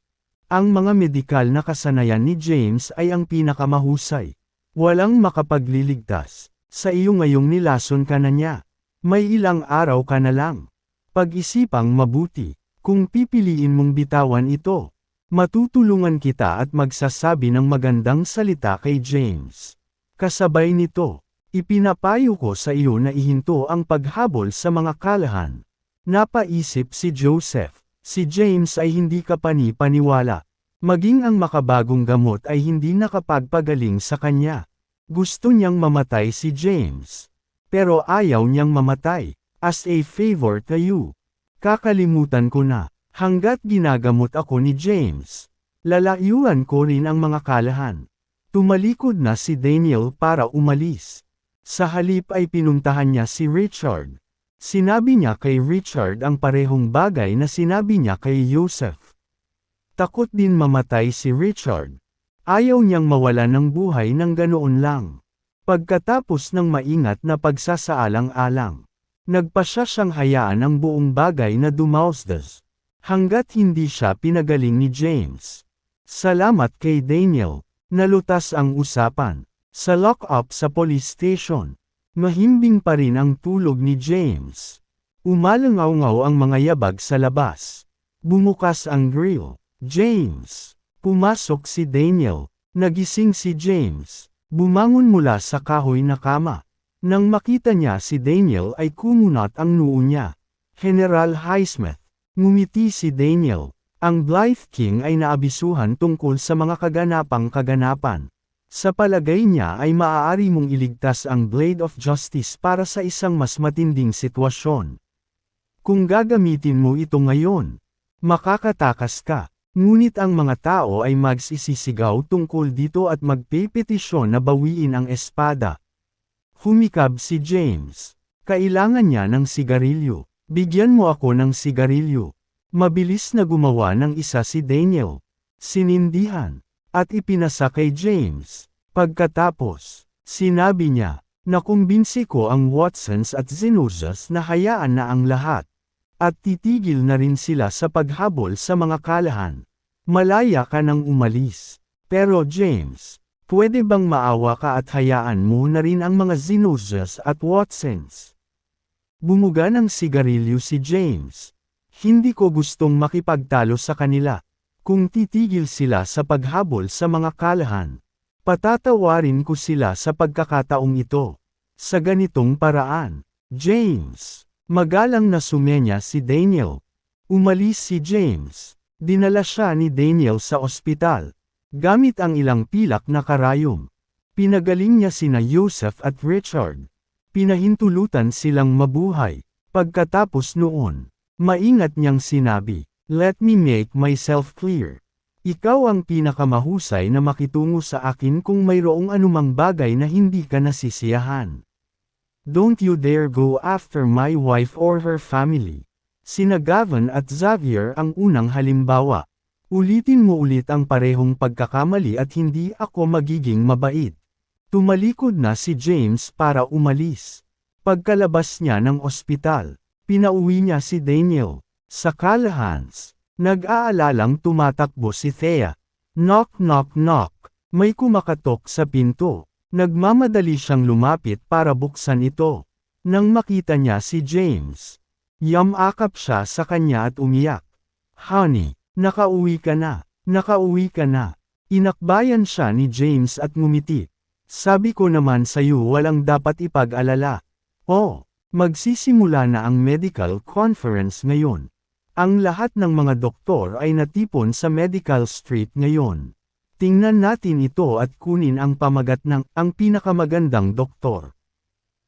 Ang mga medikal na kasanayan ni James ay ang pinakamahusay. Walang makapagliligtas. Sa iyo ngayong nilason ka na niya. May ilang araw ka na lang. Pag-isipang mabuti. Kung pipiliin mong bitawan ito, matutulungan kita at magsasabi ng magandang salita kay James. Kasabay nito, ipinapayo ko sa iyo na ihinto ang paghabol sa mga kalahan. Napaisip si Joseph. Si James ay hindi kapani-paniwala. Maging ang makabagong gamot ay hindi nakapagpagaling sa kanya. Gusto niyang mamatay si James. Pero ayaw niyang mamatay. As a favor to you. Kakalimutan ko na. Hanggat ginagamot ako ni James. Lalayuan ko rin ang mga kalahan. Tumalikod na si Daniel para umalis. Sa halip ay pinuntahan niya si Richard. Sinabi niya kay Richard ang parehong bagay na sinabi niya kay Joseph. Takot din mamatay si Richard. Ayaw niyang mawalan ng buhay ng ganoon lang. Pagkatapos ng maingat na pagsasaalang-alang, nagpasya siyang hayaan ang buong bagay na dumausdas. Hanggat hindi siya pinagaling ni James. Salamat kay Daniel. Nalutas ang usapan. Sa lock-up sa police station. Mahimbing pa rin ang tulog ni James. Umalangaw-ngaw ang mga yabag sa labas. Bumukas ang grill. James. Pumasok si Daniel. Nagising si James. Bumangon mula sa kahoy na kama. Nang makita niya si Daniel ay kumunat ang noo niya. General Highsmith. Ngumiti si Daniel. Ang Blythe King ay naabisuhan tungkol sa mga kaganapan. Sa palagay niya ay maaari mong iligtas ang Blade of Justice para sa isang mas matinding sitwasyon. Kung gagamitin mo ito ngayon, makakatakas ka. Ngunit ang mga tao ay magsisisigaw tungkol dito at magpepetisyon na bawiin ang espada. Humikab si James. Kailangan niya ng sigarilyo. Bigyan mo ako ng sigarilyo. Mabilis na gumawa ng isa si Daniel. Sinindihan. At ipinasa kay James. Pagkatapos, sinabi niya, nakumbinsi ko ang Watsons at Zenuzas na hayaan na ang lahat. At titigil na rin sila sa paghabol sa mga kalahan. Malaya ka nang umalis. Pero James, pwede bang maawa ka at hayaan mo na rin ang mga Zenuzas at Watsons? Bumuga ng sigarilyo si James. Hindi ko gustong makipagtalo sa kanila. Kung titigil sila sa paghabol sa mga kalahan, patatawarin ko sila sa pagkakataong ito. Sa ganitong paraan, James, magalang na sumenya si Daniel. Umalis si James. Dinala siya ni Daniel sa ospital. Gamit ang ilang pilak na karayom. Pinagaling niya sina Joseph at Richard. Pinahintulutan silang mabuhay. Pagkatapos noon, maingat niyang sinabi, "Let me make myself clear. Ikaw ang pinakamahusay na makitungo sa akin kung mayroong anumang bagay na hindi ka nasisiyahan. Don't you dare go after my wife or her family." Sina Gavin at Xavier ang unang halimbawa. Ulitin mo ulit ang parehong pagkakamali at hindi ako magiging mabait. Tumalikod na si James para umalis. Pagkalabas niya ng ospital, pinauwi niya si Daniel. Sa Callahan's, nag-aalalang tumatakbo si Thea. Knock knock knock. May kumakatok sa pinto. Nagmamadali siyang lumapit para buksan ito. Nang makita niya si James, yamakap siya sa kanya at umiyak. "Honey, nakauwi ka na. Nakauwi ka na." Inakbayan siya ni James at ngumiti. Sabi ko naman sa'yo walang dapat ipag-alala. Oh, magsisimula na ang medical conference ngayon. Ang lahat ng mga doktor ay natipon sa Medical Street ngayon. Tingnan natin ito at kunin ang pamagat ng ang pinakamagandang doktor.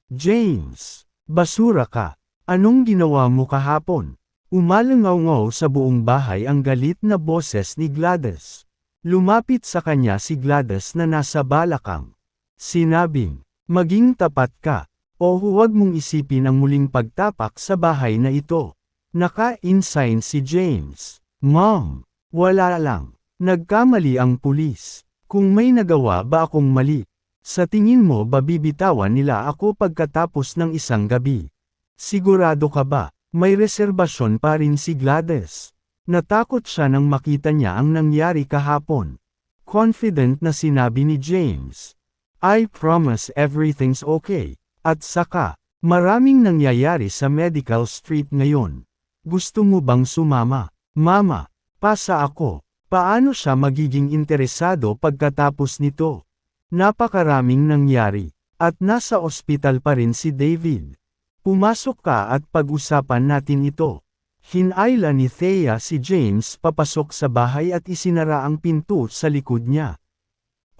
James, basura ka. Anong ginawa mo kahapon? Umalangaw-ngaw sa buong bahay ang galit na boses ni Gladys. Lumapit sa kanya si Gladys na nasa balakang. Sinabing, maging tapat ka, o huwag mong isipin ang muling pagtapak sa bahay na ito. Naka-insign si James. Mom, wala lang. Nagkamali ang pulis. Kung may nagawa ba akong mali? Sa tingin mo ba bibitawan nila ako pagkatapos ng isang gabi? Sigurado ka ba? May reserbasyon pa rin si Gladys. Natakot siya nang makita niya ang nangyari kahapon. Confident na sinabi ni James. I promise everything's okay. At saka, maraming nangyayari sa Medical Street ngayon. Gusto mo bang sumama? Mama, pasa ako. Paano siya magiging interesado pagkatapos nito? Napakaraming nangyari. At nasa ospital pa rin si David. Pumasok ka at pag-usapan natin ito. Hinayla ni Thea si James papasok sa bahay at isinara ang pinto sa likod niya.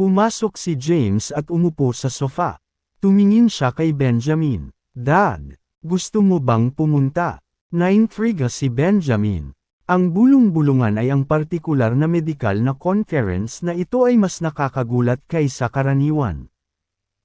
Pumasok si James at umupo sa sofa. Tumingin siya kay Benjamin. Dad, gusto mo bang pumunta? Naintriga si Benjamin. Ang bulong-bulungan ay ang partikular na medikal na conference na ito ay mas nakakagulat kaysa karaniwan.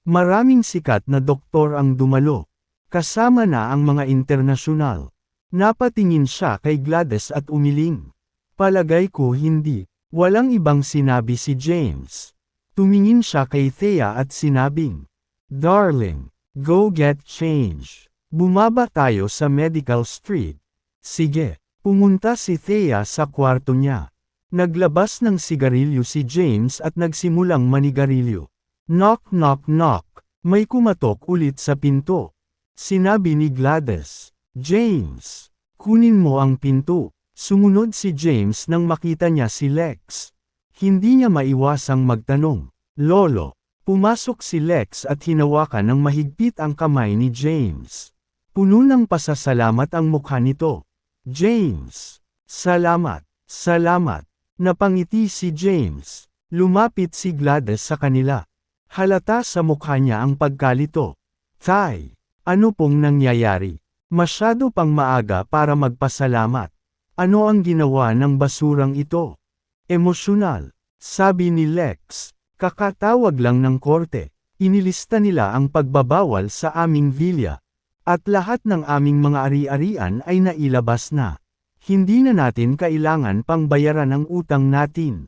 Maraming sikat na doktor ang dumalo. Kasama na ang mga internasyonal. Napatingin siya kay Gladys at umiling. Palagay ko hindi. Walang ibang sinabi si James. Tumingin siya kay Thea at sinabing, Darling, go get change. Bumaba tayo sa Medical Street. Sige. Pumunta si Thea sa kwarto niya. Naglabas ng sigarilyo si James at nagsimulang manigarilyo. Knock knock knock. May kumatok ulit sa pinto. Sinabi ni Gladys, James, kunin mo ang pinto. Sumunod si James nang makita niya si Lex. Hindi niya maiwasang magtanong, Lolo. Pumasok si Lex at hinawakan ng mahigpit ang kamay ni James. Puno ng pasasalamat ang mukha nito. James, salamat, salamat. Napangiti si James. Lumapit si Gladys sa kanila. Halata sa mukha niya ang pagkalito. Tay, ano pong nangyayari? Masyado pang maaga para magpasalamat. Ano ang ginawa ng basurang ito? Emosyonal, sabi ni Lex. Kakatawag lang ng korte. Inilista nila ang pagbabawal sa aming villa. At lahat ng aming mga ari-arian ay nailabas na. Hindi na natin kailangan pang bayaran ang utang natin.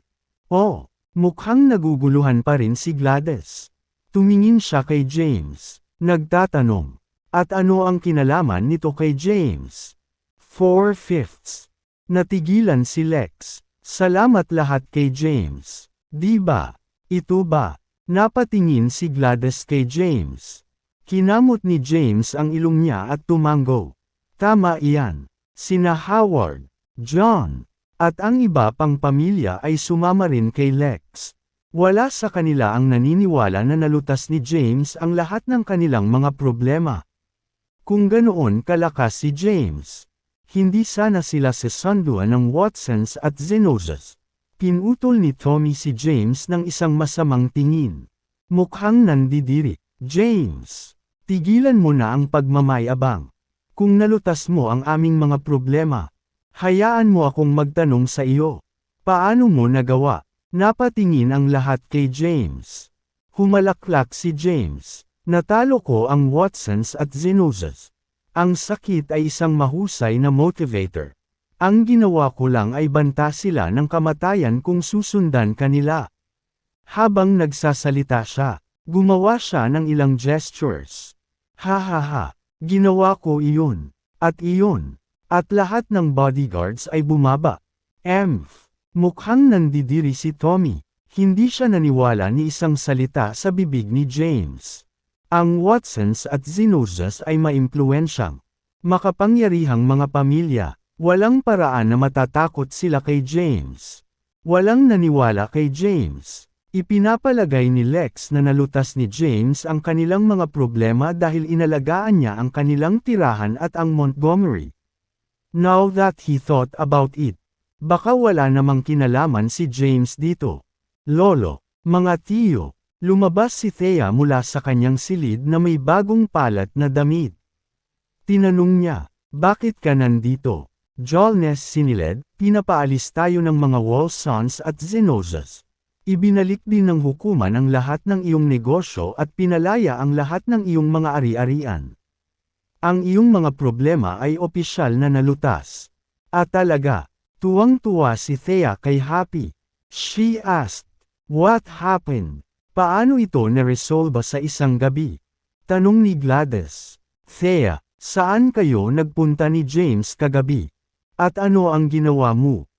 Oh, mukhang naguguluhan pa rin si Gladys. Tumingin siya kay James. Nagtatanong. At ano ang kinalaman nito kay James? 4/5. Natigilan si Lex. Salamat lahat kay James. Di ba? Ito ba? Napatingin si Gladys kay James. Kinamot ni James ang ilong niya at tumanggo. Tama iyan. Sina Howard, John, at ang iba pang pamilya ay sumama rin kay Lex. Wala sa kanila ang naniniwala na nalutas ni James ang lahat ng kanilang mga problema. Kung ganoon kalakas si James, hindi sana sila sesunduan ng Watsons at Zenozas. Pinutol ni Tommy si James ng isang masamang tingin. Mukhang nandidiri. James, tigilan mo na ang pagmamayabang. Kung nalutas mo ang aming mga problema, hayaan mo akong magtanong sa iyo. Paano mo nagawa? Napatingin ang lahat kay James. Humalaklak si James. Natalo ko ang Watsons at Zenozas. Ang sakit ay isang mahusay na motivator. Ang ginawa ko lang ay banta sila ng kamatayan kung susundan kanila. Habang nagsasalita siya, gumawa siya ng ilang gestures. Ha ha ha, ginawa ko iyon, at iyon, at lahat ng bodyguards ay bumaba. Mukhang nandidiri si Tommy. Hindi siya naniwala ni isang salita sa bibig ni James. Ang Watsons at Zenozas ay maimpluwensyang, makapangyarihang mga pamilya. Walang paraan na matatakot sila kay James. Walang naniwala kay James. Ipinapalagay ni Lex na nalutas ni James ang kanilang mga problema dahil inalagaan niya ang kanilang tirahan at ang Montgomery. Now that he thought about it, baka wala namang kinalaman si James dito. Lolo, mga tiyo, lumabas si Thea mula sa kanyang silid na may bagong palat na damit. Tinanong niya, bakit ka nandito? Jolnes sinilid, pinapaalis tayo ng mga Walsons at Zenozas. Ibinalik din ng hukuman ang lahat ng iyong negosyo at pinalaya ang lahat ng iyong mga ari-arian. Ang iyong mga problema ay opisyal na nalutas. At talaga, tuwang-tuwa si Thea kay Happy. She asked, "What happened? Paano ito naresolba sa isang gabi?" Tanong ni Gladys. Thea, saan kayo nagpunta ni James kagabi? At ano ang ginawa mo?